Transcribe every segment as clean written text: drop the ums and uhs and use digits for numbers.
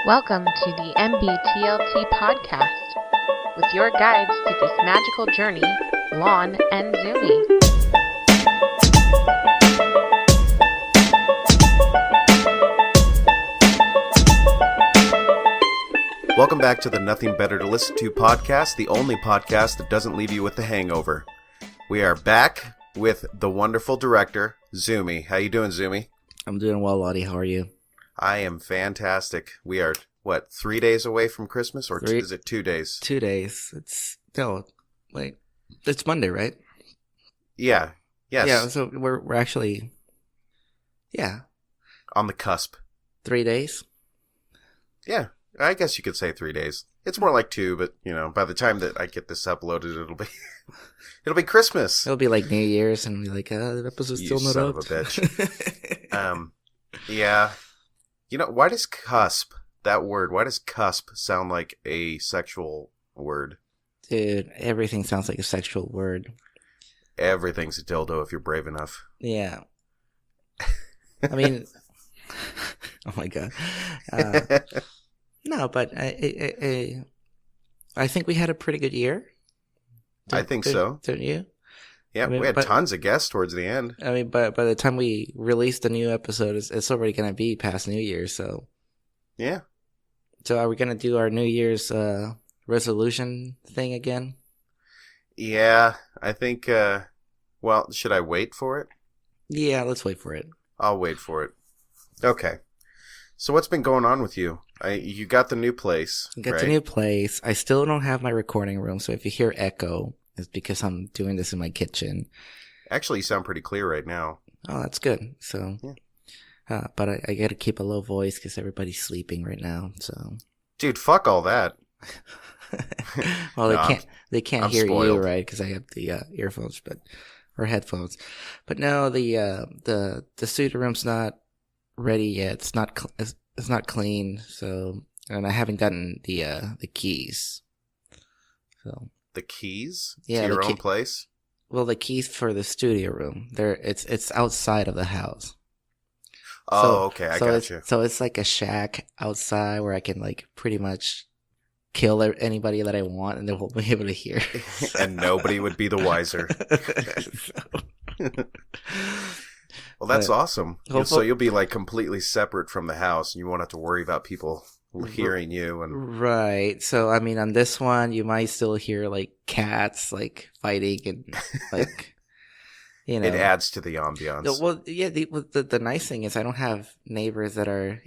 Welcome to the NBTLT podcast with your guides to this magical journey, Lon and Zumi. Welcome back to the Nothing Better to Listen To podcast, the only podcast that doesn't leave you with a hangover. We are back with the wonderful director, Zumi. How you doing, Zumi? I'm doing well, Lottie. How are you? I am fantastic. We are, 3 days away from Christmas? Or is it 2 days? 2 days. It's Monday, right? Yeah. Yes. Yeah, so we're actually, on the cusp. 3 days? Yeah, I guess you could say 3 days. It's more like 2, but, by the time that I get this uploaded, it'll be Christmas. It'll be like New Year's, and we'll be like, the episode's still not out. You son of a bitch. Yeah. Why does cusp sound like a sexual word? Dude, everything sounds like a sexual word. Everything's a dildo if you're brave enough. Yeah. I mean, oh my God. No, but I think we had a pretty good year. I think so. Don't you? Yeah, we had tons of guests towards the end. I mean, but by the time we release the new episode, it's already going to be past New Year's, so. Yeah. So are we going to do our New Year's resolution thing again? Yeah, I think, should I wait for it? Yeah, let's wait for it. I'll wait for it. Okay. So what's been going on with you? You got the new place, Got the new place. I still don't have my recording room, so if you hear echo, it's because I'm doing this in my kitchen. Actually, you sound pretty clear right now. Oh, that's good. So, yeah. But I got to keep a low voice because everybody's sleeping right now. So, dude, fuck all that. Well, they can't hear spoiled. you, right? Because I have the earphones, or headphones. But no, the studio room's not ready yet. It's not clean. So, and I haven't gotten the keys. So. The keys? Yeah, to your own place? Well, the keys for the studio room. It's outside of the house. Oh, okay, I got you. So it's like a shack outside where I can pretty much kill anybody that I want, and they won't be able to hear. And nobody would be the wiser. Well, that's awesome. So you'll be completely separate from the house, and you won't have to worry about people hearing you. And right. So I mean, on this one, you might still hear cats fighting and it adds to the ambiance. Well, yeah. The nice thing is I don't have neighbors that are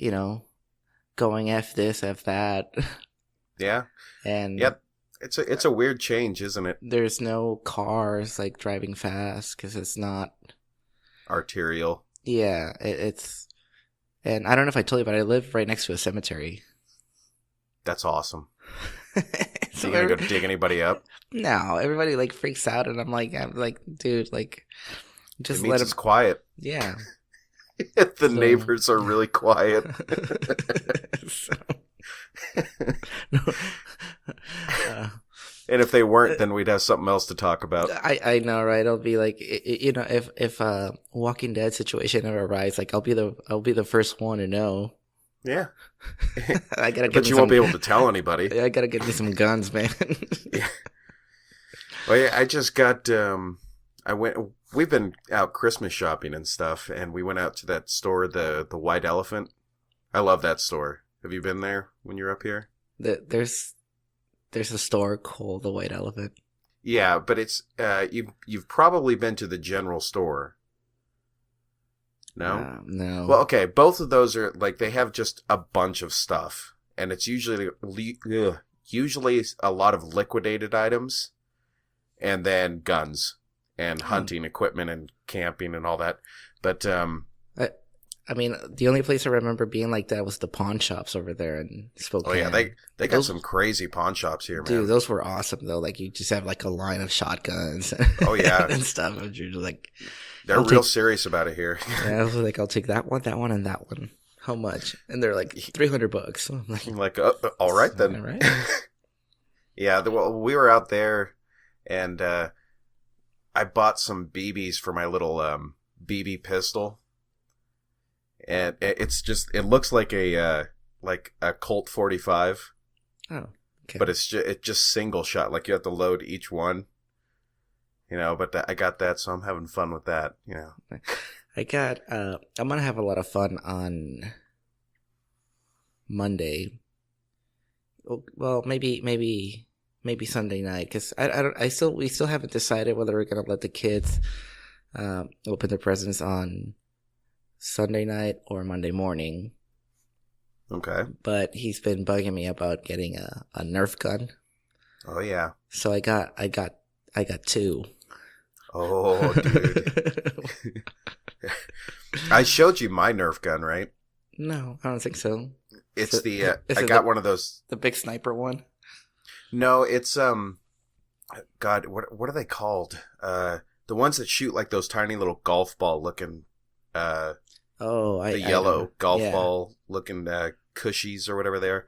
going F this, F that. Yeah. And yep. It's a weird change, isn't it? There's no cars driving fast because it's not arterial. Yeah, it's, and I don't know if I told you, but I live right next to a cemetery. That's awesome. So you gonna go dig anybody up? No, everybody freaks out, and I'm like, dude, just it means let it's quiet. Yeah. The neighbors are really quiet. And if they weren't, then we'd have something else to talk about. I know, right? It'll be if a Walking Dead situation ever arrives, I'll be the first one to know. Yeah. I gotta. But you won't be able to tell anybody. I gotta get me some guns, man. Yeah. Well, yeah, I just got. We've been out Christmas shopping and stuff, and we went out to that store, the White Elephant. I love that store. Have you been there when you're up here? There's a store called the White Elephant. Yeah, but it's you've probably been to the general store. No? No. Well, okay, both of those are they have just a bunch of stuff, and it's usually a lot of liquidated items, and then guns and hunting equipment and camping and all that. But I mean, the only place I remember being like that was the pawn shops over there in Spokane. Oh yeah, they got some crazy pawn shops here, man. Dude, those were awesome though. You just have a line of shotguns. Oh yeah, and stuff. And you're they're real serious about it here. Yeah, I was I'll take that one, and that one. How much? And they're $300. I'm like, all right then. All right. Yeah, well, we were out there, and I bought some BBs for my little BB pistol. And it looks like a like a Colt 45. Oh, okay. But it's just single shot. Like you have to load each one. But I got that, so I'm having fun with that. I'm gonna have a lot of fun on Monday. Well, maybe Sunday night, because we still haven't decided whether we're gonna let the kids open their presents on Sunday night or Monday morning. Okay. But he's been bugging me about getting a Nerf gun. Oh yeah. So I got 2. Oh, dude. I showed you my Nerf gun, right? No, I don't think so. It's I got one of those. The big sniper one? No, it's God, what are they called? The ones that shoot like those tiny little golf ball looking the yellow golf ball looking cushies or whatever they are.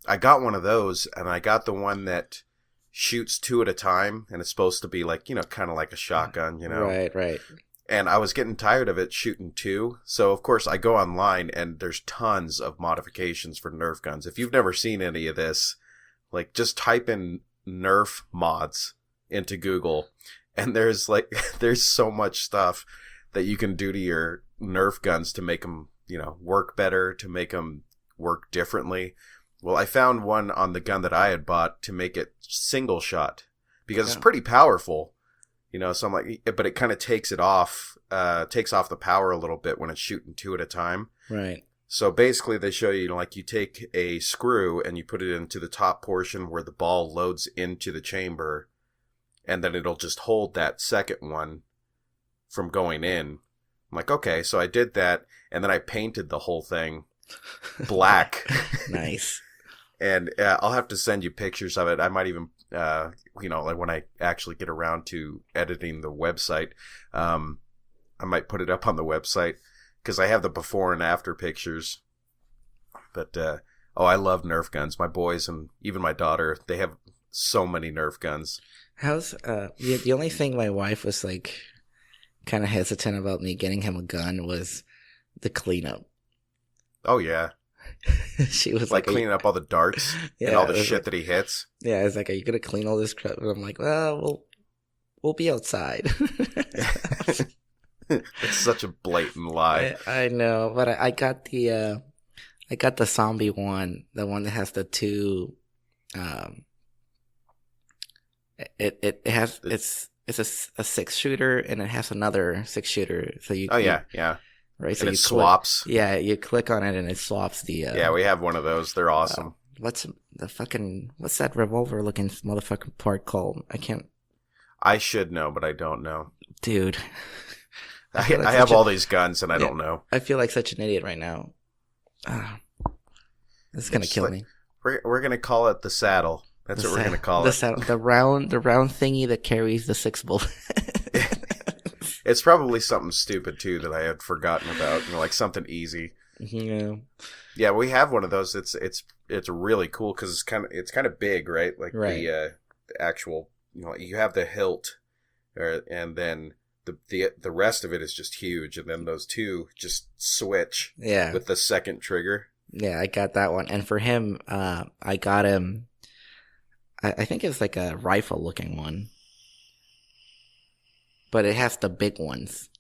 I got one of those, and I got the one that shoots 2 at a time, and it's supposed to be like, kind of like a shotgun, Right. And I was getting tired of it shooting 2. So, of course, I go online, and there's tons of modifications for Nerf guns. If you've never seen any of this, like, just type in Nerf mods into Google, and there's so much stuff that you can do to your Nerf guns to make them, work better, to make them work differently. Well, I found one on the gun that I had bought to make it single shot, because it's pretty powerful. So I'm like, but it kind of takes off the power a little bit when it's shooting 2 at a time. Right. So basically they show you, like, you take a screw and you put it into the top portion where the ball loads into the chamber, and then it'll just hold that second one from going in. I'm like, okay, so I did that, and then I painted the whole thing black. Nice. And I'll have to send you pictures of it. I might even, like when I actually get around to editing the website, I might put it up on the website, because I have the before and after pictures. But, I love Nerf guns. My boys and even my daughter, they have so many Nerf guns. How's, the only thing my wife was like kind of hesitant about me getting him a gun was the cleanup. Oh, yeah. She was like cleaning up all the darts and all the shit that he hits. Yeah, it's like, are you gonna clean all this crap? And I'm like, well, we'll be outside. It's such a blatant lie. I know, but I got the zombie one, the one that has the 2. It's a 6-shooter, and it has another 6-shooter. So you. Oh yeah. Right, so and it swaps. You click on it and it swaps the. Yeah, we have one of those. They're awesome. What's that revolver looking motherfucking part called? I should know, but I don't know. Dude. I have all these guns and I don't know. I feel like such an idiot right now. This is gonna kill me. We're gonna call it the saddle. That's what we're gonna call it. Saddle, the round thingy that carries the 6 bullet. It's probably something stupid too that I had forgotten about, like something easy. Yeah. Yeah, we have one of those. It's really cool because it's kind of big, right? Like the actual, you have the hilt, and then the rest of it is just huge, and then those 2 just switch. Yeah. With the second trigger. Yeah, I got that one, and for him, I got him. I think it was like a rifle looking one. But it has the big ones.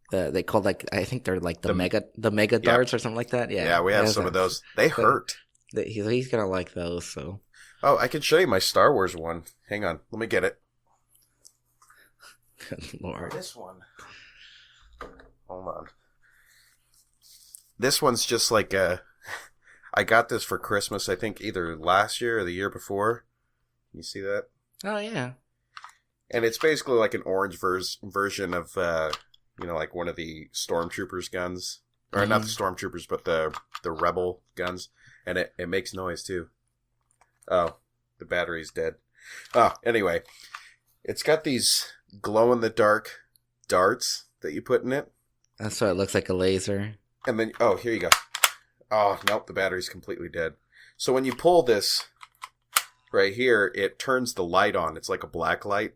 They call I think they're like the mega darts or something like that. Yeah. Yeah, we have some of those. They hurt. He's gonna like those. So. Oh, I can show you my Star Wars one. Hang on, let me get it. Good Lord. This one. Hold on. This one's just like I got this for Christmas. I think either last year or the year before. You see that? Oh yeah. And it's basically like an orange version of, like one of the Stormtroopers guns. Or not the Stormtroopers, but the Rebel guns. And it makes noise, too. Oh, the battery's dead. Oh, anyway. It's got these glow-in-the-dark darts that you put in it. That's why it looks like a laser. And then, here you go. Oh, nope, the battery's completely dead. So when you pull this right here, it turns the light on. It's like a black light.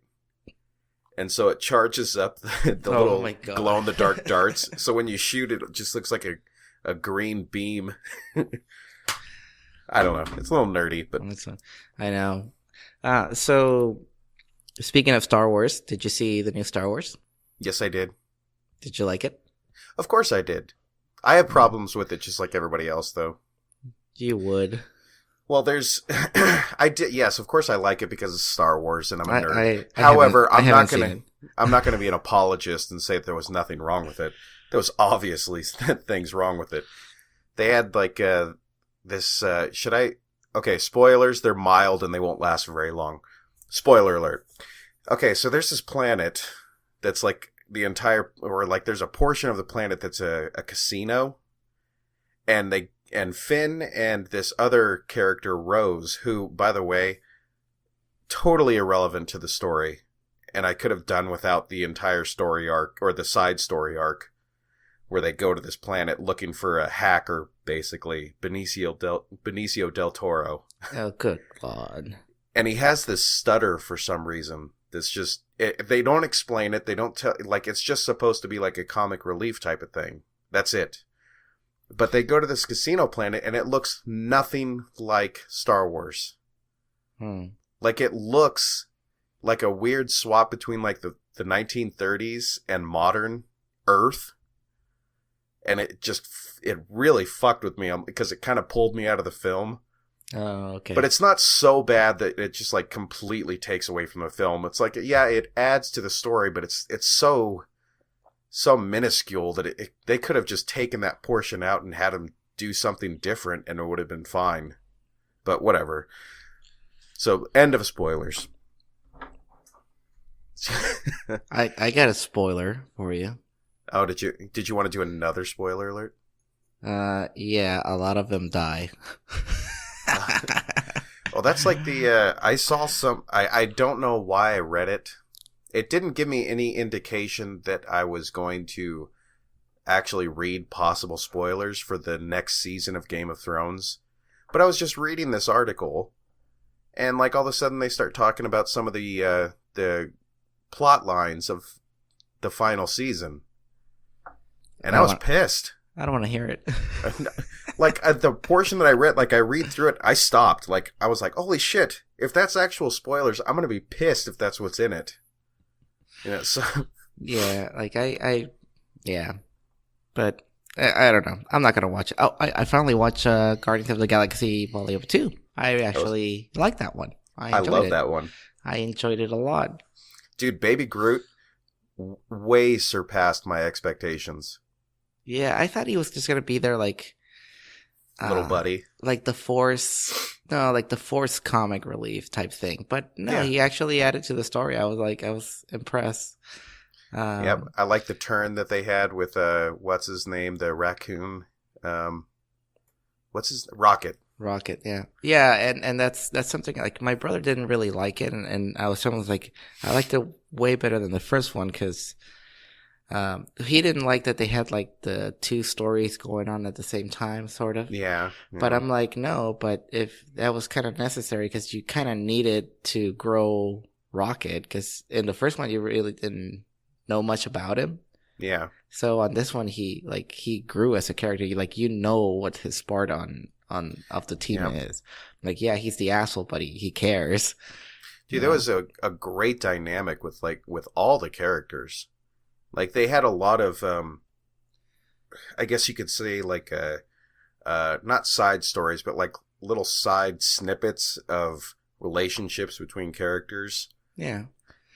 And so it charges up the little glow-in-the-dark darts. So when you shoot it, it just looks like a green beam. I don't know. It's a little nerdy, but I know. So, speaking of Star Wars, did you see the new Star Wars? Yes, I did. Did you like it? Of course I did. I have problems with it just like everybody else, though. You would. Well, there's... I did. Yes, of course I like it because it's Star Wars and I'm a nerd. I However, I'm not going to be an apologist and say that there was nothing wrong with it. There was obviously things wrong with it. They had like this... Okay, spoilers. They're mild and they won't last very long. Spoiler alert. Okay, so there's this planet that's like the entire... Or like there's a portion of the planet that's a casino. And Finn and this other character, Rose, who, by the way, totally irrelevant to the story. And I could have done without the entire story arc, or the side story arc, where they go to this planet looking for a hacker, basically, Benicio del Toro. Oh, good God. And he has this stutter for some reason. That's just, they don't explain it. They don't tell, like, it's just supposed to be like a comic relief type of thing. That's it. But they go to this casino planet, and it looks nothing like Star Wars. Like, it looks like a weird swap between, like, the 1930s and modern Earth. And it really fucked with me because it kind of pulled me out of the film. Oh, okay. But it's not so bad that it just, like, completely takes away from the film. It's like, yeah, it adds to the story, but it's so minuscule that they could have just taken that portion out and had him do something different and it would have been fine. But whatever. So, end of spoilers. I got a spoiler for you. Oh, did you want to do another spoiler alert? Yeah, a lot of them die. Well, that's like I saw some, I don't know why I read it. It didn't give me any indication that I was going to actually read possible spoilers for the next season of Game of Thrones. But I was just reading this article, and like all of a sudden they start talking about some of the plot lines of the final season. And I was pissed. I don't want to hear it. Like, the portion that I read, like, I read through it, I stopped. Like, I was like, holy shit, if that's actual spoilers, I'm going to be pissed if that's what's in it. Yeah, so... Yeah, like, yeah. But, I don't know. I'm not going to watch it. Oh, I finally watched Guardians of the Galaxy Volume 2. I actually liked that one. I love that one. I enjoyed it a lot. Dude, Baby Groot way surpassed my expectations. Yeah, I thought he was just going to be there, like... little buddy. Like the Force comic relief type thing. But no, yeah. He actually added to the story. I was impressed. Yeah, I like the turn that they had with, what's his name? The raccoon. Rocket. Rocket, yeah. Yeah, and that's something, like, my brother didn't really like it, and I was like, I liked it way better than the first one, because he didn't like that they had, like, the two stories going on at the same time, sort of. Yeah. But I'm like, no, but if that was kind of necessary, because you kind of needed to grow Rocket, because in the first one you really didn't know much about him. Yeah. So on this one, he grew as a character. You know what his part on of the team is. Like, yeah, he's the asshole, but he cares. Dude, there was a great dynamic with all the characters. Like, they had a lot of, I guess you could say, like, not side stories, but, like, little side snippets of relationships between characters. Yeah.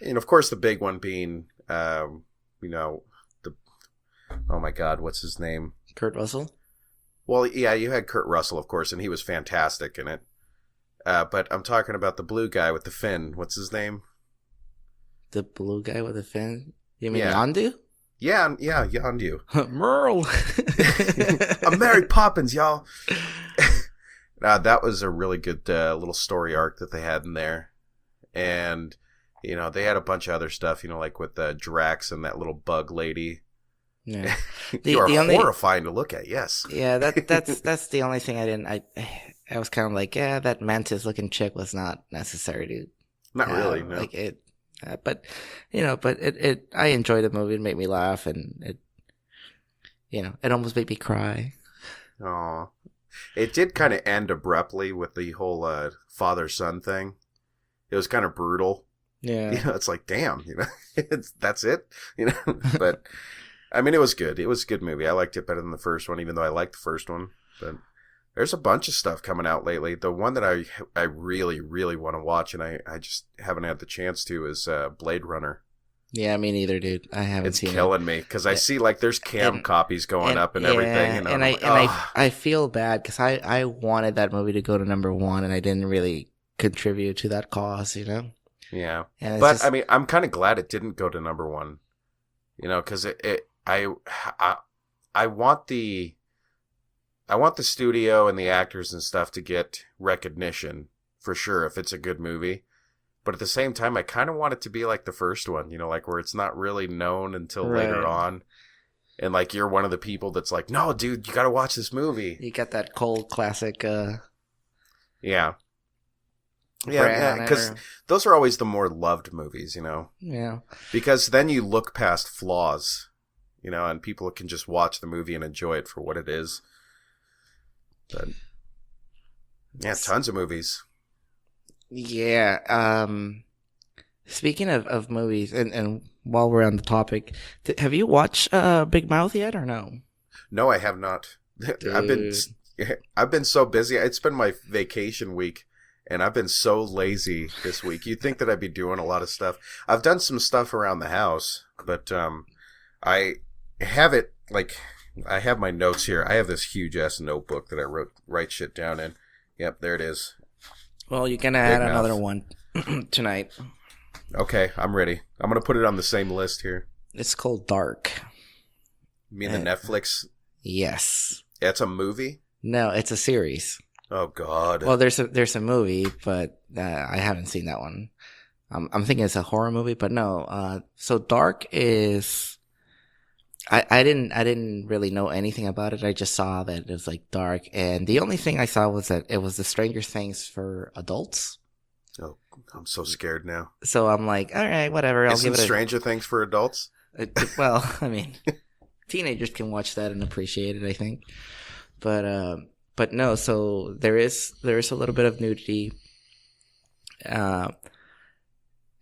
And, of course, the big one being, oh, my God, what's his name? Kurt Russell? Well, yeah, you had Kurt Russell, of course, and he was fantastic in it. But I'm talking about the blue guy with the fin. What's his name? The blue guy with the fin? You mean Yondu? Yeah, Yondu. Merle! I'm Mary Poppins, y'all. That was a really good little story arc that they had in there. And, they had a bunch of other stuff, like with Drax and that little bug lady. Yeah. You are horrifying to look at, yes. Yeah, that's the only thing I was kind of like, yeah, that Mantis-looking chick was not necessary to... Not really, no. Like, it... but I enjoyed the movie. It made me laugh, and it almost made me cry. Aw. It did kind of end abruptly with the whole father-son thing. It was kind of brutal. Yeah. You know, it's like, damn, you know, that's it, you know. But I mean, it was good. It was a good movie. I liked it better than the first one, even though I liked the first one. But there's a bunch of stuff coming out lately. The one that I really, really want to watch, and I just haven't had the chance to, is Blade Runner. Yeah, me neither, dude. I haven't seen it. It's killing me because I see like there's copies going up and everything, and I feel bad because I wanted that movie to go to number one, and I didn't really contribute to that cause, you know. Yeah, but I mean, I'm kind of glad it didn't go to number one, you know, because I want the studio and the actors and stuff to get recognition for sure if it's a good movie. But at the same time, I kind of want it to be like the first one, you know, like where it's not really known until later on. And like you're one of the people that's like, no, dude, you got to watch this movie. You got that cold classic. Yeah. Yeah, because those are always the more loved movies, you know. Yeah. Because then you look past flaws, you know, and people can just watch the movie and enjoy it for what it is. But yeah, tons of movies. Yeah. Speaking of movies, and while we're on the topic, have you watched Big Mouth yet or no? No, I have not. I've been so busy. It's been my vacation week, and I've been so lazy this week. You'd think that I'd be doing a lot of stuff. I've done some stuff around the house, but I have it like I have my notes here. I have this huge ass notebook that I write shit down in. Yep, there it is. Well, you're going to add another one tonight. Okay, I'm ready. I'm going to put it on the same list here. It's called Dark. You mean the Netflix? Yes. It's a movie? No, it's a series. Oh, God. Well, there's a movie, but I haven't seen that one. I'm thinking it's a horror movie, but no. So Dark is... I didn't really know anything about it. I just saw that it was like dark, and the only thing I saw was that it was the Stranger Things for adults. Oh, I'm so scared now. So I'm like, all right, whatever. I'll give it Stranger Things for adults? Well, I mean, teenagers can watch that and appreciate it, I think. But no. So there is a little bit of nudity, and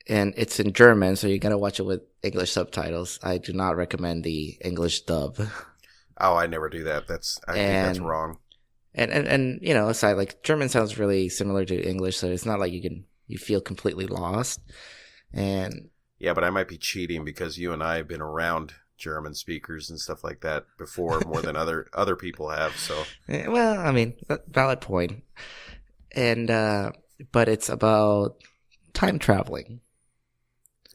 it's in German, so you gotta watch it with English subtitles. I do not recommend the English dub. Oh, I never do that. I think that's wrong. And you know, aside, like German sounds really similar to English, so it's not like you feel completely lost. And yeah, but I might be cheating because you and I have been around German speakers and stuff like that before more than other people have. So well, I mean, valid point. And but it's about time traveling.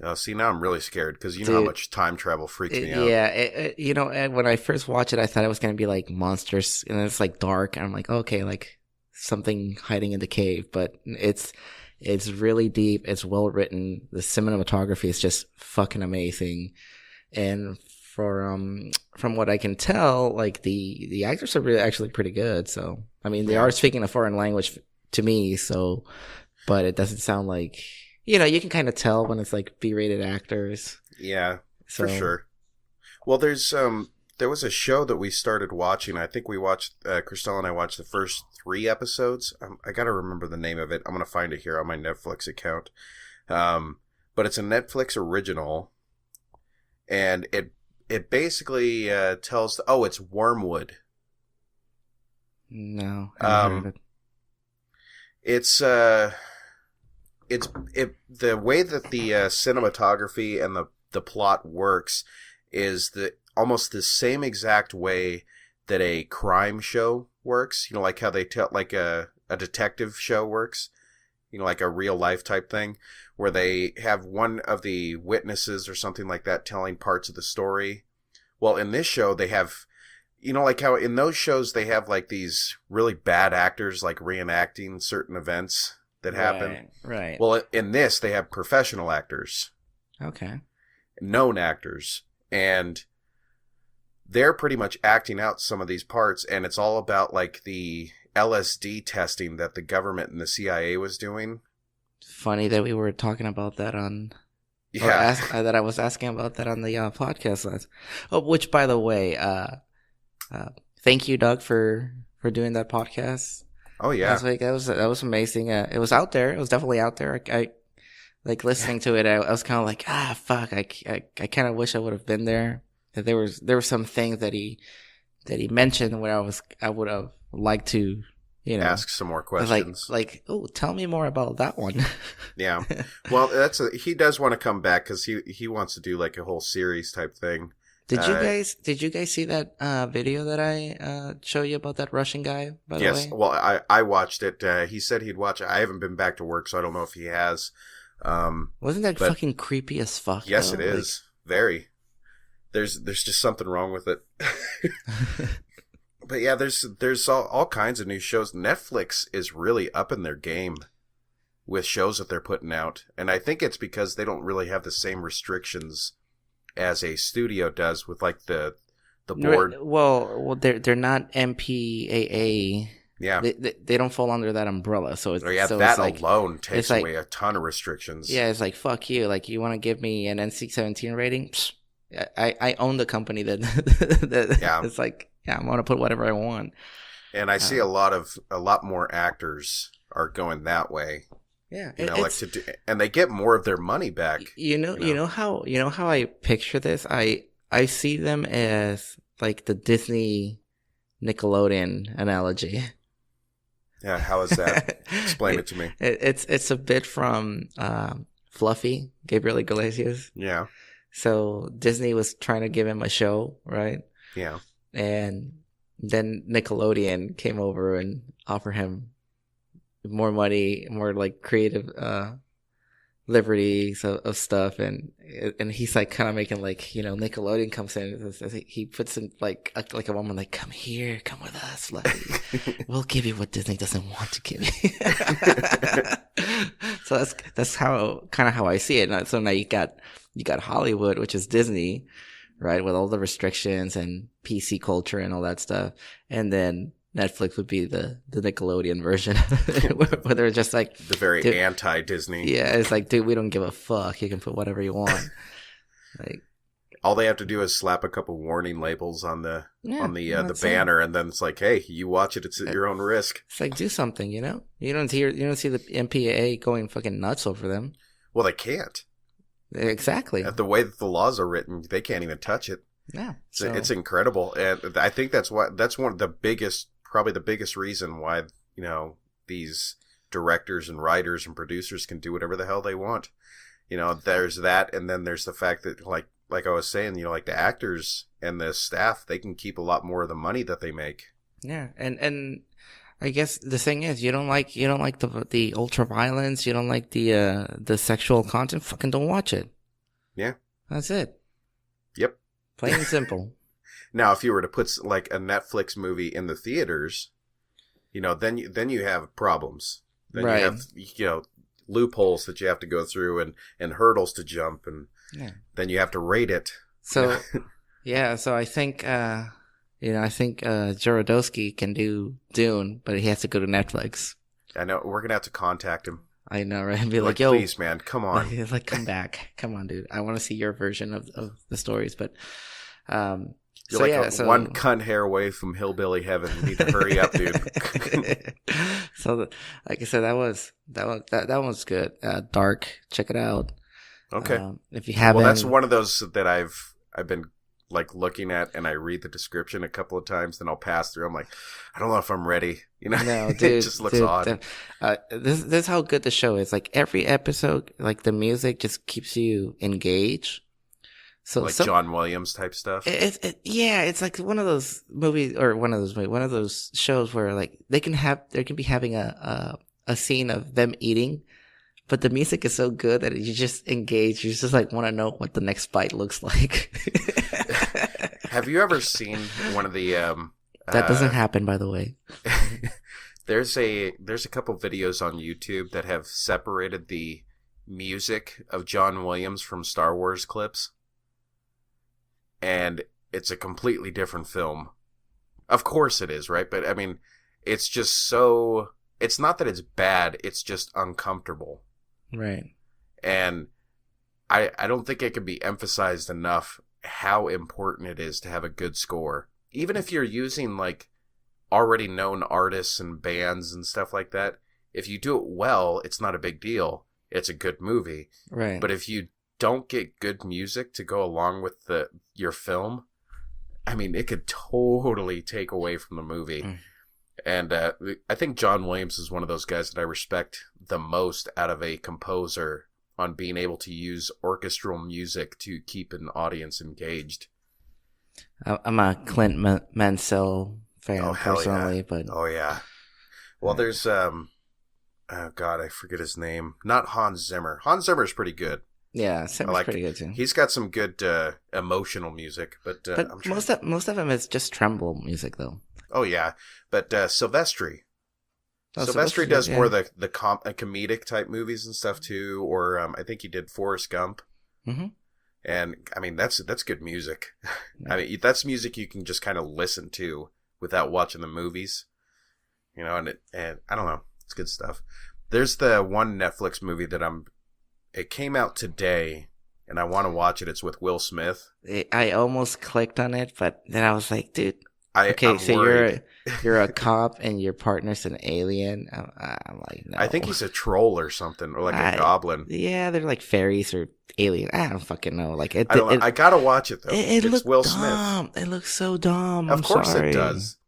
Oh, see, now I'm really scared because you know how much time travel freaks me out. Yeah, you know, and when I first watched it, I thought it was going to be like monsters, and it's like dark, and I'm like, okay, like something hiding in the cave, but it's really deep. It's well written. The cinematography is just fucking amazing, and from what I can tell, like the actors are really actually pretty good. So I mean, they are speaking a foreign language to me, so but it doesn't sound like. You know, you can kind of tell when it's like B-rated actors. Yeah, for sure. Well, there was a show that we started watching. I think we watched, Christelle and I watched the first 3 episodes. I got to remember the name of it. I'm going to find it here on my Netflix account. But it's a Netflix original. And it basically tells, it's Wormwood. No, I haven't heard of it. It's the way that the cinematography and the plot works is almost the same exact way that a crime show works. You know, like how they tell like a detective show works. You know, like a real life type thing where they have one of the witnesses or something like that telling parts of the story. Well, in this show they have, you know, like how in those shows they have like these really bad actors like reenacting certain events that happen. Right. Well, in this, they have professional actors. Okay. Known actors. And they're pretty much acting out some of these parts, and it's all about, like, the LSD testing that the government and the CIA was doing. Funny that we were talking about that on... Yeah. That I was asking about that on the podcast last... Oh, which, by the way, thank you, Doug, for doing that podcast. Oh yeah, last week. That was amazing. It was out there. It was definitely out there. I like listening to it. I was kind of like, fuck. I kind of wish I would have been there. That there were some things that he mentioned where I would have liked to, ask some more questions. Like, oh, tell me more about that one. Yeah, well, he does want to come back because he wants to do like a whole series type thing. Did you guys see that video that I showed you about that Russian guy? By the way, yes. Well, I watched it. He said he'd watch it. I haven't been back to work, so I don't know if he has. Wasn't that fucking creepy as fuck? Yes, though? it is. Very. There's just something wrong with it. But yeah, there's all kinds of new shows. Netflix is really up in their game with shows that they're putting out, and I think it's because they don't really have the same restrictions as a studio does with like the board. Well, they're not MPAA. Yeah, they don't fall under that umbrella. So it's that alone takes away a ton of restrictions. Yeah, it's like fuck you. Like you want to give me an NC-17 rating? Psh, I own the company that it's like, yeah, I'm gonna put whatever I want. And I see a lot more actors are going that way. Yeah, and they get more of their money back. You know how I picture this. I see them as like the Disney Nickelodeon analogy. Yeah, how is that? Explain it to me. It's a bit from Fluffy, Gabriel Iglesias. Yeah. So Disney was trying to give him a show, right? Yeah. And then Nickelodeon came over and offered him more money, more like creative liberties of stuff, and he's like kind of making like, Nickelodeon comes in, he puts in like a woman like, come here, come with us, Fluffy. We'll give you what Disney doesn't want to give you. So that's how I see it. So now you got Hollywood, which is Disney, right, with all the restrictions and PC culture and all that stuff, and then Netflix would be the Nickelodeon version, where they're just like the very anti-Disney. Yeah, it's like, dude, we don't give a fuck. You can put whatever you want. Like, all they have to do is slap a couple warning labels on the banner, and then it's like, hey, you watch it. It's at your own risk. It's like, do something, You don't see the MPAA going fucking nuts over them. Well, they can't. Exactly. The way that the laws are written, they can't even touch it. Yeah, it's incredible, and I think that's one of the biggest. Probably the biggest reason why, these directors and writers and producers can do whatever the hell they want. There's that, and then there's the fact that, like I was saying, like the actors and the staff, they can keep a lot more of the money that they make. Yeah, and I guess the thing is, you don't like the ultra violence, you don't like the sexual content. Fucking don't watch it. Yeah, that's it. Yep, plain and simple. Now, if you were to put like a Netflix movie in the theaters, then you have problems. Then right. You have, loopholes that you have to go through and hurdles to jump, and then you have to rate it. So, yeah. So I think, Jodorowsky can do Dune, but he has to go to Netflix. I know. We're gonna have to contact him. I know, right? And be like, yo, please, man, come on. Like, come back. Come on, dude. I want to see your version of the stories, but. You're one cunt hair away from hillbilly heaven. You need to hurry up, dude. So, like I said, that one's good. Dark, check it out. Okay. If you haven't, well, that's one of those that I've been like looking at, and I read the description a couple of times, then I'll pass through. I'm like, I don't know if I'm ready. No, dude, it just looks odd. This is how good the show is. Like every episode, like the music just keeps you engaged. So like John Williams type stuff. It's like one of those movies, or one of those shows where like they can be having a scene of them eating, but the music is so good that you just engage. You just like want to know what the next bite looks like. Have you ever seen one of the? That doesn't happen, by the way. There's a couple videos on YouTube that have separated the music of John Williams from Star Wars clips. And it's a completely different film. Of course it is, right? But I mean, it's just so... It's not that it's bad, it's just uncomfortable. Right. And I don't think it can be emphasized enough how important it is to have a good score. even if you're using like already known artists and bands and stuff like that, if you do it well, it's not a big deal. It's a good movie. Right. But if you don't get good music to go along with your film, I mean, it could totally take away from the movie. And I think John Williams is one of those guys that I respect the most out of a composer on being able to use orchestral music to keep an audience engaged. I'm a Clint Mansell fan personally, yeah. but oh yeah. Well, there's oh god, I forget his name. Not Hans Zimmer. Hans Zimmer's pretty good. Yeah, Zimmer's pretty good too. He's got some good emotional music, but most of them is just tremble music though. Oh yeah, but Silvestri. Silvestri does more the comedic type movies and stuff too, or I think he did Forrest Gump. Mm-hmm. And I mean that's good music. Yeah. I mean that's music you can just kind of listen to without watching the movies, you know. And I don't know, it's good stuff. There's the one Netflix movie that it came out today, and I want to watch it. It's with Will Smith. I almost clicked on it, but then I was like, dude. I'm so worried. you're a cop and your partner's an alien. I'm like, no. I think he's a troll or something, or like a goblin. Yeah, they're like fairies or alien. I don't fucking know. Like I don't know. I gotta watch it though. It's Will dumb. It looks so dumb. Of course it does.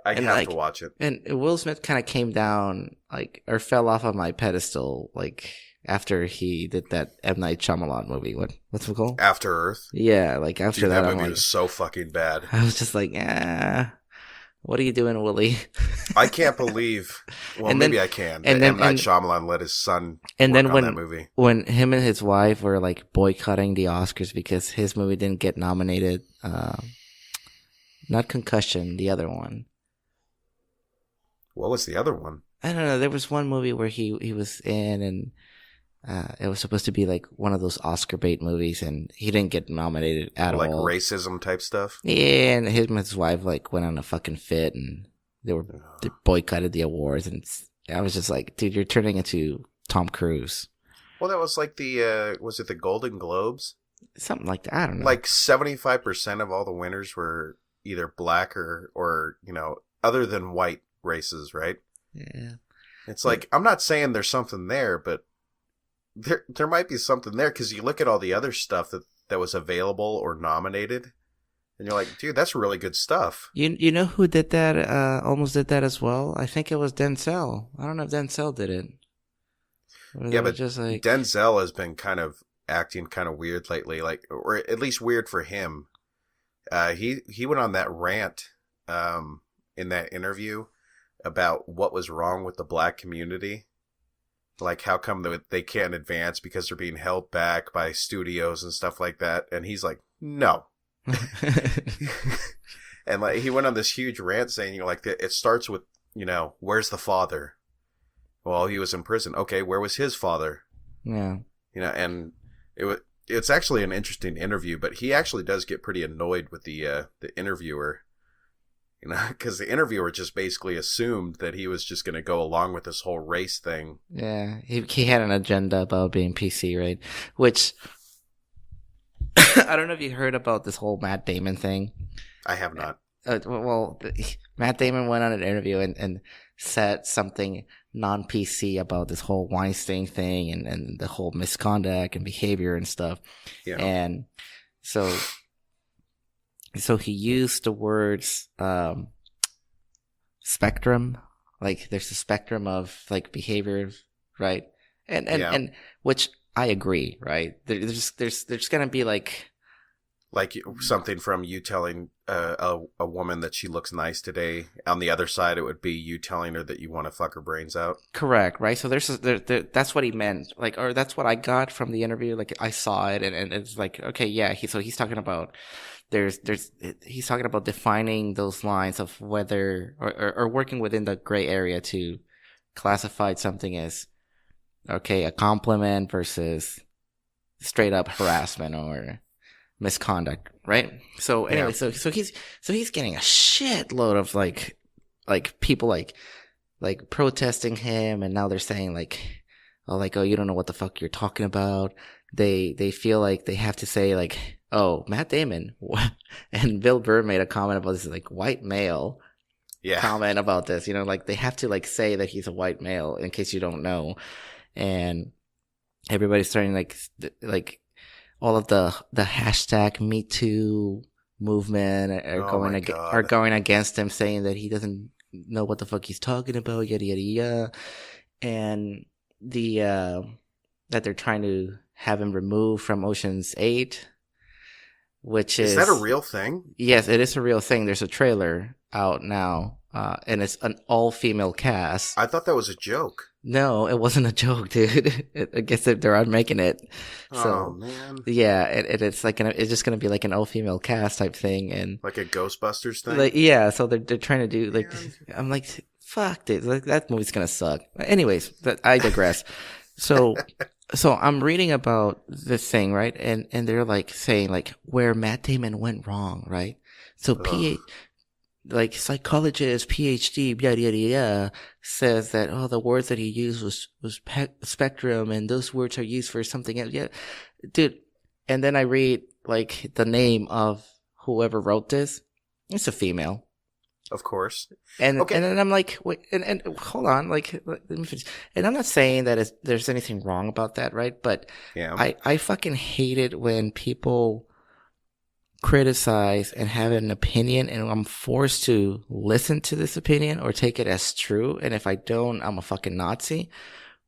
I have to watch it. And Will Smith kind of came down, like, or fell off of my pedestal, like, after he did that M. Night Shyamalan movie. What's it called? After Earth? Yeah, like, after that movie was so fucking bad. I was just like, what are you doing, Willie? I can't believe, maybe I can, that M. Night Shyamalan let his son work on that movie. When him and his wife were, like, boycotting the Oscars because his movie didn't get nominated, not Concussion, the other one. What was the other one? I don't know. There was one movie where he was in, and it was supposed to be like one of those Oscar bait movies, and he didn't get nominated at all. Like racism type stuff? Yeah, and him and his wife like went on a fucking fit, and they boycotted the awards, and I was just like, dude, you're turning into Tom Cruise. Well, that was like was it the Golden Globes? Something like that. I don't know. Like 75% of all the winners were either black or you know, other than white races, right? Yeah. It's like, I'm not saying there's something there, but there might be something there, because you look at all the other stuff that was available or nominated, and you're like, dude, that's really good stuff. You know who did that? Almost did that as well. I think it was Denzel. I don't know if Denzel did it. Yeah, but just like Denzel has been kind of acting kind of weird lately, like, or at least weird for him. He went on that rant in that interview about what was wrong with the black community. Like, how come they can't advance because they're being held back by studios and stuff like that? And he's like, no. And like, he went on this huge rant saying, you know, like, it starts with, you know, where's the father? Well, he was in prison. Okay, where was his father? Yeah. You know, and it's actually an interesting interview, but he actually does get pretty annoyed with the interviewer. You know, because the interviewer just basically assumed that he was just going to go along with this whole race thing. Yeah, he had an agenda about being PC, right? Which, I don't know if you heard about this whole Matt Damon thing. I have not. Matt Damon went on an interview and said something non-PC about this whole Weinstein thing and the whole misconduct and behavior and stuff. Yeah. And so he used the words spectrum, like there's a spectrum of like behavior, right? And which I agree, right? There's gonna be like something from you telling a woman that she looks nice today. On the other side, it would be you telling her that you want to fuck her brains out. Correct, right? So that's what he meant, like, or that's what I got from the interview. Like, I saw it, and it's like, okay, yeah. He's talking about he's talking about defining those lines of whether or working within the gray area to classify something as okay, a compliment versus straight up harassment or misconduct, right? So anyway, so he's getting a shitload of like people like protesting him, and now they're saying oh, you don't know what the fuck you're talking about. They feel like they have to say like oh, Matt Damon. And Bill Burr made a comment about this, like, white male comment about this. You know, like, they have to, like, say that he's a white male in case you don't know. And everybody's starting, like all of the hashtag Me Too movement are going against him, saying that he doesn't know what the fuck he's talking about, yada, yada, yada. And that they're trying to have him removed from Ocean's 8, which is that a real thing? Yes, it is a real thing. There's a trailer out now, and it's an all-female cast. I thought that was a joke. No, it wasn't a joke, dude. I guess they're making it. So, oh man, yeah, it's like it's just gonna be like an all-female cast type thing, and like a Ghostbusters thing. Like, yeah, so they're trying to do like, I'm like, fuck, dude, like, that movie's gonna suck. Anyways, I digress. So I'm reading about this thing, right? And they're like saying like where Matt Damon went wrong, right? So like psychologist, PhD, yada yada yada, says that the words that he used was spectrum, and those words are used for something else. Yeah, dude. And then I read like the name of whoever wrote this. It's a female. Of course. And then I'm like, wait, and hold on, like, let me finish. And I'm not saying that there's anything wrong about that, right? But yeah. I fucking hate it when people criticize and have an opinion, and I'm forced to listen to this opinion or take it as true. And if I don't, I'm a fucking Nazi.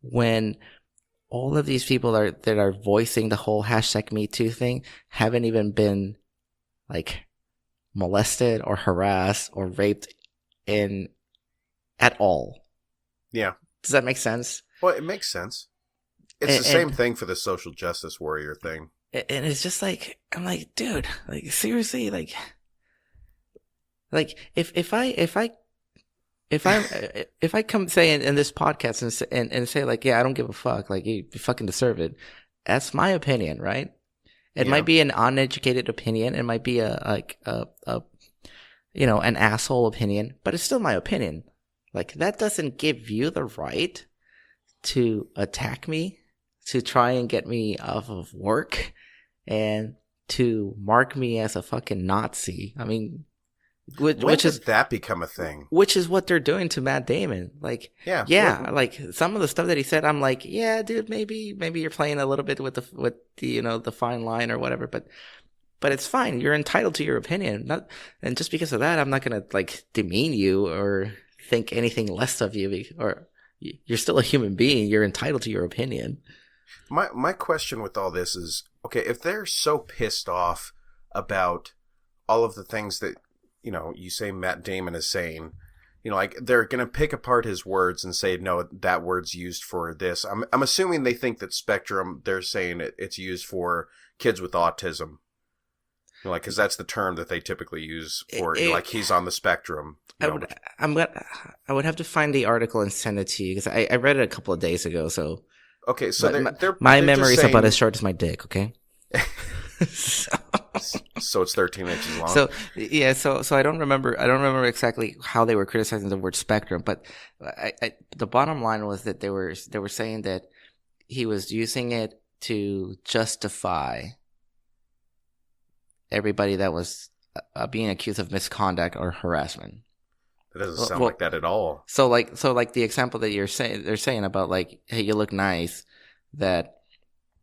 When all of these people that are voicing the whole hashtag Me Too thing haven't even been like molested or harassed or raped at all. Yeah. Does that make sense? Well, it makes sense. It's the same thing for the social justice warrior thing. And it's just like, I'm like, dude, like, seriously, like if I come say in this podcast and say like, yeah, I don't give a fuck, like, you fucking deserve it. That's my opinion, right? It might be an uneducated opinion. It might be an asshole opinion, but it's still my opinion. Like, that doesn't give you the right to attack me, to try and get me off of work, and to mark me as a fucking Nazi. I mean, when does that become a thing? Which is what they're doing to Matt Damon. Like, like some of the stuff that he said, I'm like, yeah, dude, maybe you're playing a little bit with the fine line or whatever, but it's fine. You're entitled to your opinion. And just because of that, I'm not gonna like demean you or think anything less of you, or you're still a human being. You're entitled to your opinion. My question with all this is, okay, if they're so pissed off about all of the things that, you say Matt Damon is saying, like, they're going to pick apart his words and say, no, that word's used for this. I'm assuming they think that spectrum, they're saying it's used for kids with autism. Like, because that's the term that they typically use for, like, he's on the spectrum. I would have to find the article and send it to you, because I read it a couple of days ago, so. Okay, so my memory is about as short as my dick, okay? So it's 13 inches long. So yeah, so I don't remember exactly how they were criticizing the word spectrum, but the bottom line was that they were saying that he was using it to justify everybody that was being accused of misconduct or harassment. It doesn't sound like that at all. So like the example that they're saying about like, hey, you look nice, that,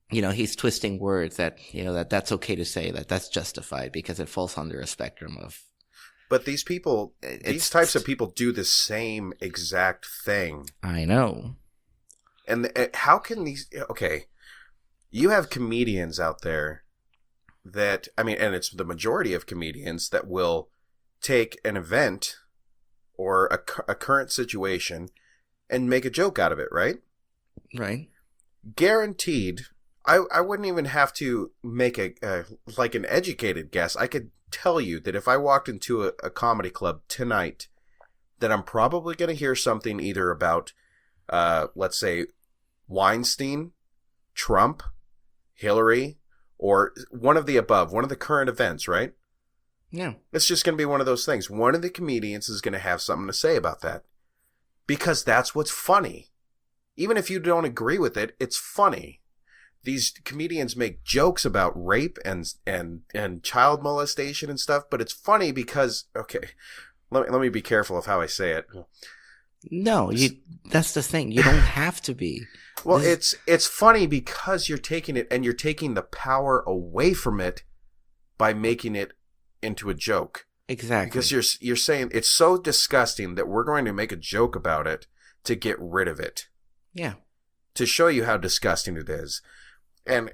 he's twisting words that, that's okay to say, that's justified because it falls under a spectrum of. But these people, these types of people do the same exact thing. I know. And how can you have comedians out there that, and it's the majority of comedians that will take an event or a current situation and make a joke out of it, right? Right. Guaranteed, I wouldn't even have to make an educated guess. I could tell you that if I walked into a comedy club tonight, that I'm probably going to hear something either about, let's say, Weinstein, Trump, Hillary, or one of the above, one of the current events, right? Yeah. It's just going to be one of those things. One of the comedians is going to have something to say about that. Because that's what's funny. Even if you don't agree with it, it's funny. these comedians make jokes about rape and child molestation and stuff, but it's funny because, okay, let me be careful of how I say it. No, that's the thing. You don't have to be. Well, it's funny because you're taking it and you're taking the power away from it by making it into a joke. Exactly. Because you're saying it's so disgusting that we're going to make a joke about it to get rid of it. Yeah. To show you how disgusting it is. And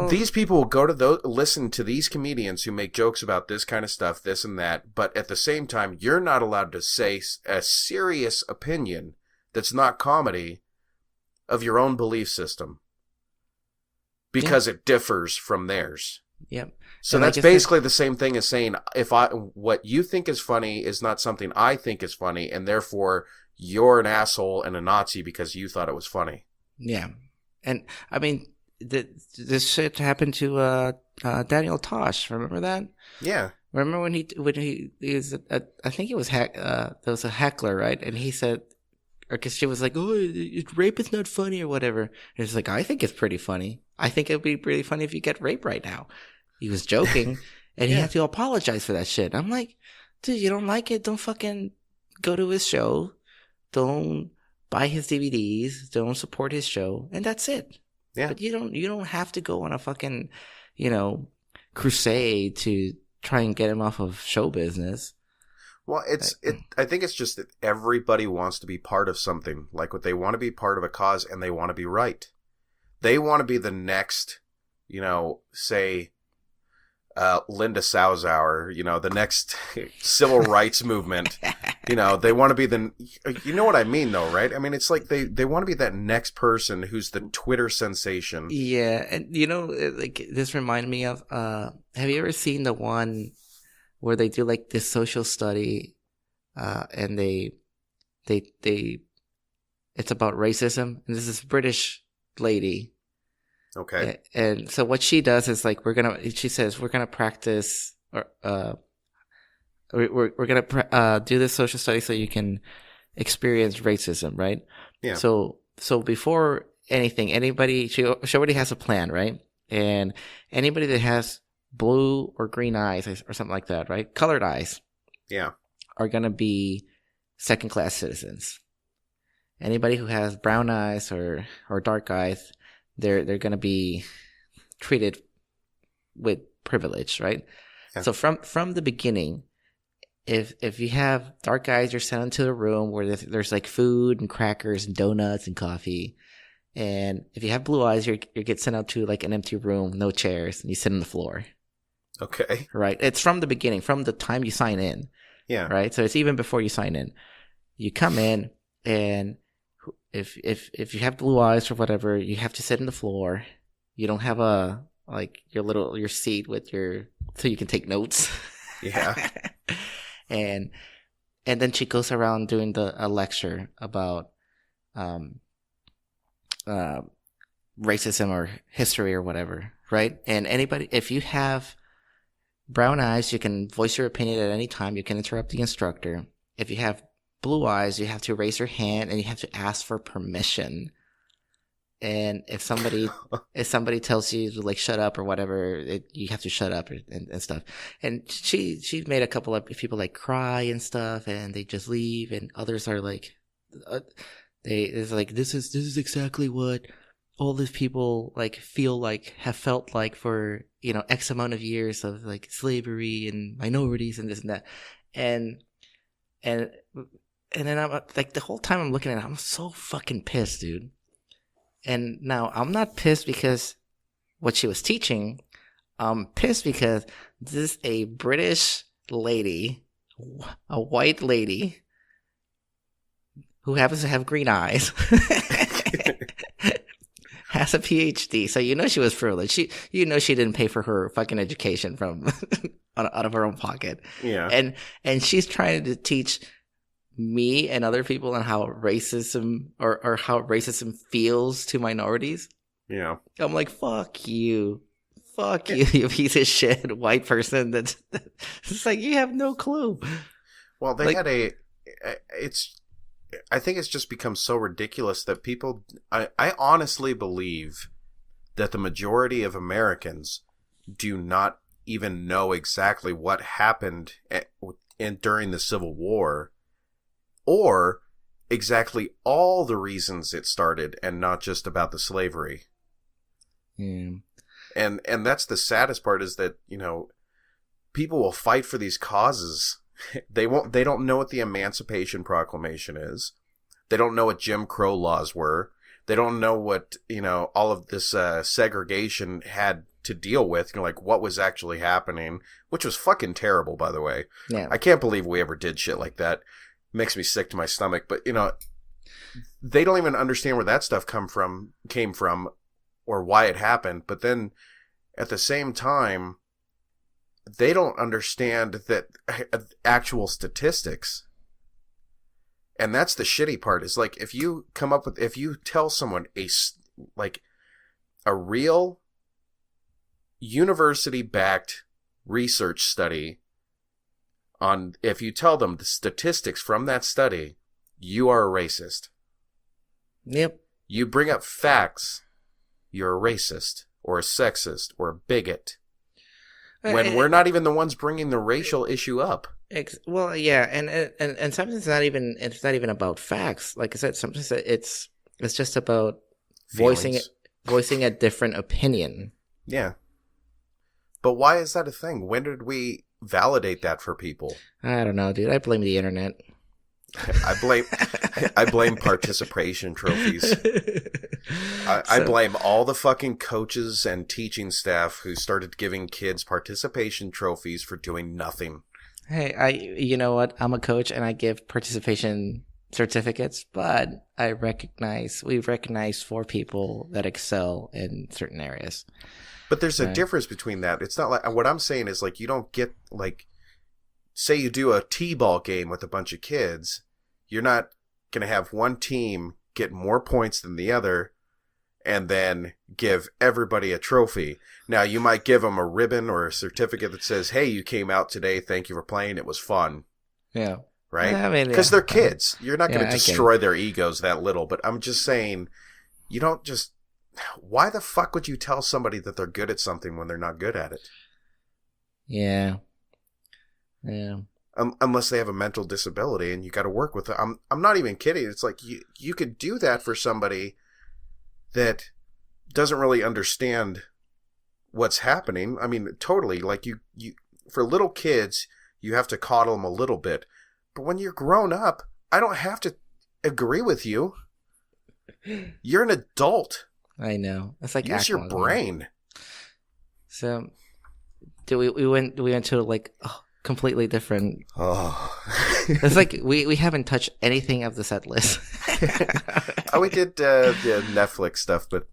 these people will go to listen to these comedians who make jokes about this kind of stuff, this and that, but at the same time, you're not allowed to say a serious opinion that's not comedy of your own belief system because it differs from theirs. Yep. So that's basically the same thing as saying what you think is funny is not something I think is funny, and therefore you're an asshole and a Nazi because you thought it was funny. Yeah. And I mean, this shit happened to Daniel Tosh. Remember that? Yeah. Remember when he was I think it was there was a heckler, right? And he said, because she was like, "Oh, rape is not funny" or whatever. And he's like, "I think it's pretty funny. I think it'd be really funny if you get raped right now." He was joking, and he had to apologize for that shit. I'm like, dude, you don't like it? Don't fucking go to his show. Don't buy his DVDs. Don't support his show, and that's it. Yeah. But you don't have to go on a fucking, crusade to try and get him off of show business. Well, I think it's just that everybody wants to be part of something. Like, what they want to be part of a cause, and they want to be right. They want to be the next, say, Linda Salzauer, the next civil rights movement. They want to be you know what I mean, though, right? I mean, it's like they want to be that next person who's the Twitter sensation. Yeah, and like, this reminded me of, have you ever seen the one where they do like this social study, and they it's about racism, and this is a British lady. Okay. And so what she does is like, she says we're gonna practice, or we're gonna do this social study so you can experience racism, right? Yeah. So before anything, she already has a plan, right? And anybody that has blue or green eyes or something like that, right? Colored eyes. Yeah. Are gonna be second-class citizens. Anybody who has brown eyes or dark eyes, they're going to be treated with privilege, right? Yeah. So from the beginning, if you have dark eyes, you're sent into a room where there's like food and crackers and donuts and coffee. And if you have blue eyes, you get sent out to like an empty room, no chairs, and you sit on the floor. Okay. Right? It's from the beginning, from the time you sign in. Yeah. Right? So it's even before you sign in. You come in, and if you have blue eyes or whatever, you have to sit on the floor. You don't have your seat with so you can take notes. Yeah. and then she goes around doing a lecture about racism or history or whatever, right? And if you have brown eyes, you can voice your opinion at any time. You can interrupt the instructor. If you have blue eyes, you have to raise your hand and you have to ask for permission. And if somebody tells you to like shut up or whatever, you have to shut up and stuff. And she made a couple of people like cry and stuff, and they just leave. And others are like, it's like this is exactly what all these people like have felt like for X amount of years of like slavery and minorities and this and that, and then I'm like, the whole time I'm looking at it, I'm so fucking pissed, dude. And now I'm not pissed because what she was teaching. I'm pissed because this is a British lady, a white lady, who happens to have green eyes, has a PhD. So she was privileged. She didn't pay for her fucking education from out of her own pocket. Yeah. And she's trying to teach me and other people on how racism or how racism feels to minorities. Yeah. I'm like, fuck you, you piece of shit white person. That's it's like, you have no clue. Well, they had I think it's just become so ridiculous that people, I honestly believe that the majority of Americans do not even know exactly what happened during the Civil War, or exactly all the reasons it started, and not just about the slavery. Yeah. And that's the saddest part, is that, you know, people will fight for these causes. They don't know what the Emancipation Proclamation is. They don't know what Jim Crow laws were. They don't know what, you know, all of this segregation had to deal with, you know, like what was actually happening, which was fucking terrible, by the way. Yeah. I can't believe we ever did shit like that. Makes me sick to my stomach. But, you know, they don't even understand where that stuff came from or why it happened. But then at the same time, they don't understand that actual statistics. And that's the shitty part, is like, if you tell someone a real university-backed research study if you tell them the statistics from that study, you are a racist. Yep. You bring up facts, you're a racist or a sexist or a bigot. When we're not even the ones bringing the racial issue up. Well, yeah, and sometimes it's not even about facts. Like I said, sometimes it's just about voicing a different opinion. Yeah. But why is that a thing? When did we validate that for people? I don't know, dude. I blame the internet. I blame participation trophies. I blame all the fucking coaches and teaching staff who started giving kids participation trophies for doing nothing. Hey, you know what? I'm a coach and I give participation certificates, but we've recognized 4 people that excel in certain areas. But there's a difference between that. It's not like, what I'm saying is, like, you don't get, like, say you do a t-ball game with a bunch of kids, you're not going to have one team get more points than the other and then give everybody a trophy. Now, you might give them a ribbon or a certificate that says, hey, you came out today, thank you for playing, it was fun. Yeah. Right? I mean, because they're kids. You're not going to I destroy their egos that little. But I'm just saying, you don't just... Why the fuck would you tell somebody that they're good at something when they're not good at it? Yeah. Yeah. Unless they have a mental disability and you got to work with it. I'm not even kidding. It's like you could do that for somebody that doesn't really understand what's happening. I mean, totally. Like you for little kids, you have to coddle them a little bit. But when you're grown up, I don't have to agree with you. You're an adult. I know. It's like use your brain. So, we went to like completely different. Oh, it's like we haven't touched anything of the set list. We did Netflix stuff, but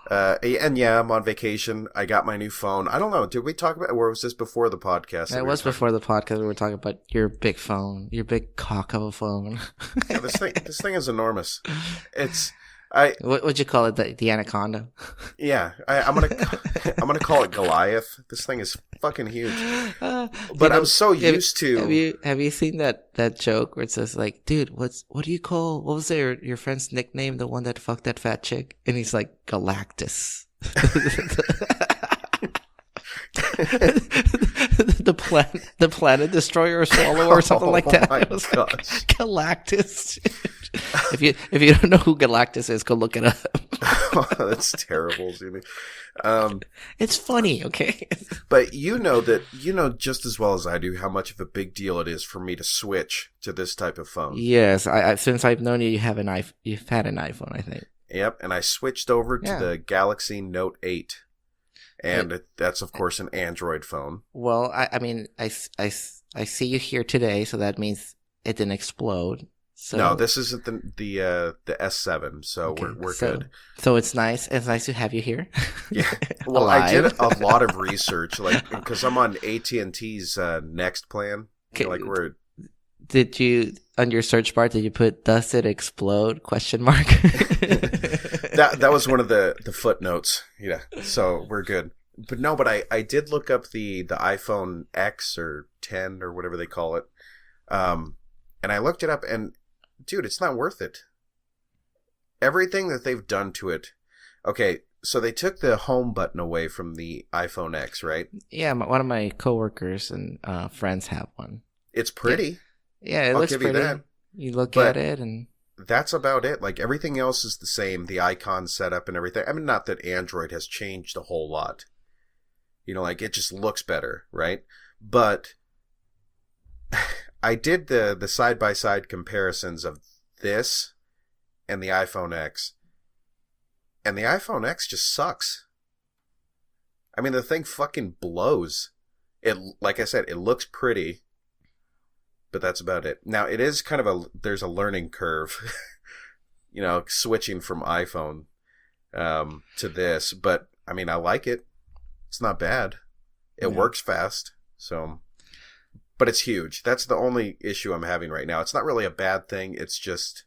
and yeah, I'm on vacation. I got my new phone. I don't know. Did we talk about, or was this before the podcast? It was before the podcast. We were talking about your big phone, your big cock of a phone. Yeah, this thing is enormous. It's. What would you call it? The anaconda? Yeah, I'm gonna call it Goliath. This thing is fucking huge. But I'm so used to. Have you seen that joke where it says like, dude, what do you call? What was your friend's nickname? The one that fucked that fat chick, and he's like Galactus. the planet destroyer or swallow or something like that. My it was gosh. Like Galactus. if you don't know who Galactus is, go look it up. That's terrible, Jimmy. It's funny, okay? But you know just as well as I do how much of a big deal it is for me to switch to this type of phone. Yes, I since I've known you, you've had an iPhone, I think. Yep, and I switched over to the Galaxy Note 8. And that's, of course, an Android phone. Well, I mean, I see you here today, so that means it didn't explode. So. No, this isn't the S7, so okay, we're good. So it's nice. It's nice to have you here. Yeah. Well, I did a lot of research, like, because I'm on AT&T's Next plan. Okay. Like did you, on your search bar, did you put "Does it explode?" ? That was one of the footnotes. Yeah. So we're good. But no, but I did look up the iPhone X or 10 or whatever they call it. And I looked it up, and dude, it's not worth it. Everything that they've done to it. Okay, So they took the home button away from the iPhone X, right? Yeah, one of my coworkers and friends have one. It's pretty. Yeah, it I'll looks give pretty. you that. You look But at it and... that's about it. Like, everything else is the same. The icon setup and everything. I mean, not that Android has changed a whole lot. You know, like, it just looks better, right? But I did the side-by-side comparisons of this and the iPhone X. And the iPhone X just sucks. I mean, the thing fucking blows. It, like I said, it looks pretty, but that's about it. Now, it is kind of there's a learning curve, you know, switching from iPhone to this. But, I mean, I like it. It's not bad. It works fast. So, but it's huge. That's the only issue I'm having right now. It's not really a bad thing. It's just,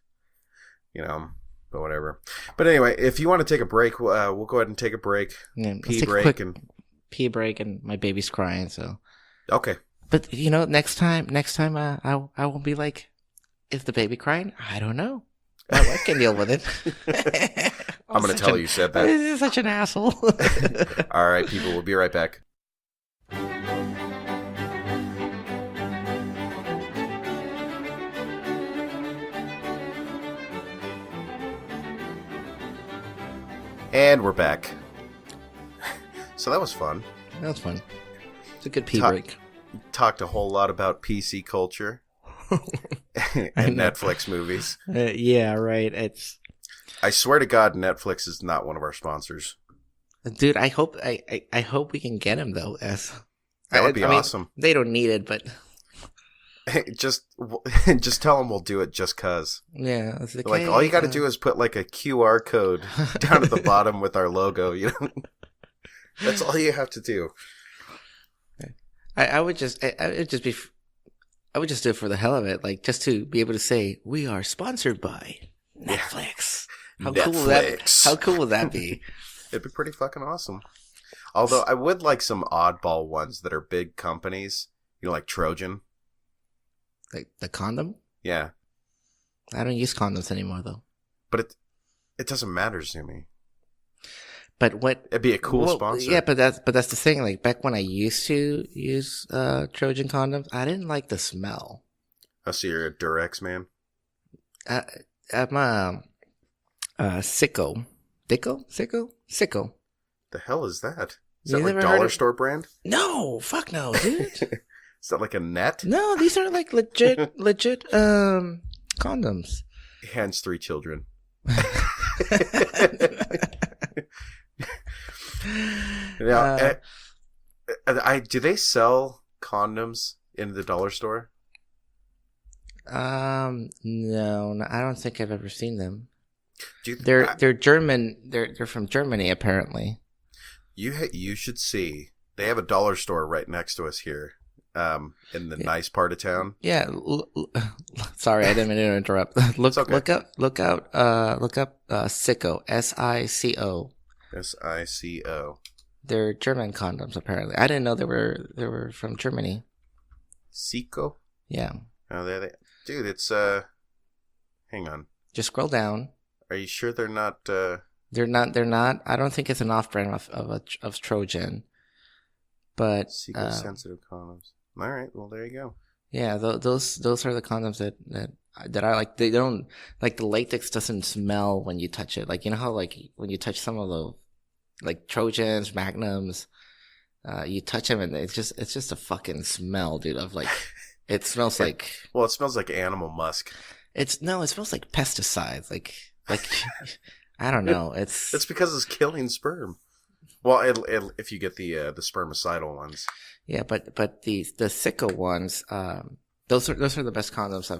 you know, but whatever. But anyway, if you want to take a break, we'll go ahead and take a break. Yeah, Pee break pee break, and my baby's crying. So okay. But you know, next time, I won't be like, is the baby crying? I don't know. My wife can deal with it. I'm going to tell her you said that. This is such an asshole. All right, people, we'll be right back. And we're back. So that was fun. That was fun. It's a good pee break. Talked a whole lot about PC culture and Netflix movies. Yeah, right. I swear to God, Netflix is not one of our sponsors. Dude, I hope we can get him though. That would be awesome. Mean, they don't need it, but just tell them we'll do it just cause. Yeah, it's like all you got to do is put like a QR code down at the bottom with our logo. You know, that's all you have to do. I would just do it for the hell of it, like just to be able to say we are sponsored by Netflix. How cool would that be? It'd be pretty fucking awesome. Although I would like some oddball ones that are big companies, you know, like Trojan. Like the condom? Yeah. I don't use condoms anymore though. But it doesn't matter to me. But what? It'd be a cool sponsor. Yeah, but that's the thing. Like back when I used to use Trojan condoms, I didn't like the smell. Oh, so you're a Durex man? I'm a sicko. Sicko. The hell is that? Is that like dollar store brand? No, fuck no, dude. Is that like a net? No, these are like legit condoms. Hence 3 children. Now, do they sell condoms in the dollar store? No, I don't think I've ever seen them. They're German. They're from Germany, apparently. You should see. They have a dollar store right next to us here, in the nice part of town. Yeah. Sorry, I didn't mean to interrupt. Look up Sicko. SICO. SICO. They're German condoms, apparently. I didn't know they were from Germany. Sicko? Yeah. Oh, dude, it's hang on. Just scroll down. Are you sure they're not? They're not. I don't think it's an off-brand of Trojan. But Sicko sensitive condoms. All right. Well, there you go. Yeah, those are the condoms that I like. They don't like the latex doesn't smell when you touch it. Like you know how like when you touch some of the like Trojans, Magnums, you touch them and it's just a fucking smell, dude. Of like it smells like. Well, it smells like animal musk. It smells like pesticides. Like I don't know. It's because it's killing sperm. Well, if you get the spermicidal ones. Yeah, but the Sicko ones, those are the best condoms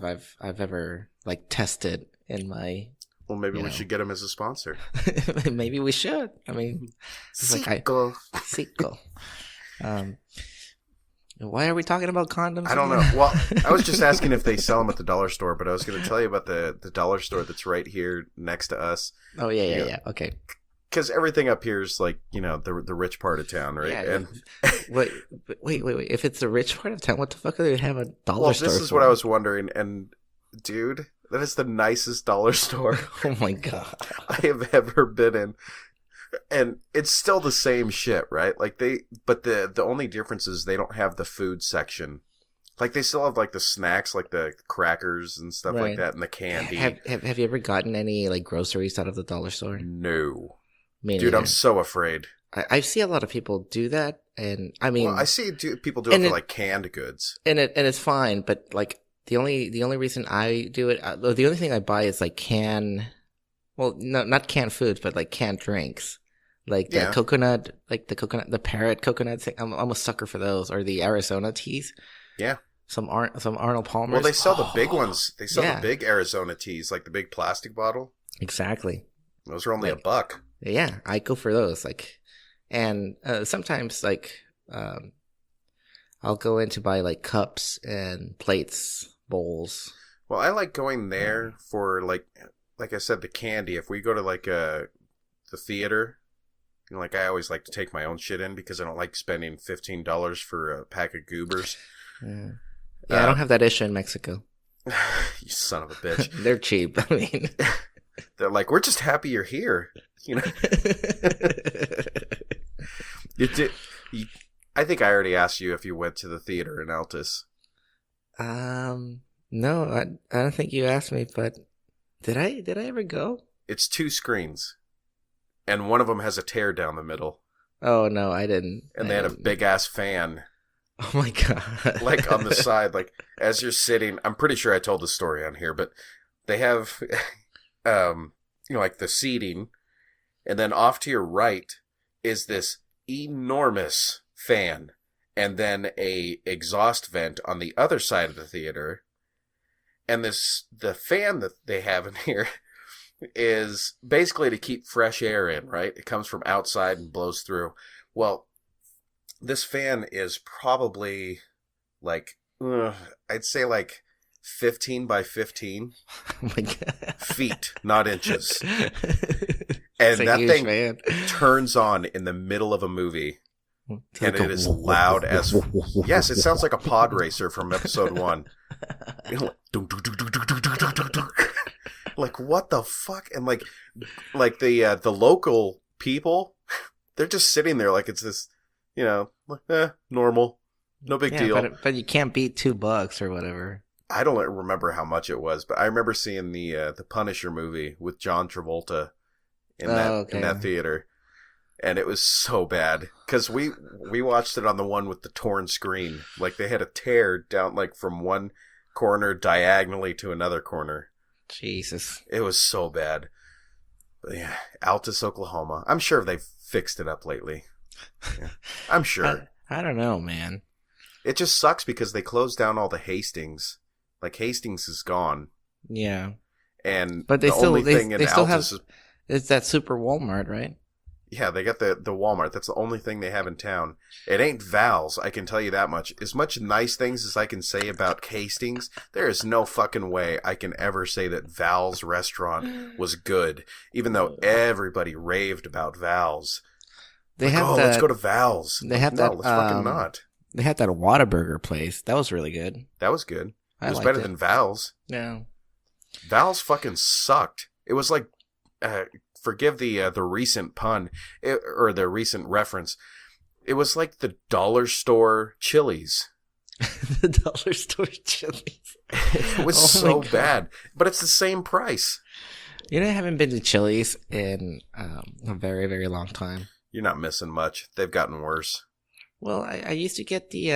I've ever like tested in my. Well, maybe we should get them as a sponsor. Maybe we should. I mean, Sicko. Sicko. Why are we talking about condoms? I don't know. Well, I was just asking if they sell them at the dollar store, but I was going to tell you about the dollar store that's right here next to us. Oh yeah. Okay. Because everything up here is like, you know, the rich part of town, right? Yeah, and wait. If it's the rich part of town, what the fuck do they have a dollar store? Well, this is what I was wondering. And, dude, that is the nicest dollar store. Oh, my God. I have ever been in. And it's still the same shit, right? Like but the only difference is they don't have the food section. Like they still have like the snacks, like the crackers and stuff like Right. that, and the candy. Have you ever gotten any like groceries out of the dollar store? No, Me dude, neither. I'm so afraid. I see a lot of people do that, and I mean, Well, I see people do it for like canned goods. and it's fine, but like the only reason I do it, the only thing I buy is like well, no, not canned foods, but like canned drinks, like the Yeah. coconut, the parrot coconut thing. I'm a sucker for those, or the Arizona teas. Yeah. Some Arnold Palmer's. Well, they sell the big ones. They sell Yeah. the big Arizona teas, like the big plastic bottle. Exactly. Those are only Like- $1. Yeah, I go for those. Like, and sometimes like I'll go in to buy like cups and plates, bowls. Well, I like going there for like I said, the candy. If we go to like the theater, you know, like I always like to take my own shit in because I don't like spending $15 for a pack of goobers. Yeah, I don't have that issue in Mexico. You son of a bitch. They're cheap. I mean, They're like, we're just happy you're here. You know. I think I already asked you if you went to the theater in Altus. no, I don't think you asked me, but did I ever go? It's 2 screens, and one of them has a tear down the middle, Oh no, I didn't. and they had a big ass fan Oh my god! like on the side, like as you're sitting. I'm pretty sure I told the story on here, but they have, like the seating, and then off to your right is this enormous fan, and then a exhaust vent on the other side of the theater, and the fan that they have in here is basically to keep fresh air in, right? It comes from outside and blows through. Well, this fan is probably like, I'd say like 15 by 15 Oh my god! feet, not inches. It's And a that huge thing fan. turns on in the middle of a movie. It's And like it is loud as... Yes, it sounds like a pod racer from episode 1. You know, like, dunk, dunk, dunk, dunk, dunk, dunk, dunk, dunk, dunk. Like, what the fuck? And like the local people, they're just sitting there like it's this, you know, normal, no big Yeah, deal. but you can't beat $2 or whatever. I don't remember how much it was, but I remember seeing the Punisher movie with John Travolta in that theater, and it was so bad because we watched it on the one with the torn screen. Like they had a tear down like from one corner diagonally to another corner. Jesus. It was so bad. But yeah, Altus, Oklahoma. I'm sure they've fixed it up lately. Yeah, I'm sure. I don't know, man. It just sucks because they closed down all the Hastings. Like Hastings is gone, Yeah, and but they the still only thing in they still have Altus is it's that super Walmart, right? yeah, they got the Walmart. That's the only thing they have in town. It ain't Val's, I can tell you that much. As much nice things as I can say about Hastings, there is no fucking way I can ever say that Val's restaurant was good, even though everybody raved about Val's. They Like, have let's go to Val's. They have no, that. let's fucking not. They had that Whataburger place. That was really good. That was good. It I was liked better it. than Val's. Yeah. Val's fucking sucked. It was like, forgive the recent pun, or the recent reference. It was like the dollar store Chili's. The dollar store Chili's. It was Oh my so God. bad, but it's the same price. You know, I haven't been to Chili's in a very, very long time. You're not missing much. They've gotten worse. Well, I used to get the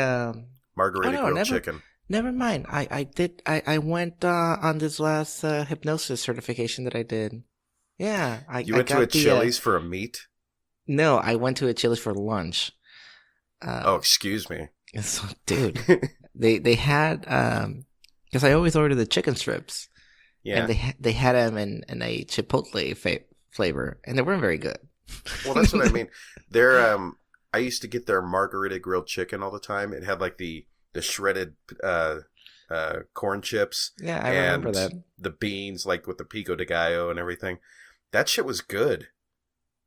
Margarita Oh, no, grilled never- chicken. Never mind. I went on this last hypnosis certification that I did. Yeah, You went to a Chili's for a meat? No, I went to a Chili's for lunch. Oh, excuse me. So, dude, they had because I always order the chicken strips, Yeah. and they had them in a chipotle flavor, and they weren't very good. Well, that's what I mean. They're I used to get their margarita grilled chicken all the time. It had like the shredded corn chips. Yeah, I remember that. The beans, like with the pico de gallo and everything. That shit was good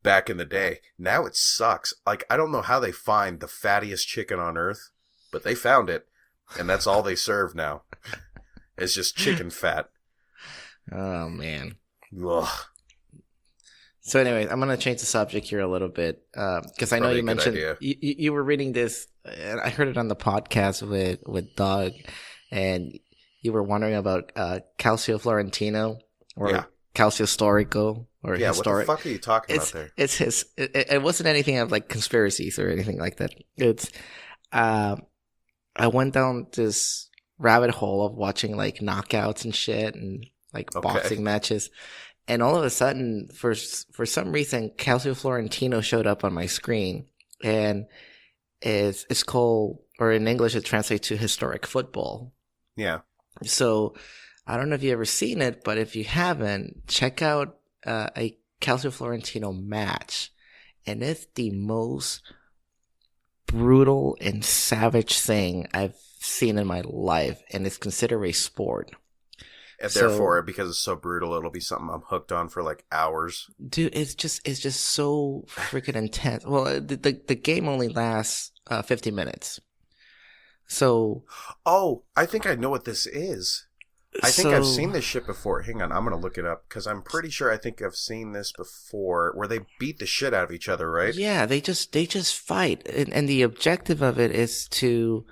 back in the day. Now it sucks. Like, I don't know how they find the fattiest chicken on earth, but they found it, and that's all they serve now. It's just chicken fat. Oh man. Ugh. So anyway, I'm gonna change the subject here a little bit because I know Probably you a good mentioned idea. you were reading this, and I heard it on the podcast with Doug, and you were wondering about Calcio Florentino or Yeah. Calcio Storico or Yeah, historic. what the fuck are you talking about there? It's his. It wasn't anything of like conspiracies or anything like that. It's I went down this rabbit hole of watching like knockouts and shit and like Okay. boxing matches. And all of a sudden, for some reason, Calcio Florentino showed up on my screen, and it's called, or in English, it translates to historic football. Yeah. So I don't know if you ever seen it, but if you haven't, check out a Calcio Florentino match, and it's the most brutal and savage thing I've seen in my life, and it's considered a sport. And therefore, because it's so brutal, it'll be something I'm hooked on for like hours. Dude, it's just so freaking intense. Well, the game only lasts 50 minutes. So, Oh, I think I know what this is. I think I've seen this shit before. Hang on, I'm gonna look it up because I'm pretty sure I think I've seen this before, where they beat the shit out of each other, right? Yeah, they just fight, and the objective of it is to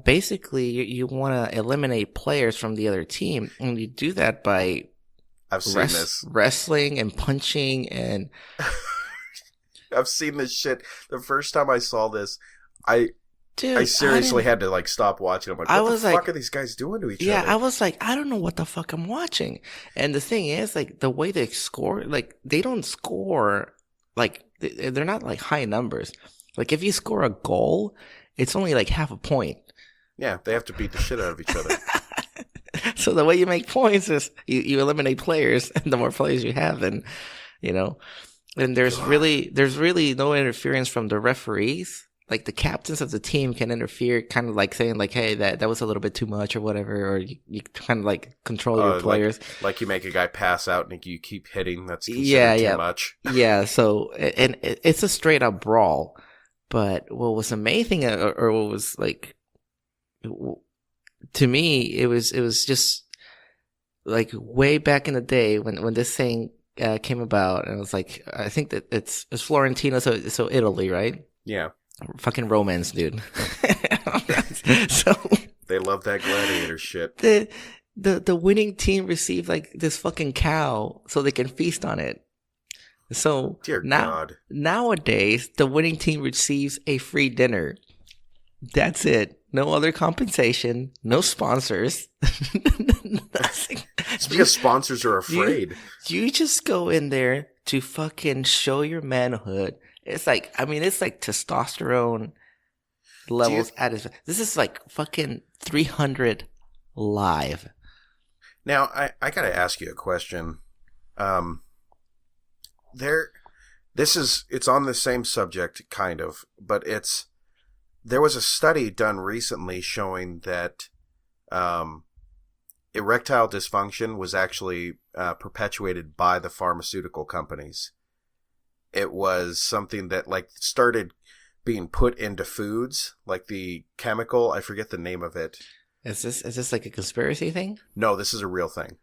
basically you want to eliminate players from the other team, and you do that by I've seen this. Wrestling and punching and I've seen this shit. The first time I saw this, I dude, seriously had to like stop watching. I'm like, what the fuck are these guys doing to each other? Yeah, I was like, I don't know what the fuck I'm watching. And the thing is, like, the way they score, like, they don't score, like, they're not like high numbers. Like, if you score a goal, it's only like half a point. Yeah, they have to beat the shit out of each other. So the way you make points is you eliminate players, and the more players you have, then, you know, and there's really no interference from the referees. Like, the captains of the team can interfere, kind of like saying like, hey, that was a little bit too much or whatever, or you kind of like control your players. Like you make a guy pass out and you keep hitting. That's considered too much. Yeah, so, and it's a straight up brawl. But what was amazing, or what was like, to me, it was just like way back in the day when this thing came about, and it was like, I think that it's Florentino, so Italy, right? Yeah. Fucking romance, dude. So they love that gladiator shit. The winning team received like this fucking cow so they can feast on it. So Dear God. Nowadays, the winning team receives a free dinner. That's it. No other compensation. No sponsors. Nothing. It's because sponsors are afraid. You just go in there to fucking show your manhood. It's like, I mean, it's like testosterone levels at its. This is like fucking 300 live. Now, I gotta ask you a question. It's on the same subject, kind of, but there was a study done recently showing that erectile dysfunction was actually perpetuated by the pharmaceutical companies. It was something that like started being put into foods, like the chemical, I forget the name of it. Is this like a conspiracy thing? No, this is a real thing.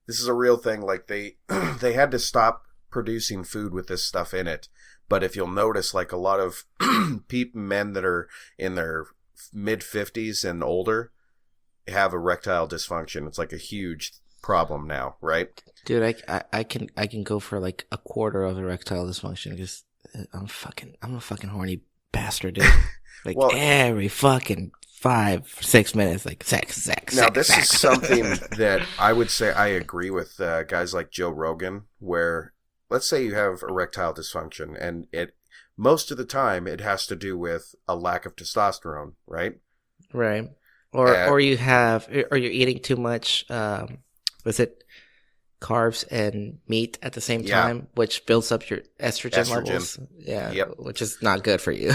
This is a real thing. Like they had to stop producing food with this stuff in it. But if you'll notice, like a lot of men that are in their mid 50s and older have erectile dysfunction. It's like a huge problem now, right? Dude, I can go for like a quarter of erectile dysfunction because I'm a fucking horny bastard, dude. Like every fucking 5-6 minutes, like sex. Now this is something that I would say I agree with guys like Joe Rogan, where let's say you have erectile dysfunction, and most of the time it has to do with a lack of testosterone, right? Right. Or you're eating too much. Was it carbs and meat at the same time, which builds up your estrogen levels? Yeah, which is not good for you.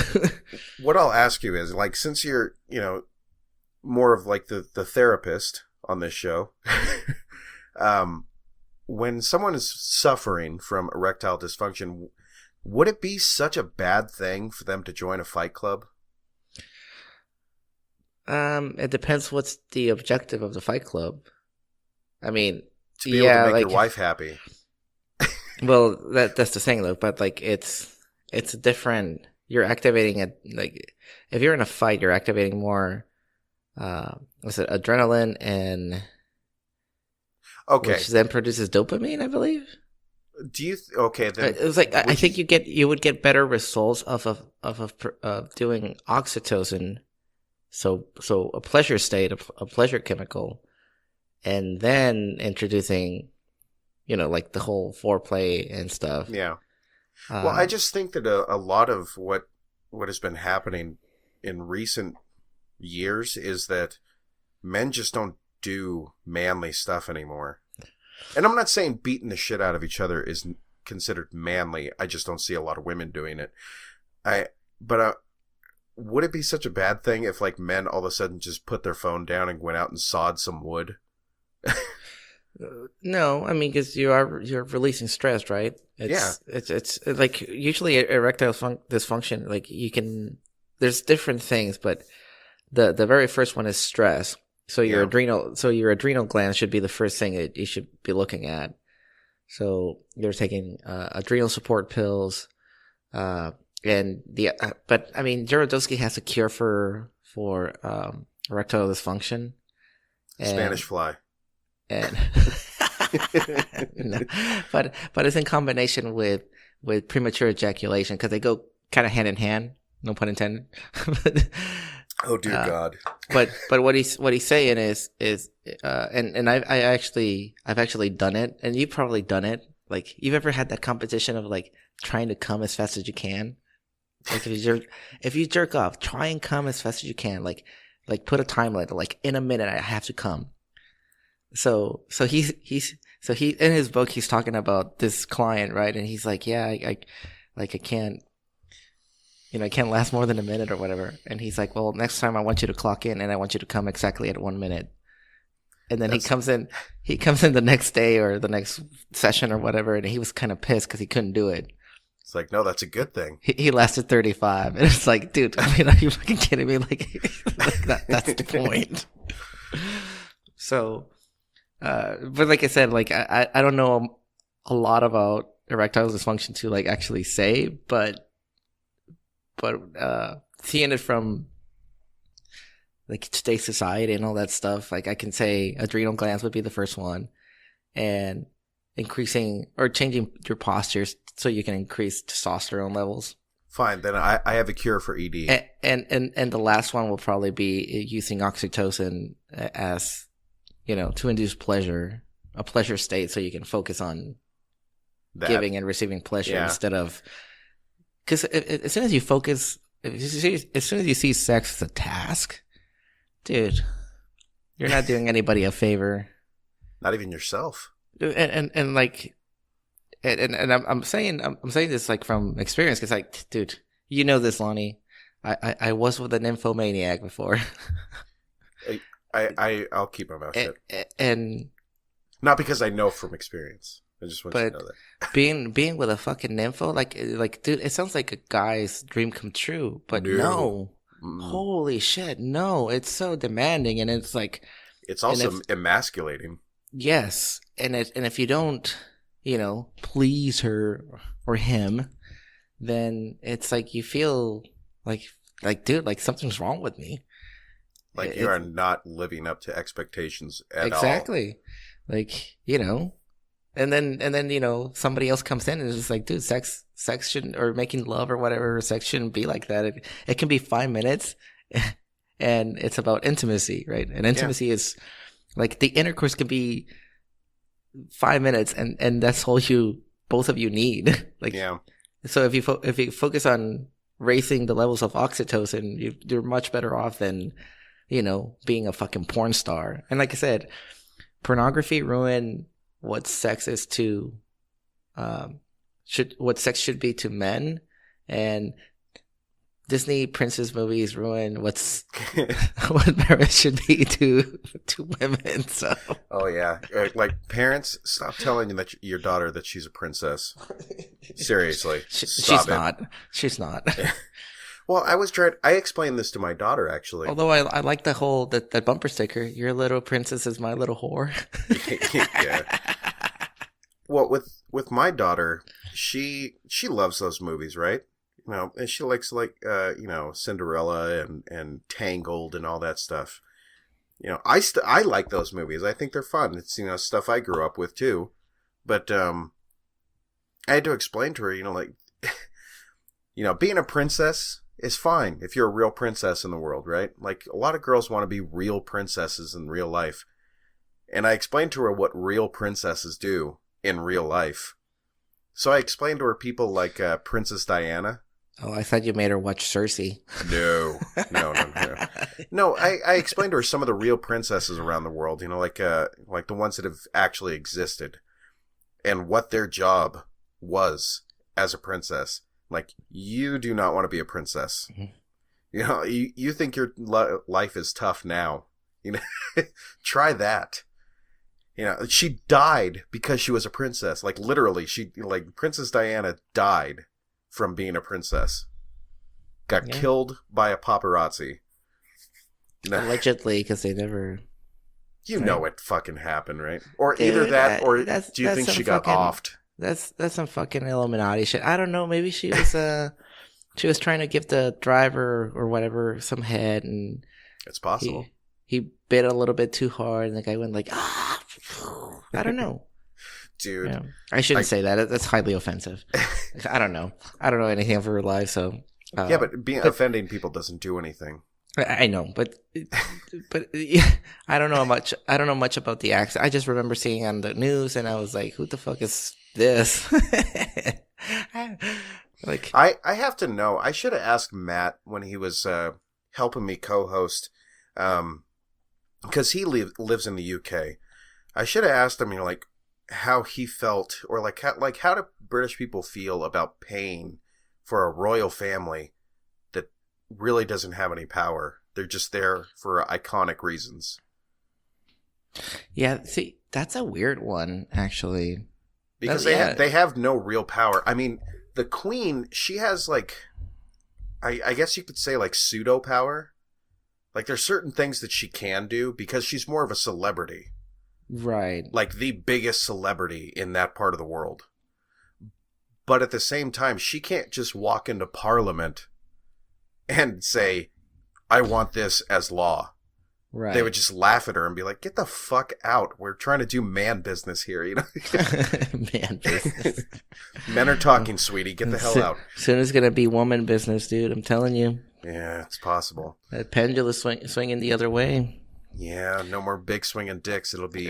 What I'll ask you is, like, since you're, more of like the therapist on this show, when someone is suffering from erectile dysfunction, would it be such a bad thing for them to join a fight club? It depends what's the objective of the fight club. I mean, to be able to make your wife happy. Well, that's the thing though. But like, it's a different. You're activating it. Like, if you're in a fight, you're activating more. What's it? Adrenaline, and Okay. which then produces dopamine, I believe. Do you okay then? It was like I think you would get better results of doing oxytocin, so a pleasure state, a pleasure chemical, and then introducing, like the whole foreplay and stuff. Yeah. Well, I just think that a lot of what has been happening in recent years is that men just don't do manly stuff anymore. And I'm not saying beating the shit out of each other is considered manly. I just don't see a lot of women doing it. But would it be such a bad thing if like men all of a sudden just put their phone down and went out and sawed some wood? No, I mean, because you're releasing stress, right? It's like usually erectile dysfunction. Like there's different things, but the very first one is stress. So your adrenal gland should be the first thing that you should be looking at. So you're taking adrenal support pills, but I mean, Jarodowski has a cure for erectile dysfunction. Spanish fly. And no, but it's in combination with premature ejaculation because they go kind of hand in hand. No pun intended. Oh dear God! But what he's saying is and I've actually done it, and you've probably done it. Like, you've ever had that competition of like trying to come as fast as you can. Like if you jerk off, try and come as fast as you can. Like put a time limit. Like, in a minute I have to come. So he in his book he's talking about this client, right? And he's like, yeah, I can't. I can't last more than a minute or whatever. And he's like, well, next time I want you to clock in and I want you to come exactly at 1 minute. And then he comes in the next day or the next session or whatever. And he was kind of pissed because he couldn't do it. It's like, no, that's a good thing. He lasted 35. And it's like, dude, I mean, are you fucking kidding me? Like that's the point. So, but like I said, like, I don't know a lot about erectile dysfunction to like actually say, but seeing it from like today's society and all that stuff, like I can say adrenal glands would be the first one, and increasing or changing your postures so you can increase testosterone levels. Fine, then I have a cure for ED. And the last one will probably be using oxytocin as, to induce pleasure, a pleasure state, so you can focus on giving and receiving pleasure instead of. Because as soon as you focus, as soon as you see sex as a task, dude, you're not doing anybody a favor. Not even yourself. And I'm saying this like from experience, because like, dude, you know this, Lonnie. I was with a nymphomaniac before. I'll keep my mouth shut. And not because I know from experience. I just want you to know that. being with a fucking nympho, like, dude, it sounds like a guy's dream come true, but no. Holy shit, no, it's so demanding, and it's like, it's also emasculating. Yes, and if you don't, please her or him, then it's like you feel like, dude, like something's wrong with me. Like you are not living up to expectations at all. Exactly, like And then somebody else comes in and is just like, dude, sex shouldn't, or making love or whatever, sex shouldn't be like that. It can be 5 minutes, and it's about intimacy, right? And intimacy is like, the intercourse can be 5 minutes, and that's all both of you need. Like, yeah. So if you focus on raising the levels of oxytocin, you're much better off than being a fucking porn star. And like I said, pornography ruined what sex is to, what sex should be to men, and Disney princess movies ruin what marriage should be to women. So. Oh yeah, like parents, stop telling your daughter that she's a princess. Seriously, she's not. She's not. Well, I explained this to my daughter, actually. Although I like the whole that bumper sticker. Your little princess is my little whore. Yeah. Well, with my daughter, she loves those movies, right? You know, and she likes Cinderella and Tangled and all that stuff. You know, I like those movies. I think they're fun. It's, you know, stuff I grew up with too. But I had to explain to her, you know, like, you know, being a princess is fine if you're a real princess in the world, right? Like, a lot of girls want to be real princesses in real life. And I explained to her what real princesses do in real life. So I explained to her people like Princess Diana. Oh, I thought you made her watch Cersei. No. No, I explained to her some of the real princesses around the world, you know, like the ones that have actually existed and what their job was as a princess. Like, you do not want to be a princess. Mm-hmm. You know, you think your life is tough now. You know, try that. You know, she died because she was a princess. Like, literally, Princess Diana died from being a princess. Got killed by a paparazzi. Allegedly, because they never... You know it fucking happened, right? Or dude, either that, or do you think she got offed? That's some fucking Illuminati shit. I don't know. Maybe she was trying to give the driver or whatever some head, and it's possible. He bit a little bit too hard, and the guy went like, ah. I don't know. Dude. Yeah. I shouldn't say that. That's highly offensive. I don't know. I don't know anything of her life, so... yeah, but offending people doesn't do anything. I know, but yeah, I don't know much. I don't know much about the accent. I just remember seeing on the news, and I was like, "Who the fuck is this?" Like, I have to know. I should have asked Matt when he was helping me co-host, because he lives in the UK. I should have asked him, you know, like, how he felt, or how do British people feel about paying for a royal family that really doesn't have any power. They're just there for iconic reasons. Yeah, see, that's a weird one, actually. Because they have no real power. I mean, the Queen, she has, like, I guess you could say, like, pseudo power. Like, there's certain things that she can do because she's more of a celebrity. Right. Like, the biggest celebrity in that part of the world. But at the same time, she can't just walk into Parliament and say, I want this as law. Right. They would just laugh at her and be like, get the fuck out. We're trying to do man business here, you know? Man business. Men are talking, sweetie. Get the hell out. Soon it's going to be woman business, dude. I'm telling you. Yeah, it's possible. That pendulum swinging the other way. Yeah, no more big swinging dicks. It'll be...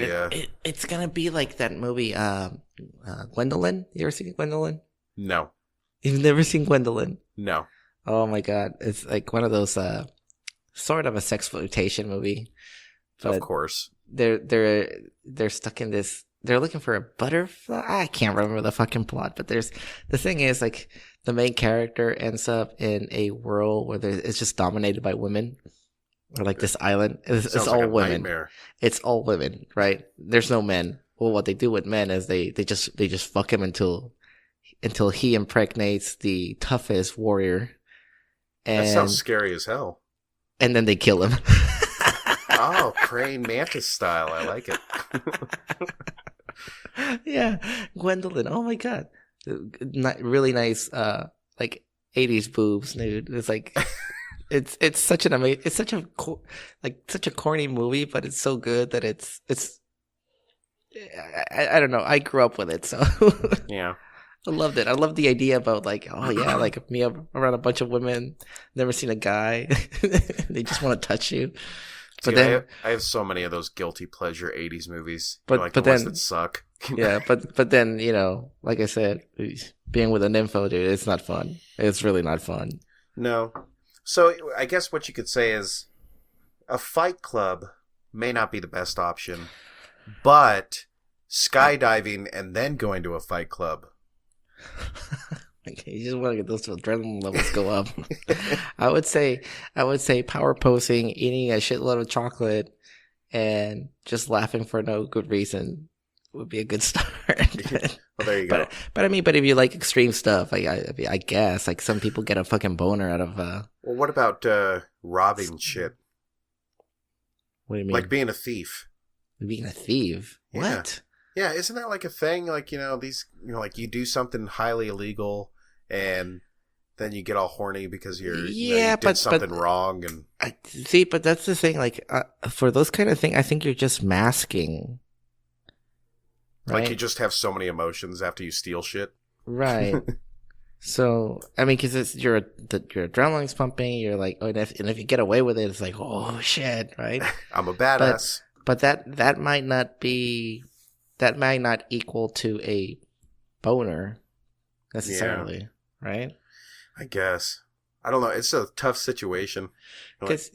It's going to be like that movie, Gwendolyn. You ever seen Gwendolyn? No. You've never seen Gwendolyn? No. Oh my god. It's like one of those sort of a sexploitation movie. But of course. They're stuck in this, they're looking for a butterfly. I can't remember the fucking plot, but the thing is, like, the main character ends up in a world where it's just dominated by women. Or like this island. It's all like women. Nightmare. It's all women, right? There's no men. Well, what they do with men is they just fuck him until he impregnates the toughest warrior. And, that sounds scary as hell. And then they kill him. Oh, praying mantis style. I like it. Yeah, Gwendolyn. Oh my god, really nice, like 80s boobs, dude. It's like. It's such an amazing, it's such a corny movie, but it's so good that it's I don't know. I grew up with it, so yeah, I loved it. I loved the idea about, like, oh yeah, like me around a bunch of women, never seen a guy, they just want to touch you. But then I have so many of those guilty pleasure 80s movies, but the then, ones that suck. Yeah, but then, you know, like I said, being with a nympho, dude, it's not fun. It's really not fun. No. So I guess what you could say is a fight club may not be the best option, but skydiving and then going to a fight club. Okay, you just want to get those adrenaline levels go up. I would say power posing, eating a shitload of chocolate, and just laughing for no good reason would be a good start. Well, there you go. But I mean, if you like extreme stuff, I guess, like, some people get a fucking boner out of. Well, what about robbing shit? What do you mean? Like being a thief. Being a thief? Yeah. What? Yeah, isn't that like a thing? Like, these, like you do something highly illegal and then you get all horny because you did something wrong. And see, but that's the thing. Like, for those kind of things, I think you're just masking. Right? Like you just have so many emotions after you steal shit. Right. So, I mean, because your adrenaline's pumping, you're like, oh, and if you get away with it, it's like, oh shit, right? I'm a badass. But that might not equal to a boner necessarily, right? I guess. I don't know. It's a tough situation. Because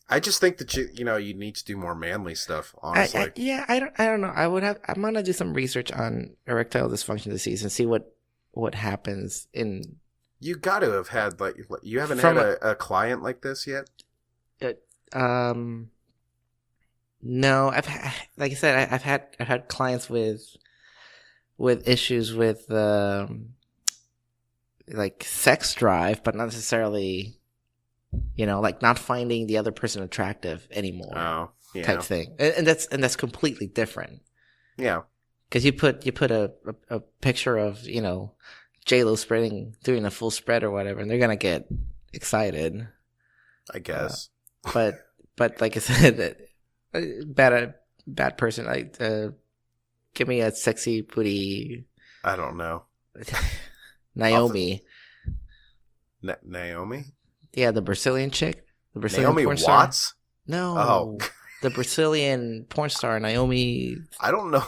I just think that you need to do more manly stuff. Honestly, I don't know. I'm gonna do some research on erectile dysfunction disease and see what happens in. You got to have had you haven't had a client like this yet. No, like I said, I've had clients with issues with like sex drive, but not necessarily, like not finding the other person attractive anymore. Oh, yeah. Type thing, and that's completely different. Yeah, because you put a picture of J-Lo doing a full spread or whatever, and they're gonna get excited. I guess, but like I said, bad person. Like, give me a sexy booty. I don't know. Naomi. Naomi? Yeah, the Brazilian chick. The Brazilian Naomi porn Watts? Star. No. Oh. The Brazilian porn star, Naomi. I don't know.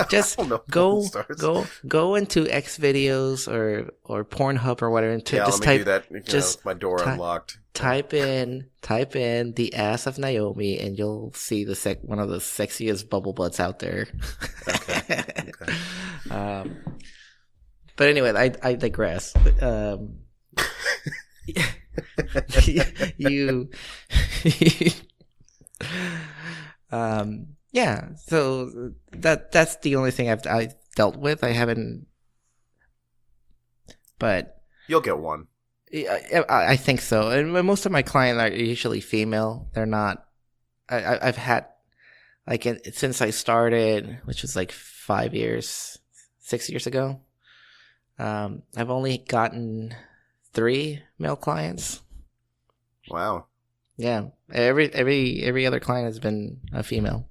Just go into X videos or Pornhub or whatever. And just type, do that. Just my door unlocked. Type in the ass of Naomi, and you'll see one of the sexiest bubble butts out there. Okay. But anyway, I digress. Yeah. So that's the only thing I dealt with. I haven't, but you'll get one. I think so. And most of my clients are usually female. They're not. I've had since I started, which was like 6 years ago. I've only gotten 3 male clients. Wow. Yeah. Every other client has been a female.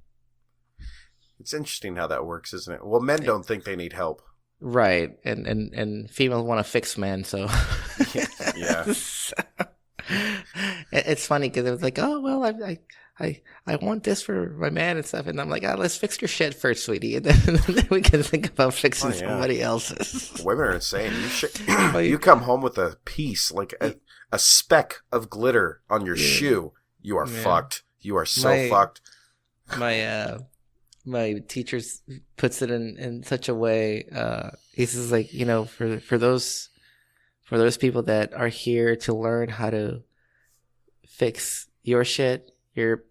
It's interesting how that works, isn't it? Well, men don't think they need help. Right. And females want to fix men, so. Yeah. It's funny because it was like, oh, well, I want this for my man and stuff. And I'm like, let's fix your shit first, sweetie. And then we can think about fixing somebody else's. Women are insane. You come home with a piece, like a speck of glitter on your shoe. You are fucked. You are so fucked. My teacher puts it in such a way. He says, like, for those people that are here to learn how to fix your shit, you're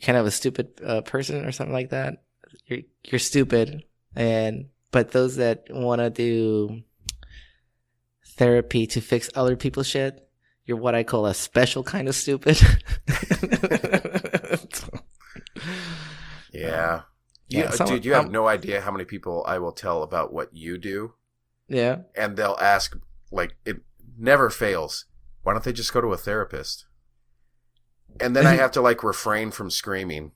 kind of a stupid person or something like that. You're stupid, but those that want to do therapy to fix other people's shit, you're what I call a special kind of stupid. Yeah. Dude, you have no idea how many people I will tell about what you do. Yeah. And they'll ask, like, it never fails, why don't they just go to a therapist? And then I have to, like, refrain from screaming.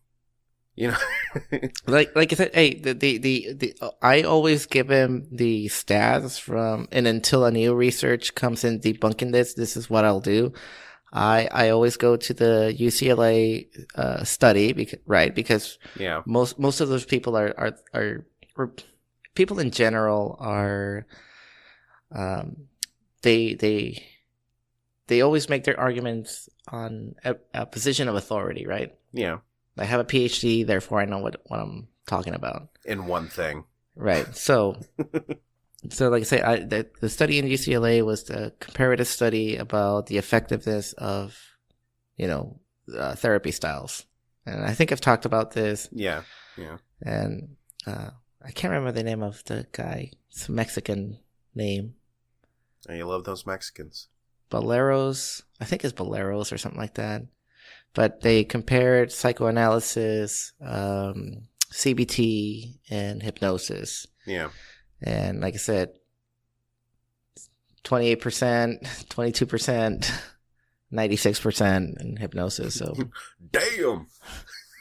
Like I said, hey, the I always give him the stats from, and until a new research comes in debunking this is what I'll do. I always go to the UCLA study because most of those people are people in general are they always make their arguments on a position of authority, right? Yeah. I have a PhD, therefore I know what I'm talking about. In one thing. Right. So like I say, the study in UCLA was the comparative study about the effectiveness of, therapy styles. And I think I've talked about this. Yeah. Yeah. And I can't remember the name of the guy. It's a Mexican name. And you love those Mexicans. Boleros. I think it's Boleros or something like that. But they compared psychoanalysis, CBT and hypnosis. Yeah. And like I said, 28%, 22%, 96% in hypnosis. So damn.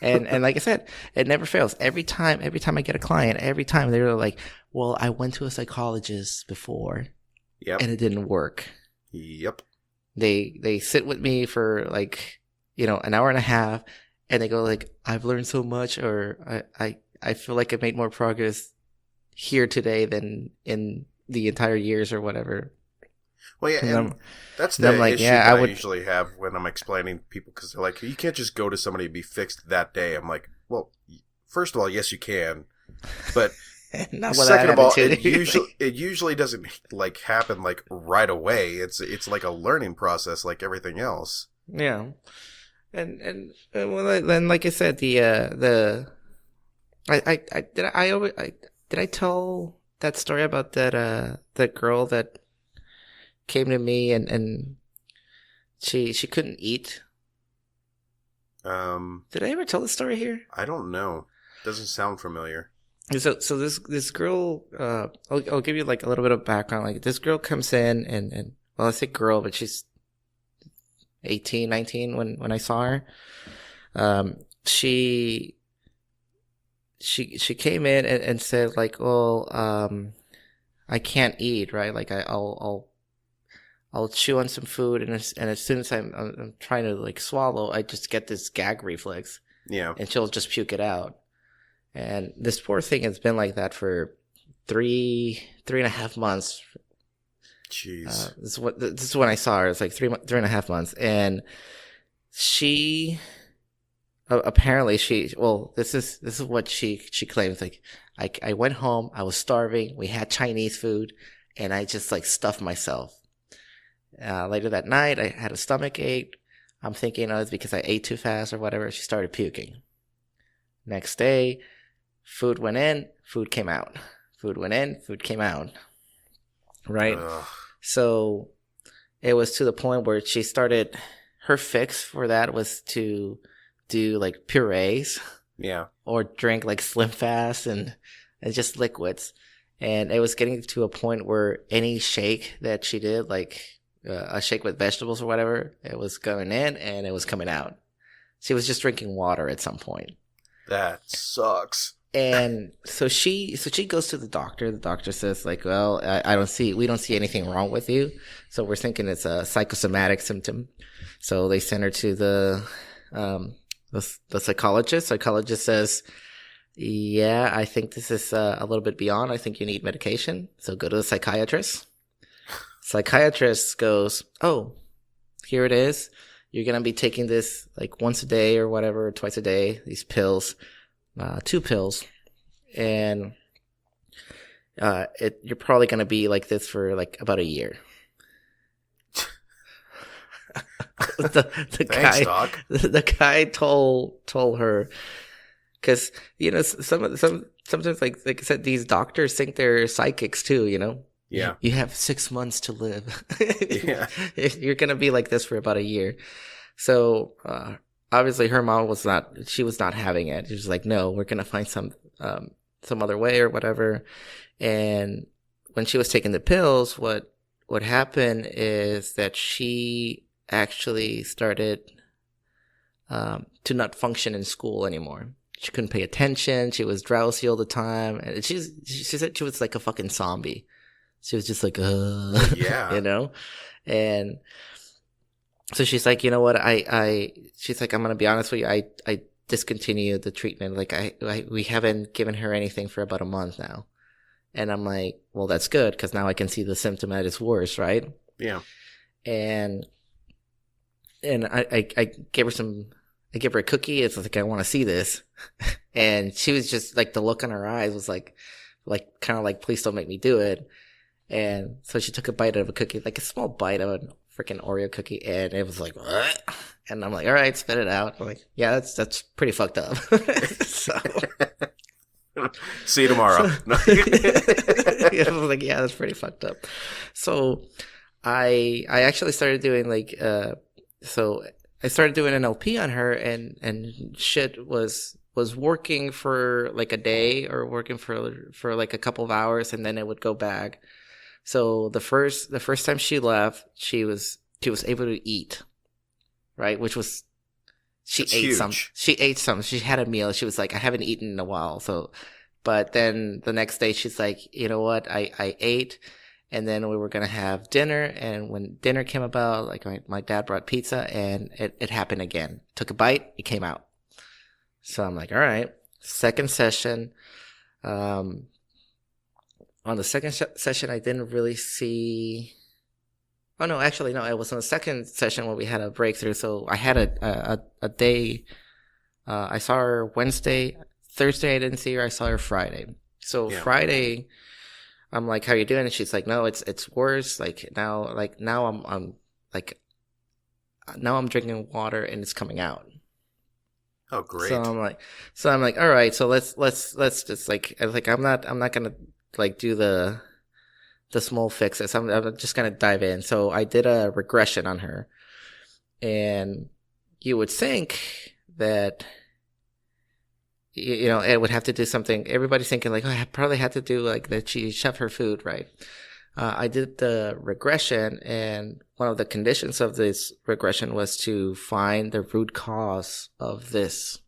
And like I said, it never fails. Every time I get a client, every time they're like, well, I went to a psychologist before. Yep. And it didn't work. Yep. They sit with me for like, an hour and a half, and they go like, I've learned so much, or I feel like I made more progress here today than in the entire years or whatever. Well, yeah, and that's the issue I usually have when I'm explaining to people, because they're like, you can't just go to somebody and be fixed that day. I'm like, well, first of all, yes, you can, but second of all, it usually doesn't like happen like right away. It's like a learning process, like everything else. Yeah, and well, then like I said, did I tell that story about that girl that came to me and she couldn't eat? Did I ever tell the story here? I don't know. Doesn't sound familiar. So this girl, I'll give you like a little bit of background. Like this girl comes in and well, I say girl, but she's 18, 19 when I saw her. She came in and said like, well, I can't eat, right? Like I'll chew on some food, and as soon as I'm trying to like swallow, I just get this gag reflex. Yeah. And she'll just puke it out. And this poor thing has been like that for 3.5 months. Jeez. This is when I saw her. It's like 3.5 months, and she apparently this is what she claims. Like I went home, I was starving, we had Chinese food, and I just like stuffed myself. Later that night, I had a stomach ache. I'm thinking, it's because I ate too fast or whatever. She started puking. Next day, food went in, food came out. Food went in, food came out. Right? Ugh. So it was to the point where she started, her fix for that was to do like purees. Yeah. Or drink like Slim Fast and just liquids. And it was getting to a point where any shake that she did, like a shake with vegetables or whatever, it was going in and it was coming out. She was just drinking water at some point. That sucks. And so she goes to the doctor. The doctor says like, well, we don't see anything wrong with you. So we're thinking it's a psychosomatic symptom. So they send her to the psychologist. Psychologist says, yeah, I think this is a little bit beyond. I think you need medication. So go to the psychiatrist. Psychiatrist goes, oh, here it is. You're going to be taking this like once a day or whatever, twice a day, these pills, 2 pills. And you're probably going to be like this for like about a year. Thanks, Doc. The guy told her, because sometimes like I said, these doctors think they're psychics too, Yeah. You have 6 months to live. Yeah. You're going to be like this for about a year. So, obviously her mom was not having it. She was like, no, we're going to find some other way or whatever. And when she was taking the pills, what happened is that she actually started, to not function in school anymore. She couldn't pay attention. She was drowsy all the time. And she said she was like a fucking zombie. She was just like, yeah, and so she's like, you know what? She's like, I'm going to be honest with you. I discontinued the treatment. Like we haven't given her anything for about a month now. And I'm like, well, that's good. 'Cause now I can see the symptom at its worst. Right. Yeah. And I gave her a cookie. It's like, I want to see this. And she was just like, the look on her eyes was like kind of like, please don't make me do it. And so she took a bite of a cookie, like a small bite of a freaking Oreo cookie, and it was like, what? And I'm like, all right, spit it out. I'm like, yeah, that's pretty fucked up. So see you tomorrow. I was like, yeah, that's pretty fucked up. So I actually started doing like, so I started doing NLP on her, and shit was was working for like a day or working for like a couple of hours, and then it would go back. So the first time she left, she was able to eat, right? Which was she That's ate huge. some. She ate some. She had a meal. She was like, I haven't eaten in a while. So, but then the next day she's like, you know what? I ate, and then we were gonna have dinner. And when dinner came about, like my dad brought pizza, and it happened again. Took a bite, it came out. So I'm like, all right. Second session. On the second session, I didn't really see. Oh no, actually no. It was on the second session when we had a breakthrough. So I had a day. I saw her Wednesday, Thursday. I didn't see her. I saw her Friday. So Yeah. Friday, I'm like, "How are you doing?" And she's like, "No, it's worse. Now I'm drinking water and it's coming out." Oh, great. So I'm like, all right. So let's just like I'm not gonna like do the small fixes. I'm just gonna dive in. So I did a regression on her, and you would think that it would have to do something. Everybody's thinking like, oh, I probably had to do like that. She shoved her food, right? I did the regression, and one of the conditions of this regression was to find the root cause of this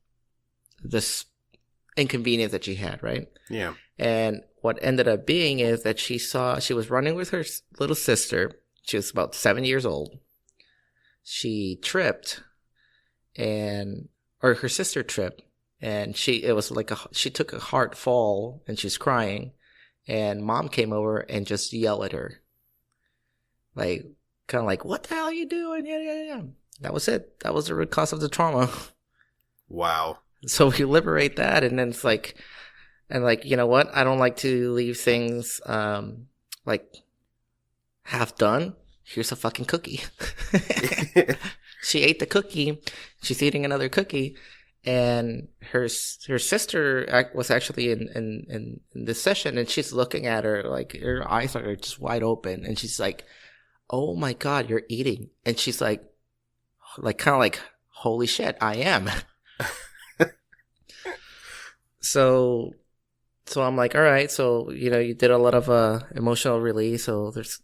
inconvenience that she had, right? Yeah. And what ended up being is that she was running with her little sister. She was about 7 years old. She tripped, or her sister tripped, and she took a hard fall, and she's crying. And mom came over and just yelled at her. Like, kind of like, what the hell are you doing? Yeah. That was it. That was the root cause of the trauma. Wow. So we liberate that, and then it's like, and like, you know what? I don't like to leave things, like, half done. Here's a fucking cookie. She ate the cookie. She's eating another cookie. And her sister was actually in this session, and she's looking at her like her eyes are just wide open, and she's like, "Oh my God, you're eating!" And she's like kind of like, "Holy shit, I am." So I'm like, all right, so you did a lot of emotional release, so there's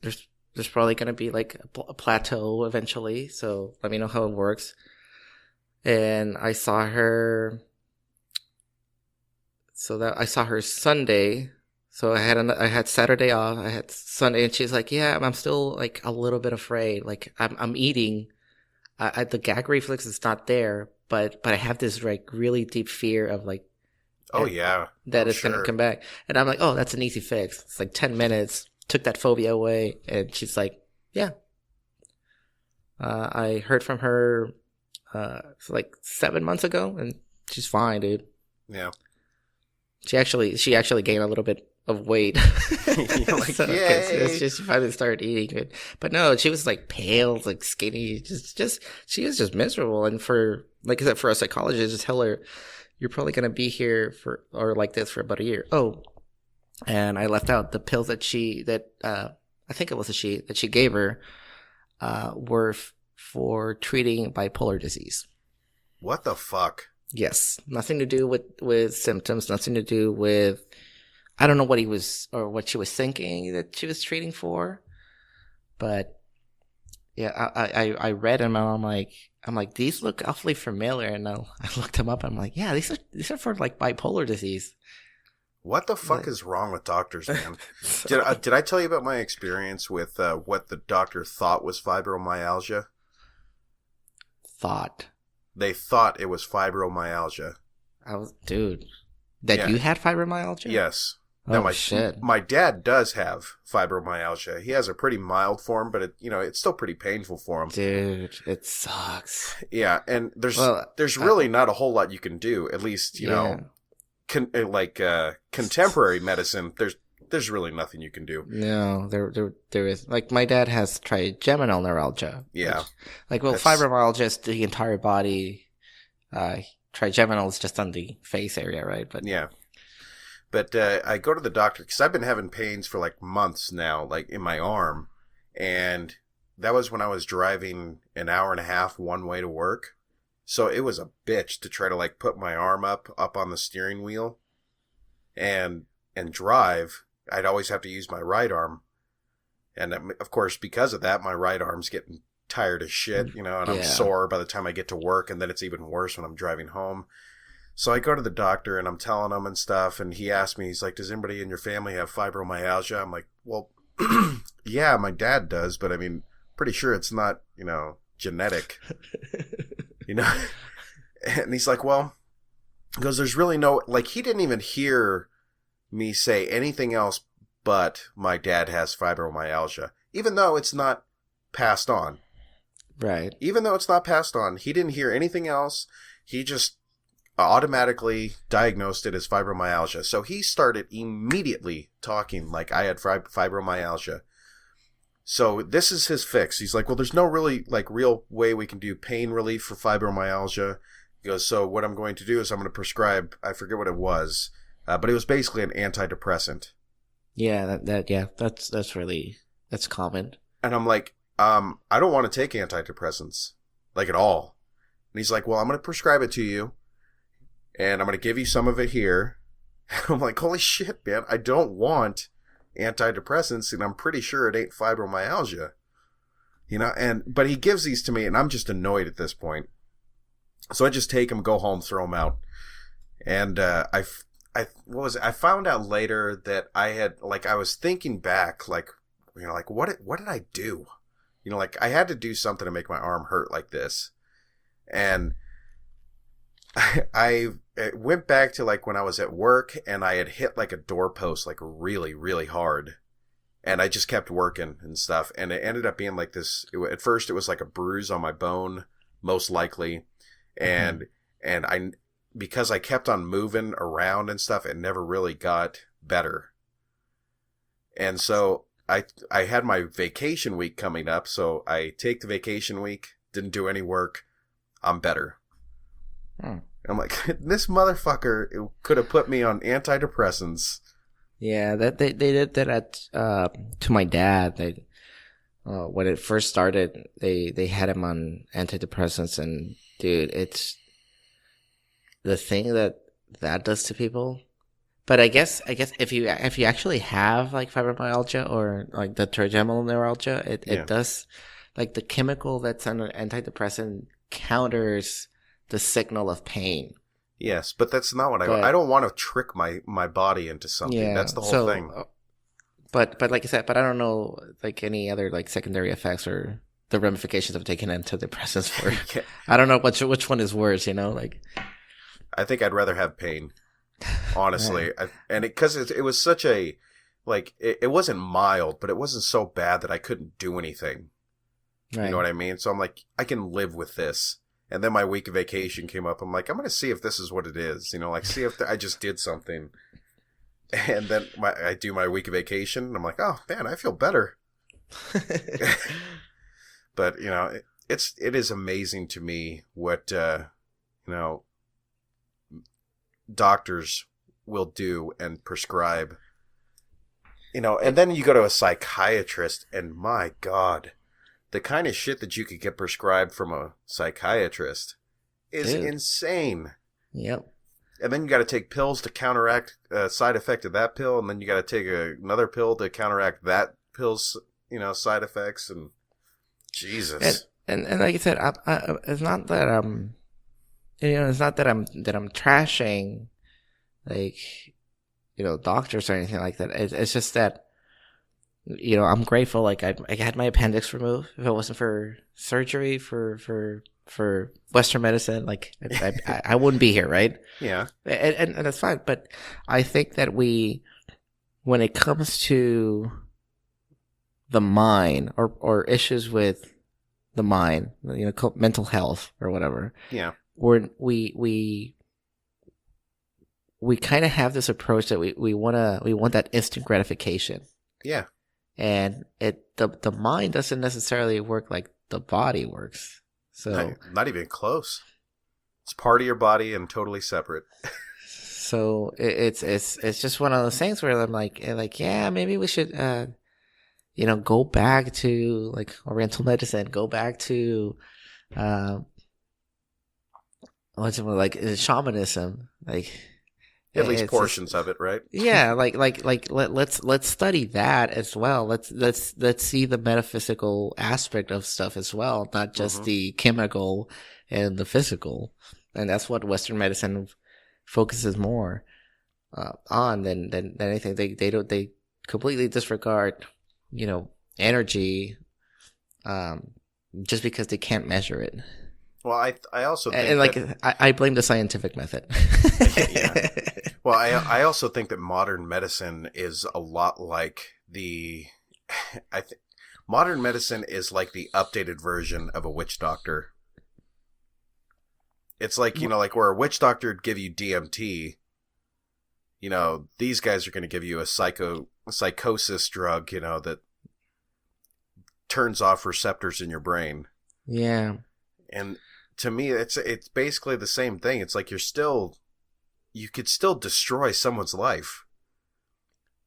probably gonna be like a plateau eventually. So let me know how it works. And I saw her. I saw her Sunday. So I had Saturday off. I had Sunday, and she's like, "Yeah, I'm still like a little bit afraid. Like I'm eating. The gag reflex is not there, but I have this like really deep fear of like, Oh yeah, that it's gonna come back." And I'm like, "Oh, that's an easy fix. It's like 10 minutes. Took that phobia away." And she's like, "Yeah." I heard from her. Like 7 months ago, and she's fine, dude. Yeah. She actually gained a little bit of weight. Like, So, yay. she finally started eating it. But no, she was like pale, like skinny, just she was just miserable. And for, like I said, for a psychologist, just tell her, you're probably gonna be here or like this for about a year. Oh, and I left out the pills that I think it was that she gave her, were for treating bipolar disease. What the fuck? Yes. Nothing to do with symptoms, nothing to do with, I don't know what what she was thinking that she was treating for. But yeah, I read them, and I'm like, these look awfully familiar. And I looked them up. I'm like, yeah, these are for like bipolar disease. What the fuck is wrong with doctors, man? Did I tell you about my experience with what the doctor thought was fibromyalgia? They thought it was fibromyalgia. Dude, you had fibromyalgia? Yes. Oh, Now shit. My dad does have fibromyalgia. He has a pretty mild form, but it's still pretty painful for him. Dude, it sucks. Yeah, and there's really not a whole lot you can do. At least contemporary medicine. There's really nothing you can do. No, there is. Like, my dad has trigeminal neuralgia. Yeah. Fibromyalgia is the entire body. Trigeminal is just on the face area, right? But yeah. But I go to the doctor because I've been having pains for like months now, like in my arm. And that was when I was driving an hour and a half one way to work. So it was a bitch to try to like put my arm up on the steering wheel and drive. I'd always have to use my right arm. And of course, because of that, my right arm's getting tired as shit, and I'm sore by the time I get to work. And then it's even worse when I'm driving home. So I go to the doctor and I'm telling him and stuff. And he asked me, he's like, does anybody in your family have fibromyalgia? I'm like, well, yeah, my dad does. But I mean, pretty sure it's not, genetic, And he's like, well, because there's really no, like, he didn't even hear me say anything else but my dad has fibromyalgia, even though it's not passed on. Right. Even though it's not passed on, he didn't hear anything else. He just automatically diagnosed it as fibromyalgia. So he started immediately talking like I had fibromyalgia. So this is his fix. He's like, well, there's no really like real way we can do pain relief for fibromyalgia. He goes, so what I'm going to do is I'm going to prescribe, I forget what it was, but it was basically an antidepressant. Yeah, that's common. And I'm like, I don't want to take antidepressants, like at all. And he's like, well, I'm going to prescribe it to you, and I'm going to give you some of it here. And I'm like, holy shit, man, I don't want antidepressants, and I'm pretty sure it ain't fibromyalgia. But he gives these to me, and I'm just annoyed at this point. So I just take them, go home, throw them out. And I found out later that I was thinking back, like what did I do? Like I had to do something to make my arm hurt like this. And I went back to like when I was at work and I had hit like a doorpost like really, really hard. And I just kept working and stuff. And it ended up being like this. At first it was like a bruise on my bone, most likely. And because I kept on moving around and stuff, it never really got better. And so I had my vacation week coming up, so I take the vacation week, didn't do any work, I'm better. I'm like, this motherfucker could have put me on antidepressants. Yeah, that they did that to my dad. When it first started, they had him on antidepressants, and dude, it's the thing that does to people. But I guess if you actually have like fibromyalgia or like the trigeminal neuralgia, it does, like the chemical that's on an antidepressant counters the signal of pain. Yes, but that's not what I don't want to trick my body into something. Yeah, that's the whole thing. But like I said, I don't know like any other like secondary effects or the ramifications of taking antidepressants for. Yeah. I don't know which one is worse, like. I think I'd rather have pain, honestly. Yeah. Because it was such a, like, it wasn't mild, but it wasn't so bad that I couldn't do anything. Right. You know what I mean? So I'm like, I can live with this. And then my week of vacation came up. I'm like, I'm going to see if this is what it is. Like, see if I just did something. And then I do my week of vacation. And I'm like, oh, man, I feel better. But, it is amazing to me what, doctors will do and prescribe, and then you go to a psychiatrist, and my God, the kind of shit that you could get prescribed from a psychiatrist is insane. Yep. And then you got to take pills to counteract a side effect of that pill, and then you got to take another pill to counteract that pill's, side effects, and Jesus. And like I said, it's not that it's not that I'm trashing, like, doctors or anything like that. It's just that, I'm grateful. Like I had my appendix removed. If it wasn't for surgery, for Western medicine, like I wouldn't be here, right? Yeah. And that's fine. But I think that when it comes to the mind or issues with the mind, mental health or whatever. Yeah. We kind of have this approach that we want that instant gratification. Yeah. And the mind doesn't necessarily work like the body works. So not even close. It's part of your body and totally separate. So it's just one of those things where I'm like yeah, maybe we should go back to like Oriental medicine, go back to what's it like shamanism, like At least it's portions of it, right? yeah, let's study that as well. Let's see the metaphysical aspect of stuff as well, not just the chemical and the physical. And that's what Western medicine focuses more on than anything. They completely disregard, energy, just because they can't measure it. Well, I also think And like that, I blame the scientific method. yeah. Well, I also think that modern medicine is a lot like modern medicine is like the updated version of a witch doctor. It's like, like where a witch doctor would give you DMT, these guys are going to give you a psychosis drug, that turns off receptors in your brain. Yeah. And to me, it's basically the same thing. It's like you could still destroy someone's life,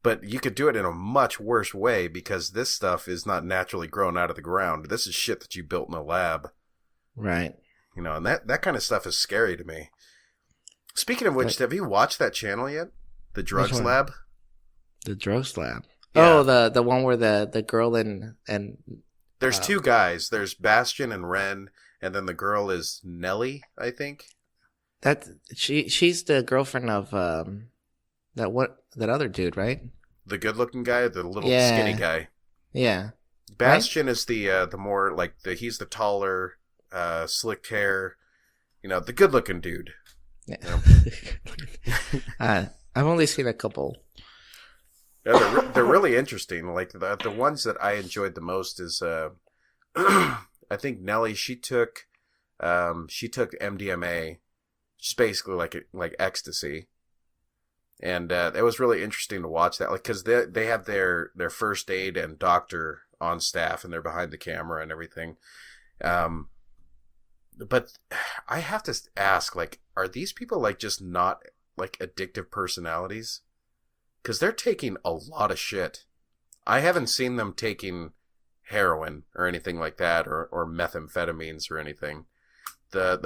but you could do it in a much worse way because this stuff is not naturally grown out of the ground. This is shit that you built in a lab. Right. And that kind of stuff is scary to me. Speaking of which, have you watched that channel yet? The Drugs Lab? The Drugs Lab. Yeah. Oh, the one where the girl and there's two guys. There's Bastian and Ren, and then the girl is Nelly, I think. She's the girlfriend of that other dude, right? The good-looking guy, the little skinny guy. Yeah. Bastian is the more like he's the taller, slick hair, the good-looking dude. Yeah. I've only seen a couple. Yeah, they're really interesting. Like the ones that I enjoyed the most is I think Nelly. She took MDMA, which is basically like ecstasy, and it was really interesting to watch that. Like because they have their first aid and doctor on staff, and they're behind the camera and everything. But I have to ask, like, are these people like just not like addictive personalities? Because they're taking a lot of shit. I haven't seen them taking heroin or anything like that, or methamphetamines or anything. I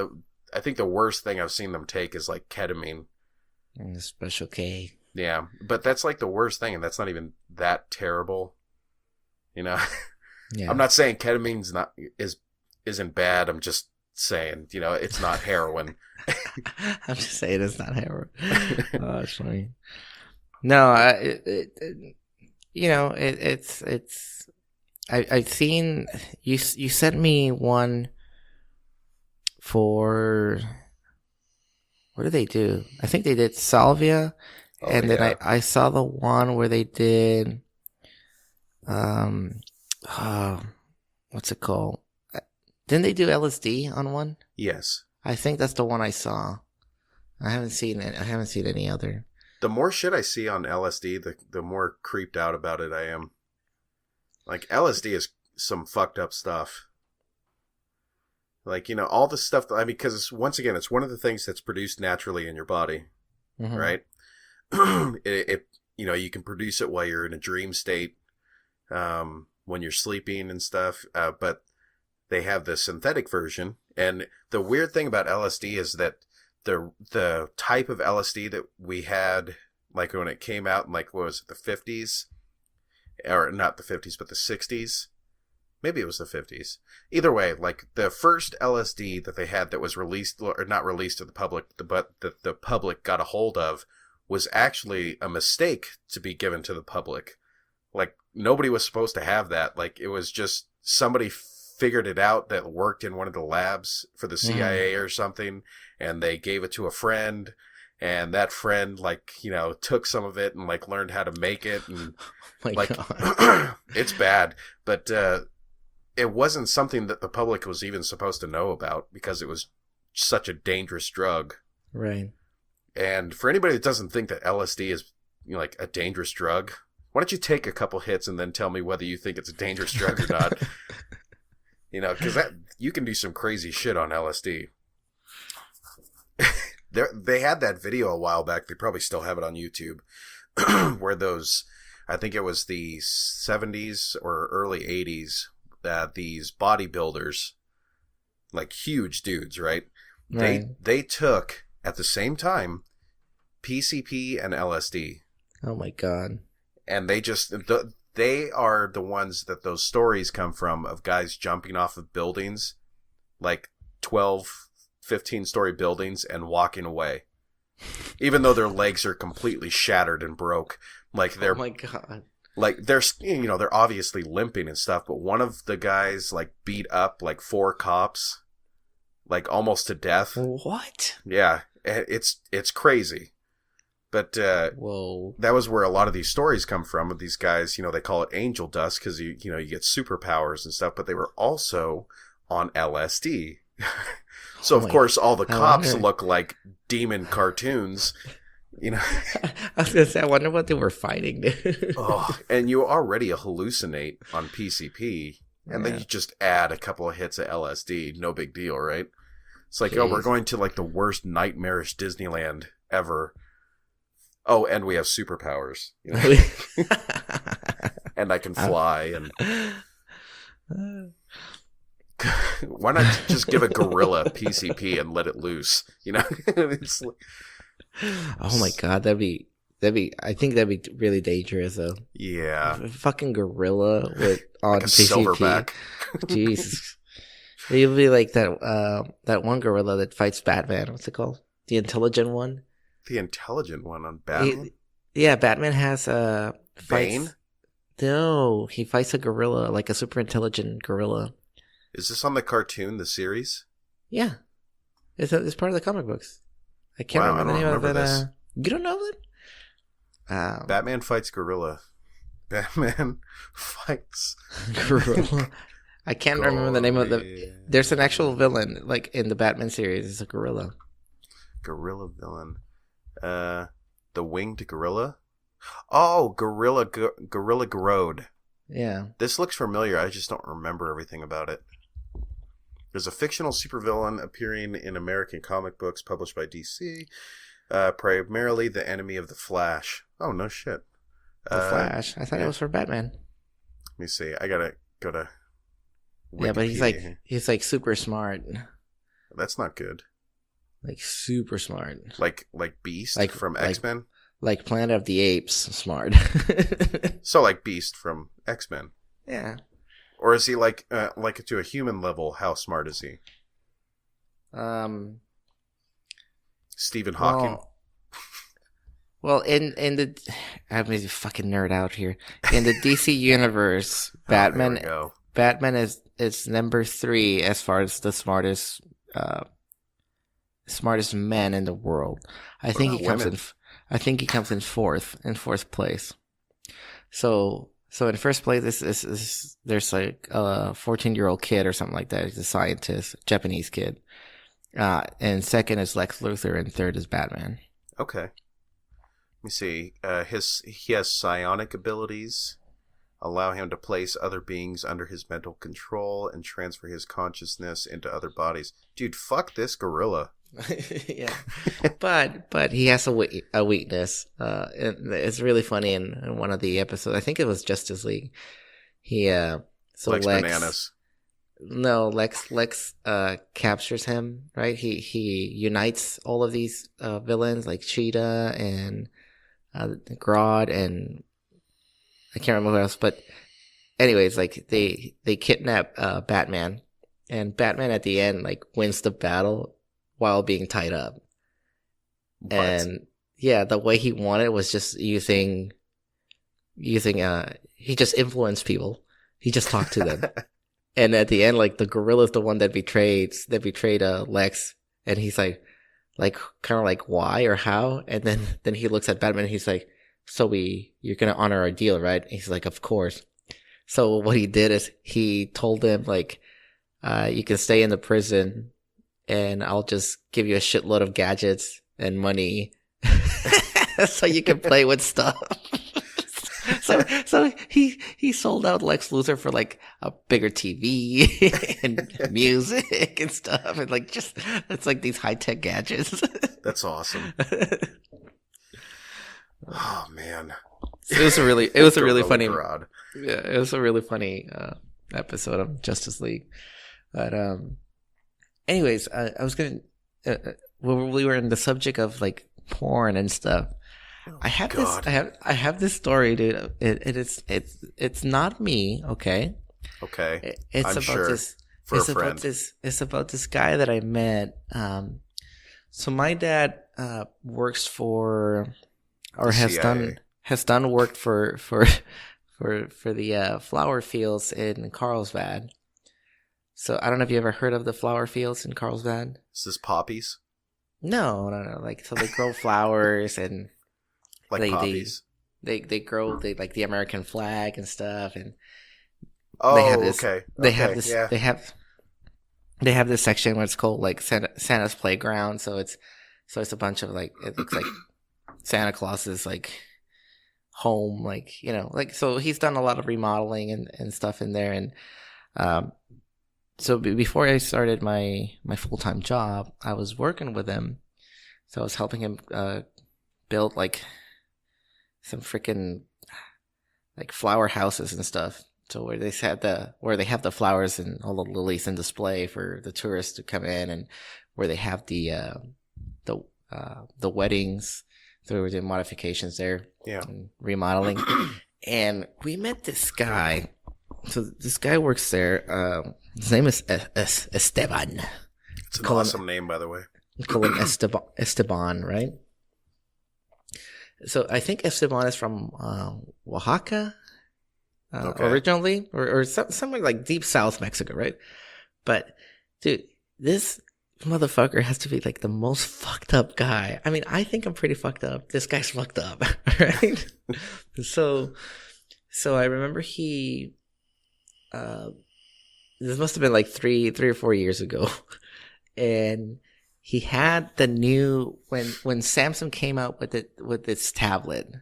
think the worst thing I've seen them take is like ketamine. And Special K. Yeah, but that's like the worst thing, and that's not even that terrible. Yeah. I'm not saying ketamine's isn't bad. I'm just saying, it's not heroin. I'm just saying it's not heroin. Oh, that's funny. No, it's. I've seen you. You sent me one for. What did they do? I think they did salvia, and then I saw the one where they did. What's it called? Didn't they do LSD on one? Yes. I think that's the one I saw. I haven't seen it. I haven't seen any other. The more shit I see on LSD, the more creeped out about it I am. Like, LSD is some fucked up stuff. Like, all the stuff, because once again, it's one of the things that's produced naturally in your body, right? You can produce it while you're in a dream state, when you're sleeping and stuff, but they have the synthetic version. And the weird thing about LSD is that the type of LSD that we had, like when it came out in like, what was it, the 50s? Or not the 50s, but the 60s? Maybe it was the 50s. Either way, like the first LSD that they had that was released, or not released to the public, but that the public got a hold of, was actually a mistake to be given to the public. Like, nobody was supposed to have that. Like, it was just somebody figured it out that worked in one of the labs for the CIA or something, and they gave it to a friend, and that friend, like, took some of it and, like, learned how to make it, and, it's bad, but it wasn't something that the public was even supposed to know about, because it was such a dangerous drug. Right. And for anybody that doesn't think that LSD is, like, a dangerous drug, why don't you take a couple hits and then tell me whether you think it's a dangerous drug or not? Because you can do some crazy shit on LSD. They had that video a while back. They probably still have it on YouTube, where those, I think it was the 70s or early 80s, these bodybuilders, like huge dudes, right? Right. They took at the same time PCP and LSD. Oh my god. And they are the ones that those stories come from, of guys jumping off of buildings, like 12, 15-story buildings, and walking away. Even though their legs are completely shattered and broke. Like they're, oh my god. Like they're obviously limping and stuff, but one of the guys like beat up like 4 cops, like almost to death. What? Yeah, it's crazy. But whoa, that was where a lot of these stories come from. Of these guys, they call it angel dust because you get superpowers and stuff. But they were also on LSD. So of course, all the cops look like demon cartoons. I was gonna say, I wonder what they were fighting. Oh, and you already hallucinate on PCP, and then you just add a couple of hits of LSD. No big deal, right? It's like, we're going to like the worst nightmarish Disneyland ever. Oh, and we have superpowers. And I can fly. And why not just give a gorilla PCP and let it loose? It's like... Oh my god, that'd be. I think that'd be really dangerous, though. Yeah, a fucking gorilla with on like a PCP. silverback. Jesus, it'd be like that one gorilla that fights Batman. What's it called? The intelligent one. The intelligent one on Batman. Batman has Bane. No, he fights a gorilla, like a super intelligent gorilla. Is this on the cartoon, the series? Yeah, it's part of the comic books. I can't remember the name of it. This. You don't know it? Batman fights gorilla. Batman fights gorilla. I can't remember the name of the. There's an actual villain, like in the Batman series. It's a gorilla. Gorilla villain. The winged gorilla. Oh, Gorilla Grodd. Yeah. This looks familiar. I just don't remember everything about it. There's a fictional supervillain appearing in American comic books published by DC, primarily the enemy of the Flash. Oh, no shit. The Flash? I thought it was for Batman. Let me see. I gotta go to Wikipedia. Yeah, but he's like super smart. That's not good. Like super smart. Like Beast from X-Men? Like Planet of the Apes smart. So like Beast from X-Men. Yeah. Or is he like to a human level? How smart is he? Stephen Hawking. Well, in the I'm a fucking nerd out here. In the DC universe, Batman is number 3 as far as the smartest man in the world. I think he comes in fourth place. So in first place, there's like a 14-year-old kid or something like that. He's a scientist, Japanese kid. And second is Lex Luthor, and third is Batman. Okay. Let me see. He has psionic abilities, allow him to place other beings under his mental control and transfer his consciousness into other bodies. Dude, fuck this gorilla. Yeah, but he has a weakness. It's really funny in one of the episodes. I think it was Justice League. He Lex bananas. No, Lex captures him. Right, he unites all of these villains like Cheetah and Grodd and I can't remember who else. But anyways, like they kidnap Batman, and Batman at the end like wins the battle while being tied up. What? And yeah, the way he won it was just using he just influenced people. He just talked to them. And at the end, like the gorilla's the one that betrayed Lex, and he's like kind of like why or how? And then he looks at Batman and he's like, so you're gonna honor our deal, right? And he's like, of course. So what he did is he told him like, you can stay in the prison and I'll just give you a shitload of gadgets and money so you can play with stuff. So he sold out Lex Luthor for like a bigger TV and music and stuff, and like just it's like these high tech gadgets. That's awesome. Oh man, it was a really funny. Yeah, it was a really funny episode of Justice League. But anyways, I was gonna when we were in the subject of like porn and stuff, I have this story, dude. It's not me, okay? Okay. It's I'm about sure this. for It's a about friend. this. It's about this guy that I met. So my dad works for, or The has CIA. done work for the flower fields in Carlsbad. So I don't know if you ever heard of the flower fields in Carlsbad. Is this poppies? No. Like, so they grow flowers and Like poppies? they grow like the American flag and stuff, and Oh, they have this. okay. They Okay, have this. yeah. They have this section where it's called like Santa's playground. So it's a bunch of like, it looks like Santa Claus's like home, like, like, so he's done a lot of remodeling and stuff in there. And so before I started my full-time job, I was working with him. So I was helping him build like some freaking like flower houses and stuff. So where they have the flowers and all the lilies in display for the tourists to come in, and where they have the weddings. So we're doing modifications there, and remodeling. And we met this guy. So this guy works there. His name is Esteban. It's an awesome name, by the way. Call him Esteban, right? So I think Esteban is from Oaxaca. Originally, or somewhere like deep South Mexico, right? But dude, this motherfucker has to be like the most fucked up guy. I mean, I think I'm pretty fucked up. This guy's fucked up, right? So I remember he, this must have been like three or 4 years ago, and he had the new when Samsung came out with its tablet.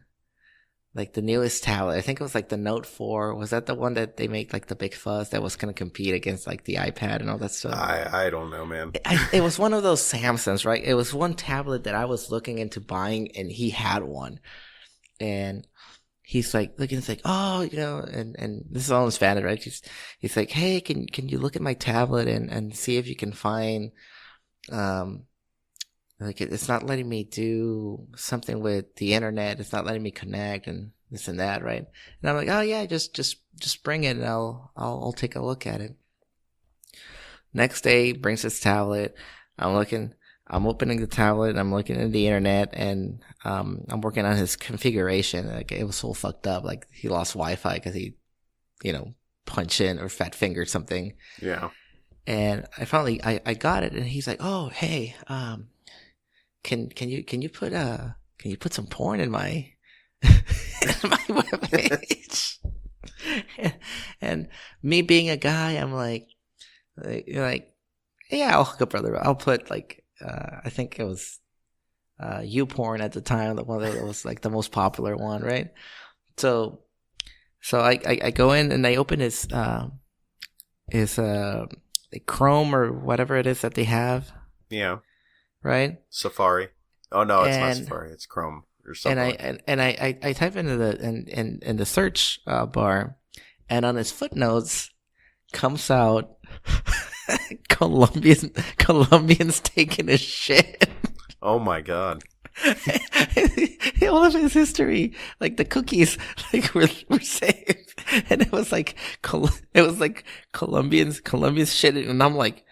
Like the newest tablet, I think it was like the Note 4. Was that the one that they make like the big fuss that was going to compete against like the iPad and all that stuff? I don't know, man. It was one of those Samsungs, right? It was one tablet that I was looking into buying, and he had one. And he's like looking, it's like, oh, and this is all in Spanish, right? He's like, hey, can you look at my tablet and see if you can find, like it's not letting me do something with the internet. It's not letting me connect and this and that, right? And I'm like, oh yeah, just bring it and I'll take a look at it. Next day, brings his tablet. I'm opening the tablet. I'm looking at the internet, and I'm working on his configuration. Like it was so fucked up. Like he lost Wi-Fi because he, punched in or fat fingered something. Yeah. And I finally I got it, and he's like, oh hey, Can you put some porn in my webpage? And me being a guy, I'm like, yeah, I'll hook up, brother. I'll put like I think it was YouPorn at the time, the one that was like the most popular one, right? So I go in and I open his Chrome or whatever it is that they have. Yeah. Right? Safari. Oh no, it's not Safari. It's Chrome or something. And I type into in the search bar, and on his footnotes comes out Colombians taking a shit. Oh my god. All of his history, like the cookies, like were saved, and it was like Colombians shit, and I'm like,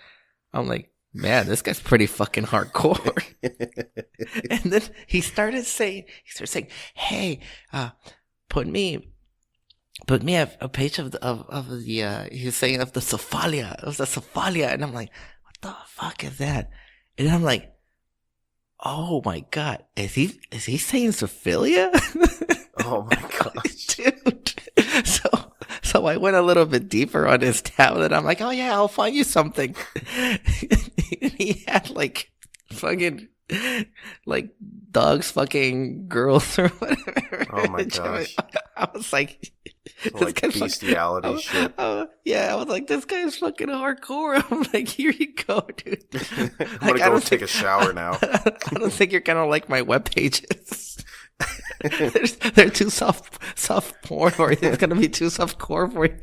man, this guy's pretty fucking hardcore. And then he started saying, hey, put me a page of the he was saying of the Sophia. It was the Sophia, and I'm like, what the fuck is that? And I'm like, oh my god, is he saying Sophia? Oh my gosh, dude. So I went a little bit deeper on his tablet. I'm like, oh yeah, I'll find you something. He had like fucking like dogs fucking girls or whatever. Oh my gosh. I was like, so like bestiality shit. Yeah, I was like, this guy's fucking hardcore. I'm like, here you go, dude. I'm gonna go take a shower now. I don't think you're gonna like my web pages. They're too soft porn, or it's gonna be too soft core for you.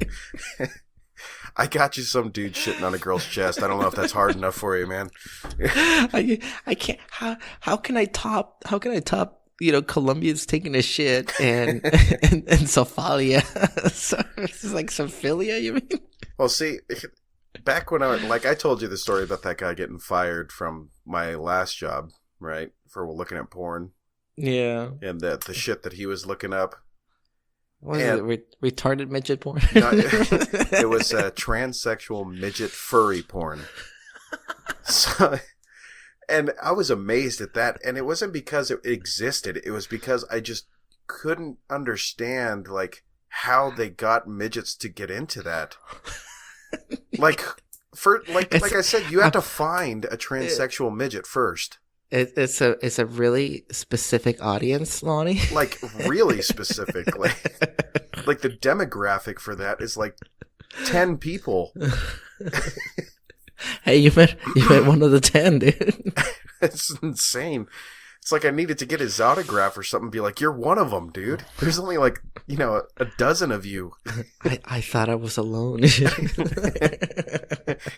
I got you some dude shitting on a girl's chest. I don't know if that's hard enough for you, man. I can't. How can I top? Colombians taking a shit and Somalia. So it's like Syphilia, you mean? Well, see, back when I told you the story about that guy getting fired from my last job, right? For looking at porn. Yeah. And the shit that he was looking up. What is it? Retarded midget porn? No, it was transsexual midget furry porn. So, and I was amazed at that. And it wasn't because it existed. It was because I just couldn't understand, like, how they got midgets to get into that. Like I said, you have to find a transsexual midget first. It's a really specific audience, Lonnie. Like really specific. Like the demographic for that is like 10 people. Hey, you met one of the 10, dude. It's insane. It's like I needed to get his autograph or something and be like, you're one of them, dude. There's only like, a dozen of you. I thought I was alone.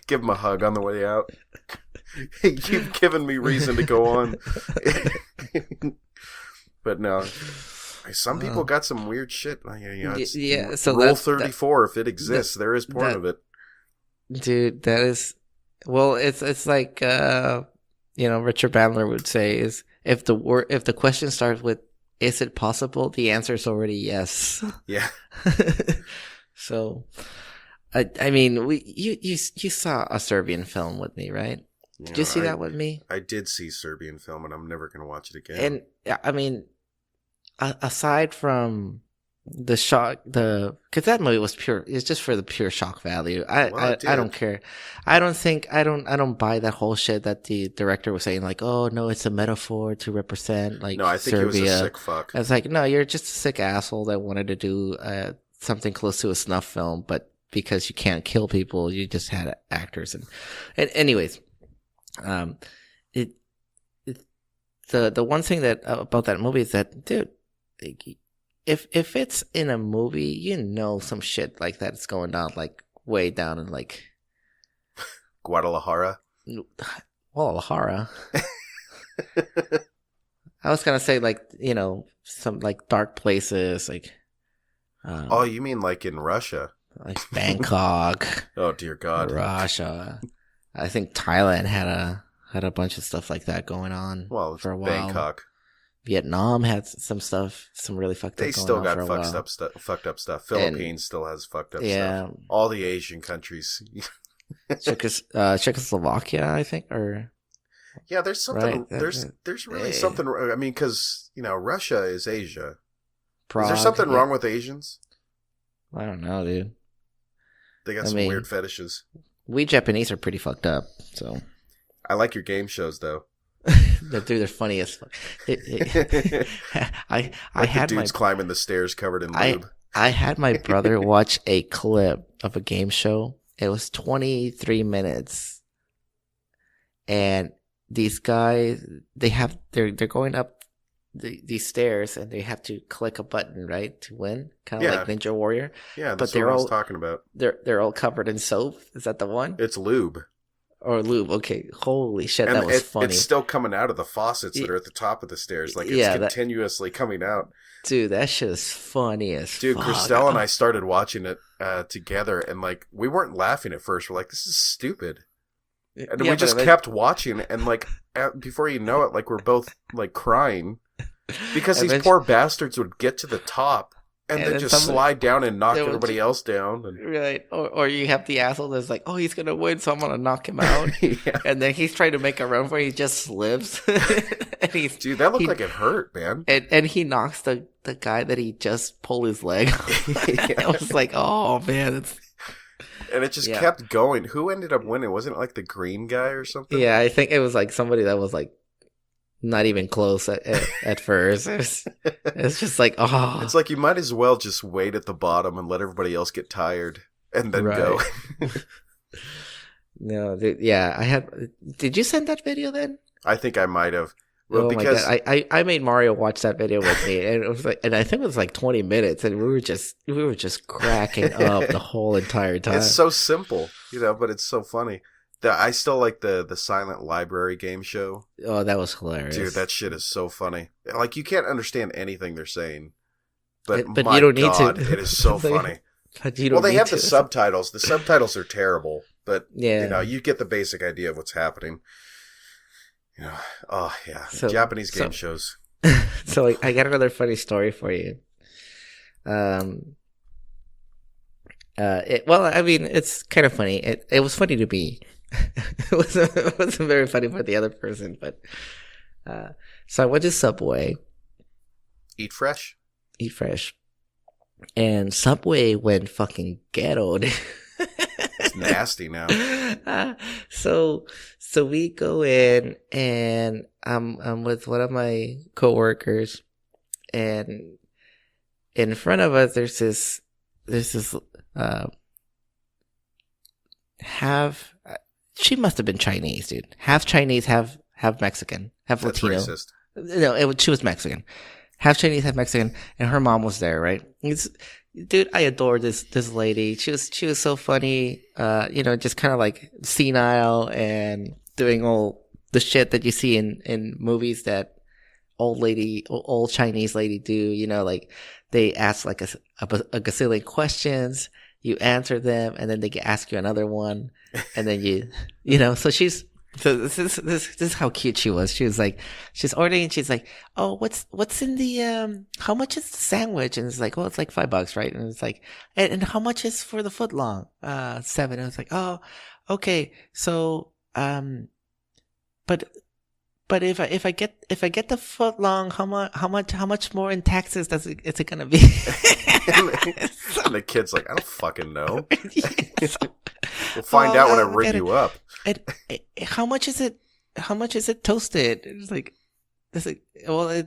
Give him a hug on the way out. You've given me reason to go on. But no, some people got some weird shit. Yeah, so Rule 34, if it exists, there is porn of it. Dude, that is... Well, it's like, Richard Bandler would say is, if the question starts with, is it possible? The answer is already yes. Yeah. So, I mean, you saw a Serbian film with me, right? Did you see that with me? I did see Serbian film, and I'm never going to watch it again. And I mean, aside from the shock, because that movie was pure. It's just for the pure shock value. I don't care. I don't buy that whole shit that the director was saying. Like, oh no, it's a metaphor to represent like Serbia. No, I think he was a sick fuck. I was like, no, you're just a sick asshole that wanted to do something close to a snuff film, but because you can't kill people, you just had actors and anyways. The one thing that about that movie is that, dude, if it's in a movie, some shit like that is going down, like way down in like Guadalajara. I was gonna say like some like dark places like. Oh, you mean like in Russia? Like Bangkok. Oh dear God. Russia. I think Thailand had a bunch of stuff like that going on for a while. Bangkok. Vietnam had some stuff, some really fucked up. They still got fucked up stuff. Philippines still has fucked up stuff. All the Asian countries. Czechoslovakia, I think, or yeah, there's something. Right? There's really something. I mean, because Russia is Asia. Prague, is there something wrong with Asians? I don't know, dude. They got some weird fetishes. We Japanese are pretty fucked up, so. I like your game shows, though. Dude, they're funny as fuck. I had the dudes climbing the stairs covered in lube. I had my brother watch a clip of a game show. It was 23 minutes, and these guys they're going up these stairs, and they have to click a button, right, to win, kind of like Ninja Warrior. Yeah, that's what I was talking about. They're all covered in soap. Is that the one? It's lube. Or lube. Okay, holy shit, that was funny. It's still coming out of the faucets that are at the top of the stairs. Like it's continuously coming out. Dude, that shit is funny as fuck. Christelle and I started watching it together, and like we weren't laughing at first. We're like, "This is stupid," and we just kept watching, and like before you know it, like we're both like crying because these poor bastards would get to the top. And then just slide down and knock everybody else down. Right. Or you have the asshole that's like, oh, he's going to win, so I'm going to knock him out. Yeah. And then he's trying to make a run for it. He just slips. And dude, that looked like it hurt, man. And he knocks the guy that he just pulled his leg off. I was like, oh, man. And it just kept going. Who ended up winning? Wasn't it like the green guy or something? Yeah, I think it was like somebody that was like, not even close at first. It's just like, oh. It's like you might as well just wait at the bottom and let everybody else get tired and then go. No, I had. Did you send that video then? I think I might have. Well, oh my god! I made Mario watch that video with me, and it was like, and I think it was like 20 minutes, and we were just cracking up the whole entire time. It's so simple, but it's so funny. I still like the Silent Library game show. Oh, that was hilarious, dude! That shit is so funny. Like you can't understand anything they're saying, but you don't need God, to. It is so funny. But you don't they have to. the subtitles. The subtitles are terrible, but yeah, you get the basic idea of what's happening. Oh yeah, Japanese game shows. So I got another funny story for you. It's kind of funny. It was funny to me. it wasn't very funny for the other person, but so I went to Subway. Eat fresh, and Subway went fucking ghettoed. It's nasty now. So we go in, and I'm with one of my coworkers, and in front of us there's this half. She must have been Chinese, dude. Half Chinese, half Mexican, half That's Latino. Racist. No, she was Mexican. Half Chinese, half Mexican, and her mom was there, right? Dude, I adore this lady. She was so funny, just kind of like senile and doing all the shit that you see in movies that old Chinese lady do. Like they ask like a gazillion questions, you answer them, and then they ask you another one, and then so this is how cute she was. She was like, she's ordering, and she's like, oh, what's in the how much is the sandwich? And it's like, oh, it's like $5, right? And it's like, and how much is for the foot long? $7. And it's like, oh, okay, so but if I get the foot long, how much more in taxes is it gonna be? And the kid's like, I don't fucking know. We'll find out when I ring you up. How much is it? How much is it toasted? It's like, well,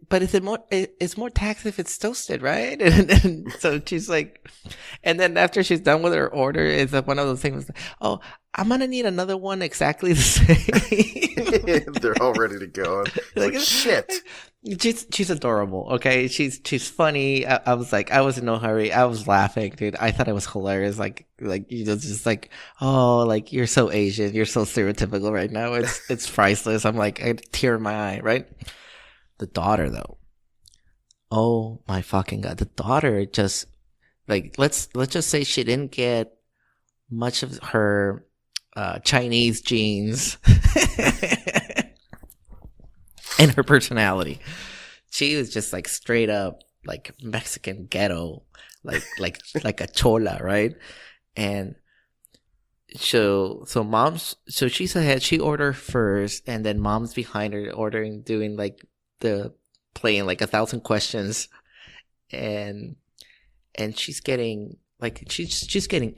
but it's more tax if it's toasted, right? And so she's like, and then after she's done with her order, it's one of those things. Oh, I'm gonna need another one exactly the same. They're all ready to go. Like shit. She's adorable. Okay, she's funny. I was like, I was in no hurry. I was laughing, dude. I thought it was hilarious. Like you just like, oh, like you're so Asian, you're so stereotypical right now. It's priceless. I'm like, I had a tear in my eye, right? The daughter though, oh my fucking god, the daughter just like let's just say she didn't get much of her Chinese genes. And her personality, she was just like straight up like Mexican ghetto, like a chola, right? And so she's ahead. She ordered first, and then mom's behind her doing like playing like 1,000 questions, and she's getting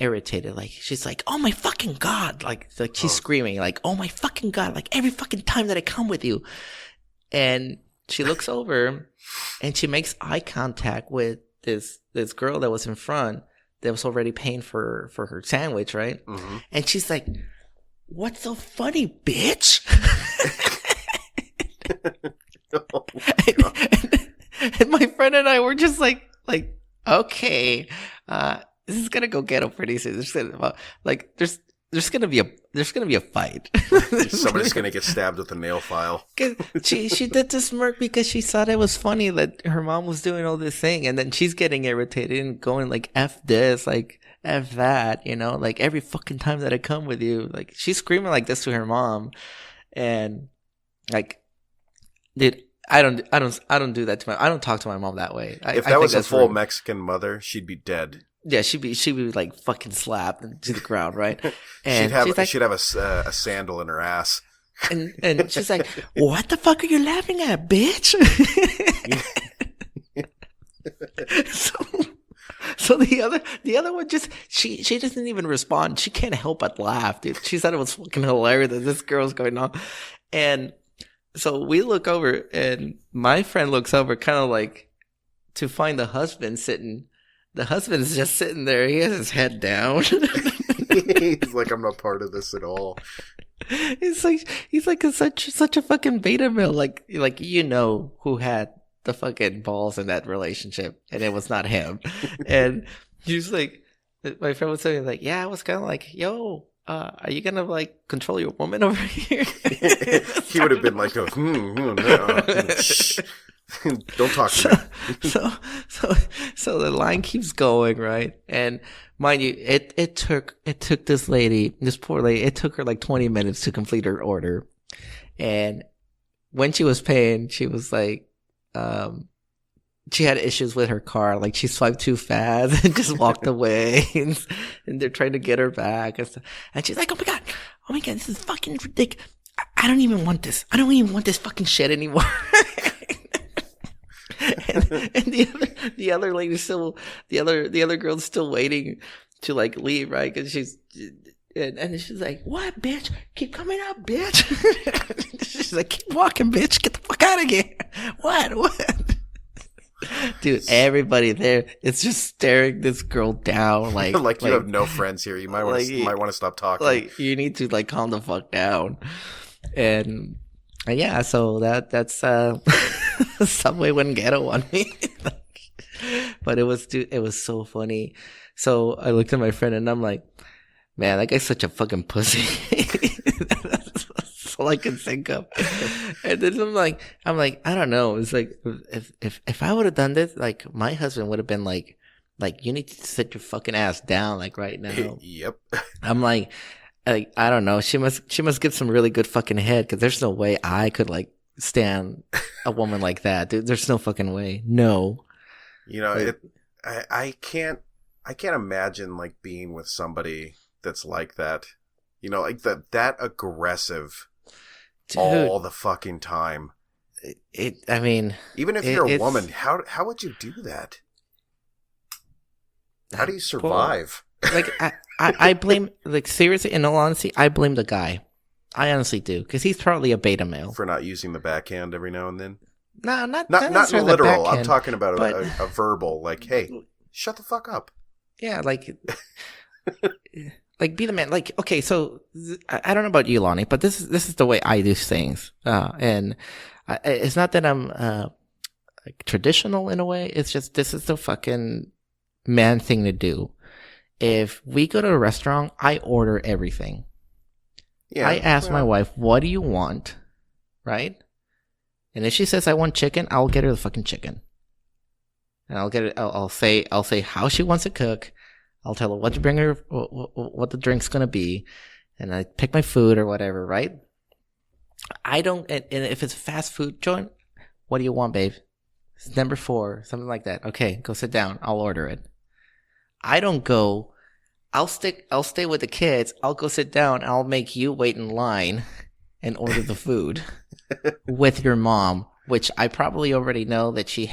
irritated. Like she's like, oh my fucking god, like she's screaming like, oh my fucking god, like every fucking time that I come with you. And she looks over and she makes eye contact with this girl that was in front that was already paying for her sandwich, right? Mm-hmm. And she's like, what's so funny, bitch? Oh and my friend and I were just like, okay, this is gonna go ghetto pretty soon. There's gonna be a fight. Somebody's gonna get stabbed with a nail file. She did this smirk because she thought it was funny that her mom was doing all this thing, and then she's getting irritated and going like F this, like F that, like every fucking time that I come with you, like she's screaming like this to her mom, and like, dude, I don't do that to I don't talk to my mom that way. If that was a full Mexican mother, she'd be dead. Yeah, she'd be like fucking slapped to the ground, right? And she'd have a sandal in her ass. And she's like, "What the fuck are you laughing at, bitch?" So the other one just she doesn't even respond. She can't help but laugh, dude. She said it was fucking hilarious that this girl's going on, and so we look over, and my friend looks over, kind of like to find the husband sitting. The husband is just sitting there. He has his head down. He's like, I'm not part of this at all. He's like such a fucking beta male. Like who had the fucking balls in that relationship, and it was not him. And he's like, my friend was saying like, yeah, I was kind of like, yo, are you gonna like control your woman over here? He would have been like, no. Shh. Don't talk to me. So the line keeps going, right? And mind you, it took this poor lady, it took her like 20 minutes to complete her order. And when she was paying, she was like, she had issues with her car. Like she swiped too fast and just walked away. And they're trying to get her back and stuff. And she's like, oh my God, this is fucking ridiculous. I don't even want this. I don't even want this fucking shit anymore. and the other lady still, the other girl's still waiting to like leave, right? Because she's like, what, bitch? Keep coming up, bitch. She's like, keep walking, bitch. Get the fuck out of here. What? Dude, everybody there is just staring this girl down like you have no friends here. You might want to stop talking. Like you need to like calm the fuck down. And yeah, so that's Subway wouldn't get it on me. But it was so funny. So I looked at my friend and I'm like, man, that guy's such a fucking pussy. That's all I can think of. And then I'm like, I don't know. It's like if I would have done this, like my husband would have been like you need to sit your fucking ass down, like right now. Yep. I'm like I don't know. She must get some really good fucking head, because there's no way I could like stand a woman like that, dude. There's no fucking way. No. You know, I can't imagine like being with somebody that's like that. You know, like that aggressive, dude, all the fucking time. I mean, even if you're a woman, how would you do that? How do you survive? Well, like I blame, like seriously, in all honesty, I blame the guy. I honestly do, because he's probably a beta male for not using the backhand every now and then. No, not literal. I'm talking about a verbal, like, hey, shut the fuck up. Yeah, like, like be the man. Like, okay, so I don't know about you, Lonnie, but this is the way I do things. And it's not that I'm like traditional in a way. It's just this is the fucking man thing to do. If we go to a restaurant, I order everything. Yeah, I ask my wife, what do you want? Right? And if she says I want chicken, I'll get her the fucking chicken. And I'll get it. I'll say how she wants it cooked. I'll tell her what to bring her, what the drink's gonna be, and I pick my food or whatever. Right? I don't. And if it's a fast food joint, what do you want, babe? It's number 4, something like that. Okay, go sit down. I'll order it. I don't go. I'll stay with the kids. I'll go sit down. I'll make you wait in line and order the food with your mom, which I probably already know that she's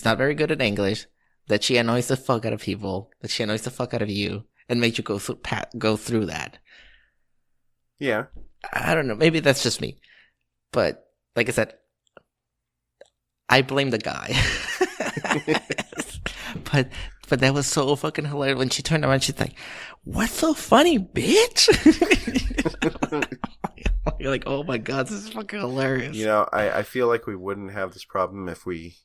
not very good at English, that she annoys the fuck out of people, that she annoys the fuck out of you, and makes you go through that. Yeah. I don't know. Maybe that's just me. But like I said, I blame the guy. But that was so fucking hilarious when she turned around. She's like, "What's so funny, bitch?" You're like, "Oh my god, this is fucking hilarious." You know, I feel like we wouldn't have this problem if we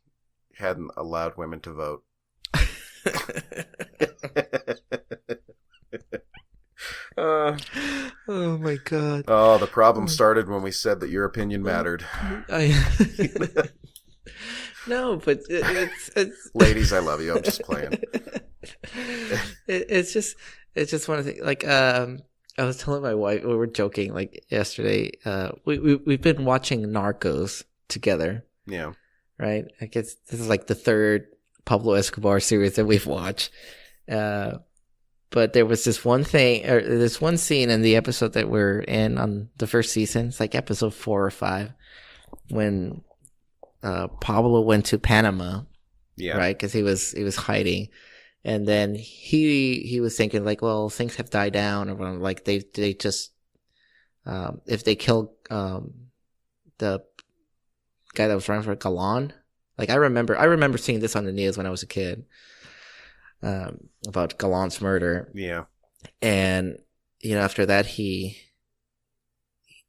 hadn't allowed women to vote. Oh my god. Oh, the problem started when we said that your opinion mattered. No, but it's ladies, I love you. I'm just playing. It's just one of the, like, I was telling my wife, we were joking like yesterday, we've been watching Narcos together. Yeah. Right? I guess this is like the 3rd Pablo Escobar series that we've watched. But there was this one scene in the episode that we're in on the first season. It's like episode 4 or 5, when Pablo went to Panama, yeah, right? Because he was hiding, and then he was thinking like, well, things have died down, or like they just if they kill the guy that was running for Galan, like I remember seeing this on the news when I was a kid, about Galan's murder. Yeah, and after that he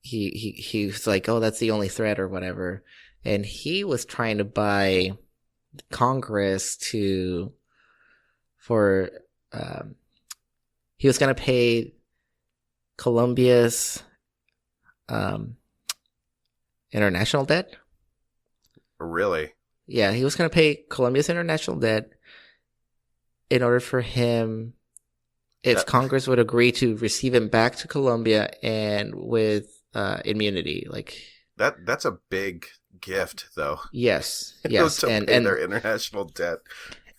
he's like, oh, that's the only threat or whatever, and he was trying to buy Congress he was going to pay Colombia's international debt. Really? Yeah, he was going to pay Colombia's international debt in order for him, if Congress would agree to receive him back to Colombia and with immunity. Like that's a big gift, though. Yes, to and pay their international debt.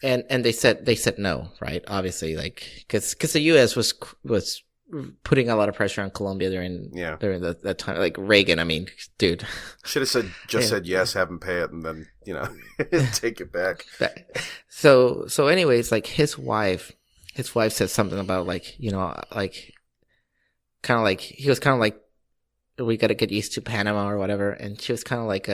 And they said no, right? Obviously, like because the U.S. was putting a lot of pressure on Colombia during that time. Like Reagan, I mean, dude, should have said yes, have him pay it, and then take it back. So anyways, like his wife said something about like kind of like he was kind of like, we got to get used to Panama or whatever, and she was kind of like,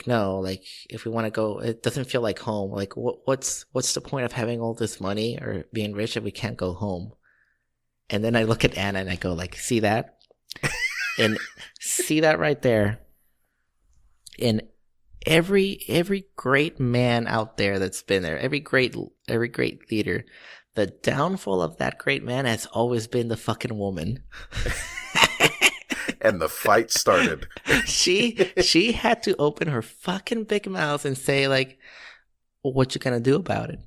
no, like if we want to go, it doesn't feel like home. Like what's the point of having all this money or being rich if we can't go home? And then I look at Anna and I go like, see that? And see that right there? And every great man out there that's been there, every great leader, the downfall of that great man has always been the fucking woman. And the fight started. She had to open her fucking big mouth and say like, what you gonna do about it?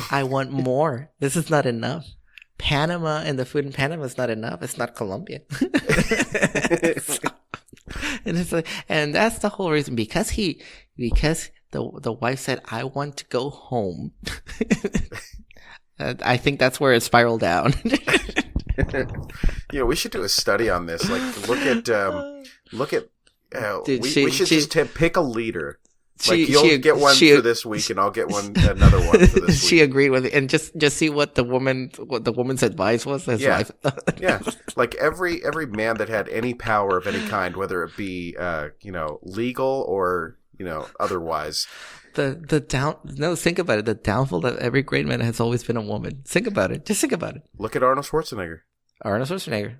I want more. This is not enough. Panama and the food in Panama is not enough. It's not Colombia. And it's like, and that's the whole reason, because the wife said, I want to go home. I think that's where it spiraled down. We should do a study on this. Like, look at. Dude, we should just pick a leader. Like, you'll get one for this week, and I'll get another one for this week. She agreed with it, and just see what the woman's advice was. Yeah, yeah. Like every man that had any power of any kind, whether it be legal or otherwise. Think about it. The downfall of every great man has always been a woman. Think about it. Just think about it. Look at Arnold Schwarzenegger.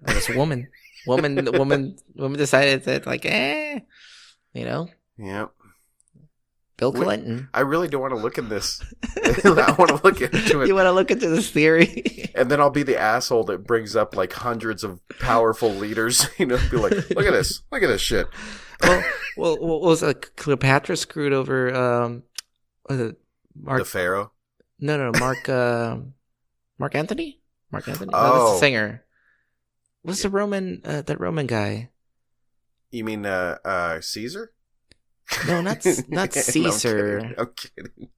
That's a woman. Woman decided that like, Yeah. Bill Clinton. I really don't want to look at this. I want to look into it. You want to look into this theory? And then I'll be the asshole that brings up like hundreds of powerful leaders. Be like, look at this shit. Well, what was Cleopatra screwed over? Mark the Pharaoh? No, Mark Anthony. Mark Anthony. Oh, no, that's the singer. What's the Roman? That Roman guy? You mean Caesar? No, not Caesar. No, I'm kidding.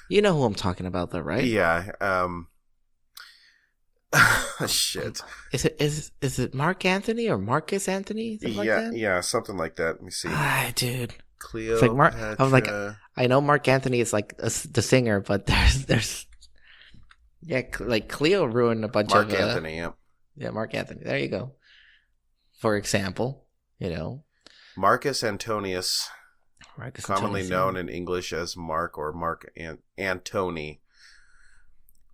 You know who I'm talking about, though, right? Yeah. Shit. Is it Mark Anthony or Marcus Anthony? Yeah, something like that. Let me see. Dude. Cleopatra. I was like, I know Mark Anthony is like the singer, but there's like Cleo ruined a bunch of Mark Anthony. Yeah. Yeah, Mark Anthony. There you go. For example, Marcus Antonius, commonly known in English as Mark or Mark Antony,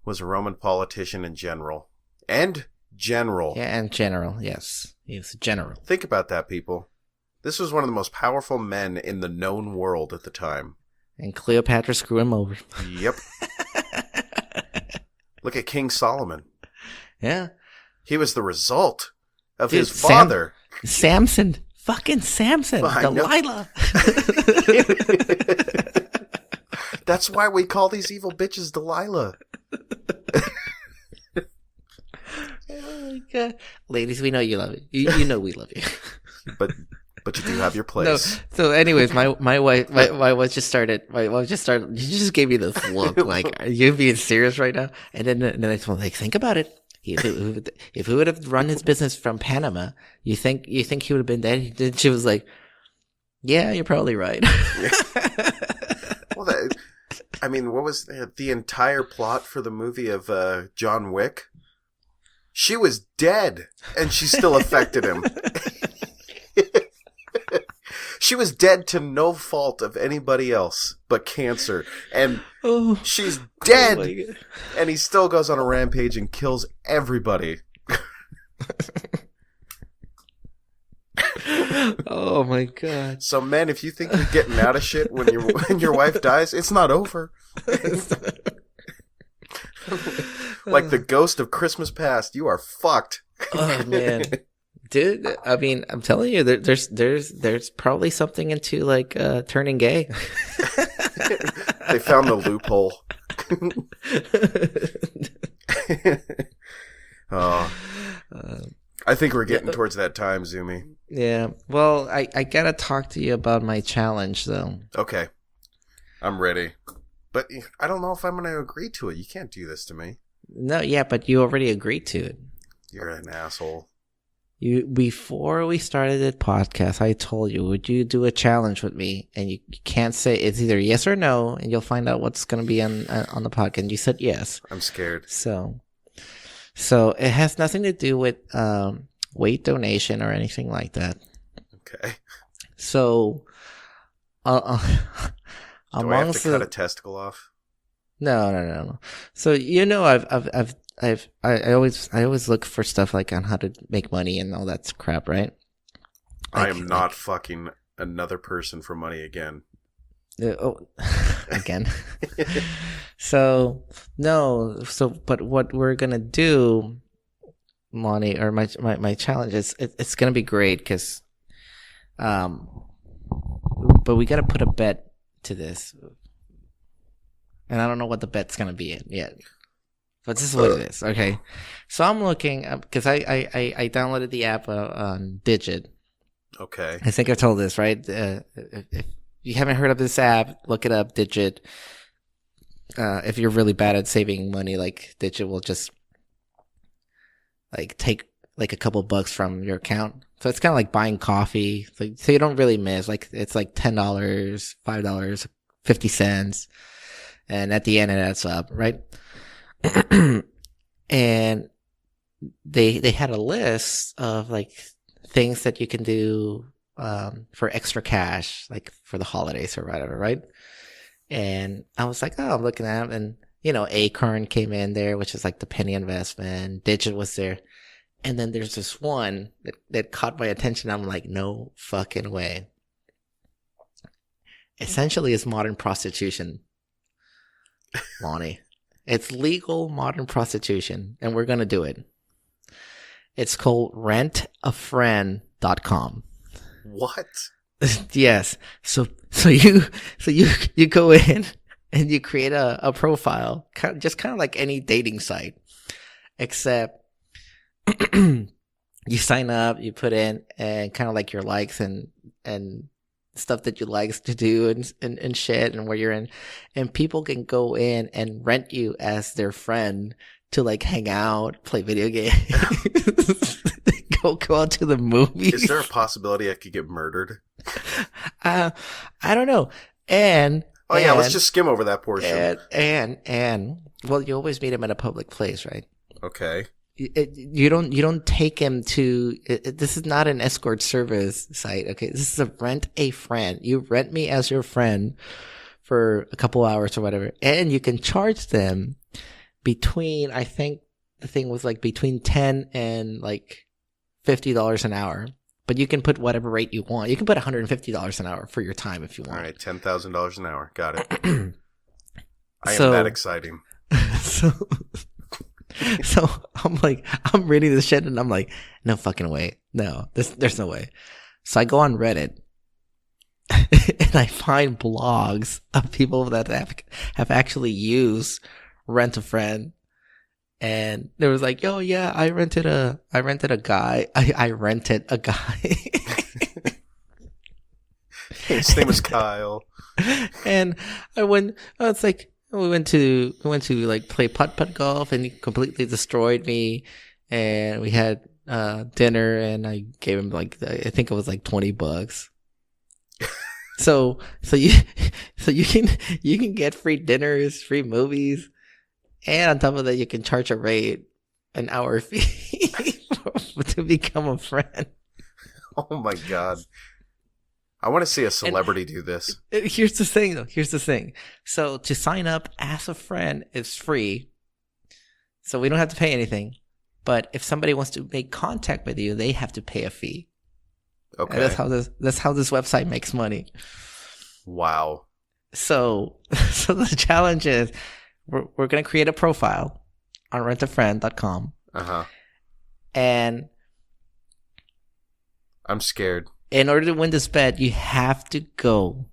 was a Roman politician and general. And general. Yeah, and general, yes. He was a general. Think about that, people. This was one of the most powerful men in the known world at the time. And Cleopatra screwed him over. Yep. Look at King Solomon. Yeah. He was the result of his father. Samson. Fucking Samson. Delilah. That's why we call these evil bitches Delilah. Oh my God. Ladies, we know you love it. You know we love you. But you do have your place. No. So anyways, my wife just started, you just gave me this look like, are you being serious right now? And then I told her, like, think about it. If he would have run his business from Panama, you think he would have been dead? And she was like, yeah, you're probably right. Yeah. Well, what was the entire plot for the movie of John Wick? She was dead, and she still affected him. She was dead to no fault of anybody else but cancer. And she's dead. Oh, and he still goes on a rampage and kills everybody. Oh my god. So, men, if you think you're getting out of shit when your wife dies, it's not over. Like the ghost of Christmas past, you are fucked. Oh man, dude. I mean, I'm telling you, there's probably something into like turning gay. They found the loophole. Oh, I think we're getting towards that time, Zumi. Yeah. Well, I gotta talk to you about my challenge, though. Okay, I'm ready, but I don't know if I'm going to agree to it. You can't do this to me. No, yeah, but you already agreed to it. You're an asshole. Before we started the podcast, I told you, would you do a challenge with me? And you can't say it's either yes or no, and you'll find out what's going to be on the podcast. And you said yes. I'm scared. So it has nothing to do with weight donation or anything like that. Okay. So, Do I have to cut a testicle off? No. So I always look for stuff like on how to make money and all that crap, right? I am not fucking another person for money again. Again. But what we're gonna do, Lonnie, or my challenge is it's gonna be great because, but we gotta put a bet to this, and I don't know what the bet's gonna be yet. But this is what it is, okay? So I'm looking because I downloaded the app on Digit. Okay. I think I told this, right? If you haven't heard of this app, look it up, Digit. If you're really bad at saving money, like Digit will just like take like a couple bucks from your account. So it's kind of like buying coffee. So you don't really miss. Like it's like $10, $5, 50 cents, and at the end it adds up, right? And they had a list of like things that you can do for extra cash, like for the holidays or whatever, right? And I was like, oh, I'm looking at them, and Acorn came in there, which is like the penny investment. Digit was there, and then there's this one that caught my attention. I'm like, no fucking way. Essentially, it's modern prostitution, Lonnie. It's legal modern prostitution, and we're gonna do it. It's called rentafriend.com. What? Yes. So you go in and you create a profile, just kind of like any dating site, except you sign up, you put in and kind of like your likes and stuff that you like to do and shit and where you're in, and people can go in and rent you as their friend to like hang out, play video games, go out to the movies. Is there a possibility I could get murdered? I don't know. Let's just skim over that portion. And well, you always meet him at a public place, right? Okay. You don't take him to. This is not an escort service site. Okay, this is a rent a friend. You rent me as your friend for a couple hours or whatever, and you can charge them between. I think the thing was like between $10 and like $50 an hour. But you can put whatever rate you want. You can put $150 an hour for your time if you want. All right, $10,000 an hour. Got it. I am that exciting. So I'm like, I'm reading this shit and I'm like, no fucking way. No, there's no way. So I go on Reddit and I find blogs of people that have actually used Rent a Friend. And there was like, yo, yeah, I rented a guy. I rented a guy. His name was Kyle. And we went to like play putt golf, and he completely destroyed me. And we had dinner, and I gave him like, I think it was like $20. So you can get free dinners, free movies. And on top of that, you can charge a rate, an hour fee to become a friend. Oh my God. I want to see a celebrity do this. Here's the thing, though. Here's the thing. So to sign up as a friend is free. So we don't have to pay anything. But if somebody wants to make contact with you, they have to pay a fee. Okay. And that's how this website makes money. Wow. So the challenge is we're gonna create a profile on rentafriend.com. And I'm scared. in order to win this bet, you have to go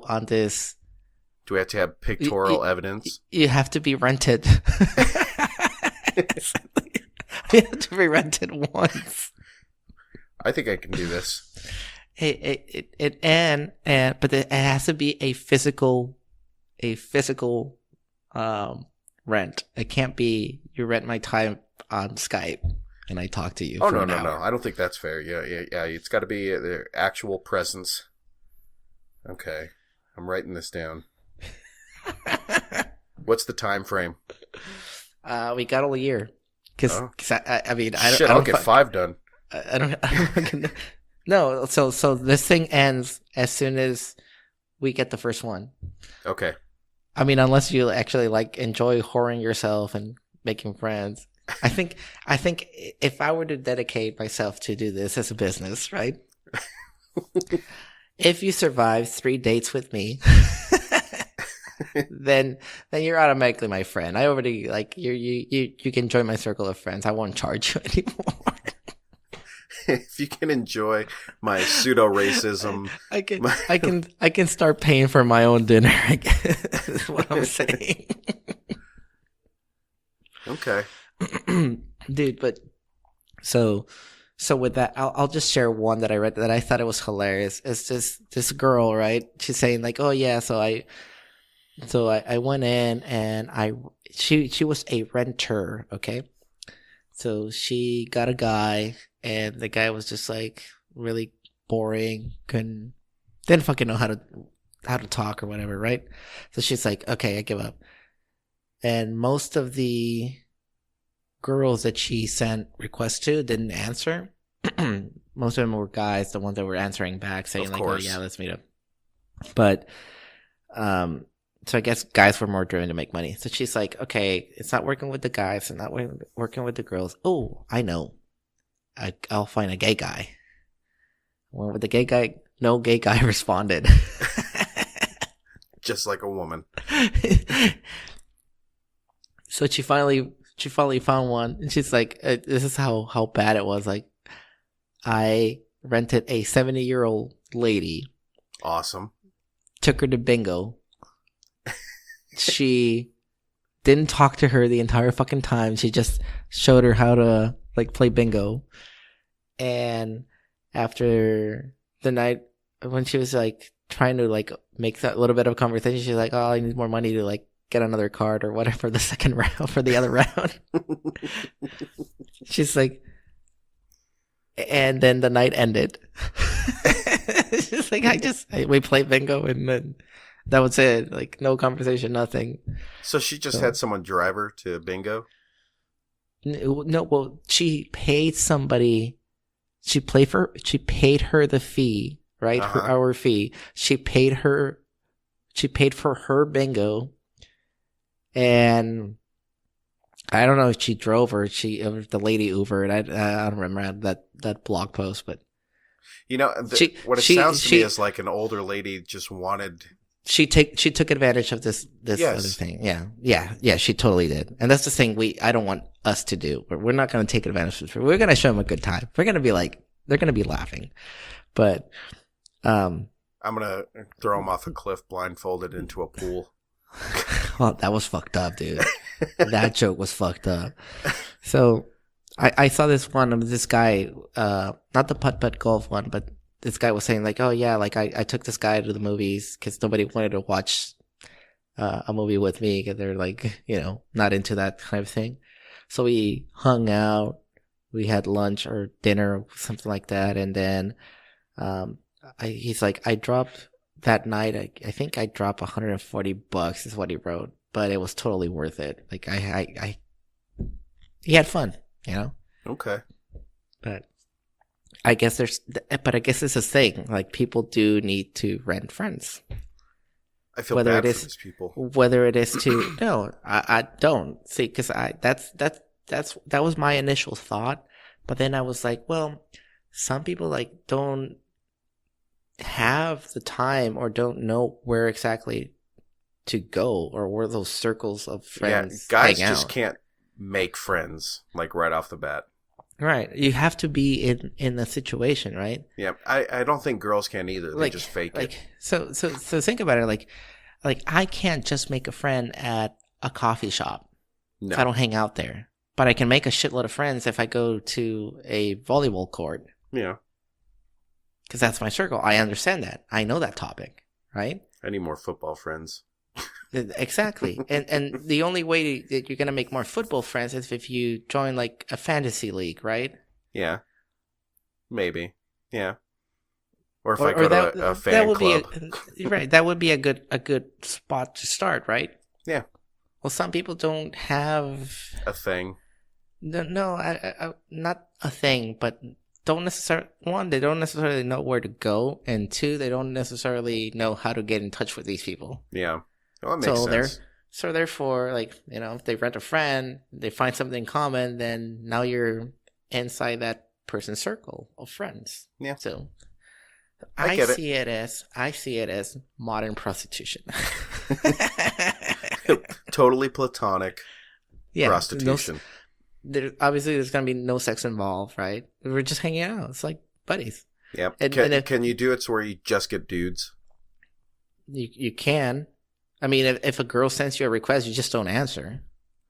on this. Do we have to have pictorial evidence? You have to be rented. You have to be rented once. I think I can do this. But it has to be a physical rent. It can't be you rent my time on Skype and I talk to you. Oh, for no, an hour. I don't think that's fair. Yeah. It's got to be the actual presence. Okay. I'm writing this down. What's the time frame? We got all a year. Because I mean, I don't. Shit, I'll get 5 done. I don't. No, so this thing ends as soon as we get the first one. Okay. I mean, unless you actually enjoy whoring yourself and making friends. I think if I were to dedicate myself to do this as a business, right? If you survive 3 dates with me, then you're automatically my friend. I already you can join my circle of friends. I won't charge you anymore. If you can enjoy my pseudo racism, I can start paying for my own dinner. I guess is what I'm saying. Okay, dude. But so with that, I'll just share one that I read that I thought it was hilarious. It's this girl, right? She's saying like, oh yeah, so I went in and she was a renter, okay? So she got a guy and the guy was just like really boring, didn't fucking know how to talk or whatever, right? So she's like, okay, I give up. And most of the girls that she sent requests to didn't answer. Most of them were guys, the ones that were answering back saying like, oh yeah, let's meet up. But so I guess guys were more driven to make money. So she's like, okay, it's not working with the guys. It's not working with the girls. Oh, I know. I'll find a gay guy. Well, with the gay guy, no gay guy responded. Just like a woman. So she finally found one. And she's like, this is how bad it was. Like, I rented a 70-year-old lady. Awesome. Took her to bingo. She didn't talk to her the entire fucking time. She just showed her how to play bingo. And after the night, when she was trying to make that little bit of conversation, she's like, oh, I need more money to get another card or whatever for the second round, for the other round. She's like, and then the night ended. She's like, we played bingo and then that was it. No conversation, nothing. So she just had someone drive her to bingo? No, well, she paid somebody. She paid her the fee, right? Her hour fee. She paid for her bingo. And I don't know if she drove or the lady Ubered. I don't remember that blog post, but what it sounds to me is like an older lady just wanted. She took advantage of this yes. other thing. Yeah, she totally did. And that's the thing I don't want us to do. We're not going to take advantage of it. We're going to show them a good time. We're going to be they're going to be laughing. But I'm going to throw them off a cliff blindfolded into a pool. Oh, that was fucked up, dude. That joke was fucked up. So I saw this one of this guy, not the putt-putt golf one, but this guy was saying oh yeah, I took this guy to the movies because nobody wanted to watch a movie with me because they're not into that kind of thing. So we hung out, we had lunch or dinner, something like that, and then he's like, I dropped that night. I think I dropped $140 is what he wrote, but it was totally worth it. He had fun, Okay. But I guess it's a thing. People do need to rent friends. I feel bad for these people. Whether it is to no, I don't see because that was my initial thought, But then I was like, well, some people like don't have the time or don't know where exactly to go or where those circles of friends guys hang just out. can't make friends like right off the bat. Right. You have to be in the situation, right? Yeah, I don't think girls can either. They just fake it. So think about it. Like I can't just make a friend at a coffee shop if I don't hang out there. But I can make a shitload of friends if I go to a volleyball court. Yeah. Because that's my circle. I understand that. I know that topic, right? I need more football friends. Exactly. And the only way that you're going to make more football friends is if you join like a fantasy league, right? Yeah. Maybe. Yeah. Or if I go to a fan club. Right. That would be a good spot to start, right? Yeah. Well, some people don't have a thing. No, I not a thing, but they don't necessarily know where to go, and two, they don't necessarily know how to get in touch with these people. Yeah. Well, that makes sense. So therefore, like, you know, if they rent a friend, they find something in common, then now you're inside that person's circle of friends. Yeah. So I see it as modern prostitution. Totally platonic prostitution. Obviously, there's going to be no sex involved, right? We're just hanging out. It's like buddies. Yeah. Can you do it so where you just get dudes? You can. I mean, if a girl sends you a request, you just don't answer.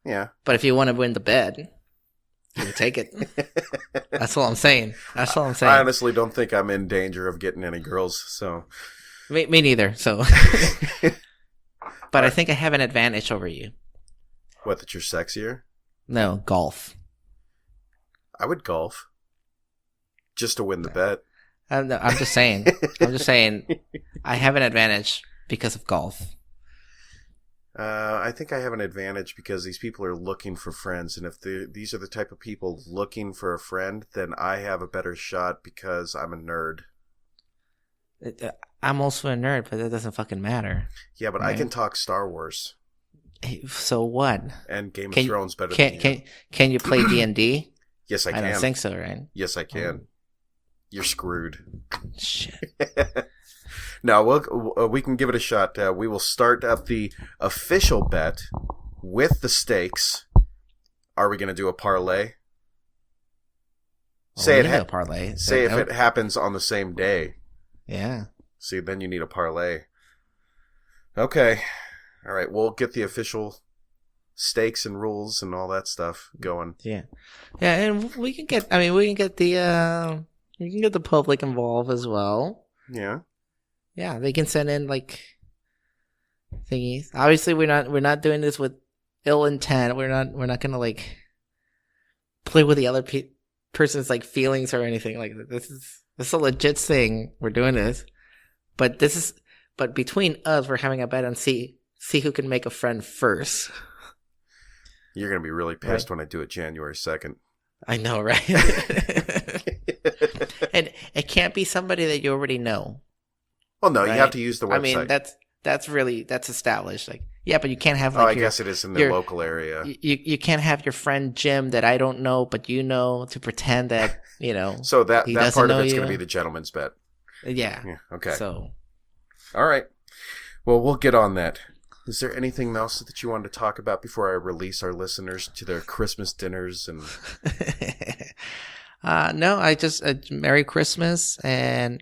Yeah. But if you want to win the bed, you take it. That's all I'm saying. I honestly don't think I'm in danger of getting any girls, so. Me neither, so. But I think I have an advantage over you. What, that you're sexier? No, golf. I would golf. Just to win the bet. I'm just saying. I have an advantage because of golf. I think I have an advantage because these people are looking for friends, and if these are the type of people looking for a friend, then I have a better shot because I'm a nerd. I'm also a nerd, but that doesn't fucking matter. Yeah, but right? I can talk Star Wars. So what? And Game of Thrones better than you. Can you play D&D? Yes, I can. I don't think so, right? Yes, I can. You're screwed. Shit. No, we can give it a shot. We will start up the official bet with the stakes. Are we going to do a parlay? A parlay. Say if it happens on the same day. Yeah. See, then you need a parlay. Okay. All right. We'll get the official stakes and rules and all that stuff going. Yeah. Yeah, and we can get the public involved as well. Yeah. Yeah, they can send in like thingies. Obviously, we're not doing this with ill intent. We're not gonna like play with the other person's like feelings or anything like that. This is a legit thing. We're doing this, but between us, we're having a bet and see who can make a friend first. You're gonna be really pissed when I do it January 2nd. I know, right? And it can't be somebody that you already know. Well, no, right? You have to use the website. I mean, that's established. Like, yeah, but you can't have like I guess it is in the local area. You can't have your friend Jim that I don't know, but you know, to pretend that, you know. So that part of it's going to be the gentleman's bet. Yeah. Okay. So. All right. Well, we'll get on that. Is there anything else that you wanted to talk about before I release our listeners to their Christmas dinners and? No, I just Merry Christmas and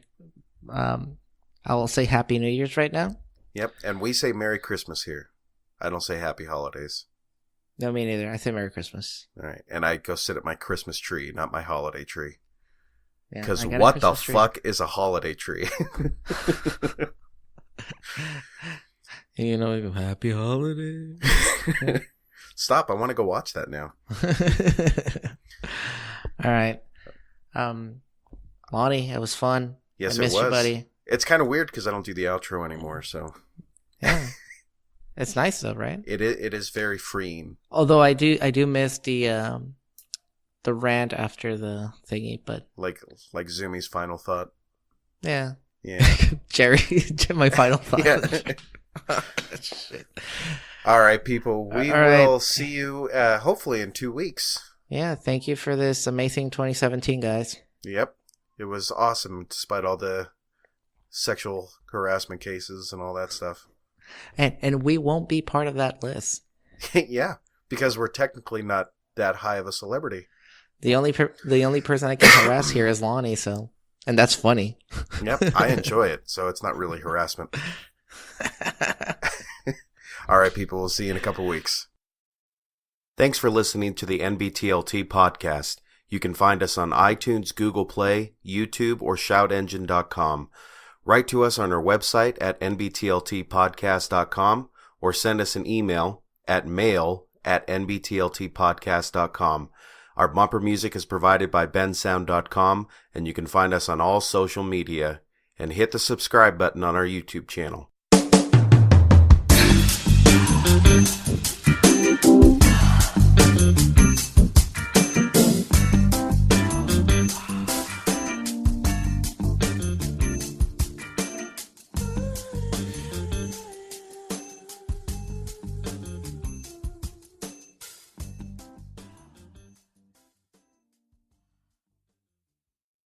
I will say Happy New Year's right now. Yep, and we say Merry Christmas here. I don't say Happy Holidays. No, me neither. I say Merry Christmas. All right, and I go sit at my Christmas tree, not my holiday tree. Because yeah, what the fuck is a holiday tree? You know, Happy Holidays. Stop! I want to go watch that now. All right, Lonnie, it was fun. Yes, I missed you, buddy. It's kind of weird because I don't do the outro anymore, so. Yeah. It's nice though, right? It is very freeing. Although I do miss the rant after the thingy, but like Zumi's final thought. Yeah. Yeah. Jerry, my final thought. Yeah. Shit. All right, people. We will see you hopefully in 2 weeks. Yeah, thank you for this amazing 2017, guys. Yep. It was awesome despite all the sexual harassment cases and all that stuff. And we won't be part of that list. Yeah, because we're technically not that high of a celebrity. The only person I can harass here is Lonnie, so, and that's funny. Yep, I enjoy it, so it's not really harassment. All right, people, we'll see you in a couple weeks. Thanks for listening to the NBTLT podcast. You can find us on iTunes, Google Play, YouTube, or shoutengine.com. Write to us on our website at nbtltpodcast.com or send us an email at mail@nbtltpodcast.com. Our bumper music is provided by bensound.com, and you can find us on all social media. And hit the subscribe button on our YouTube channel.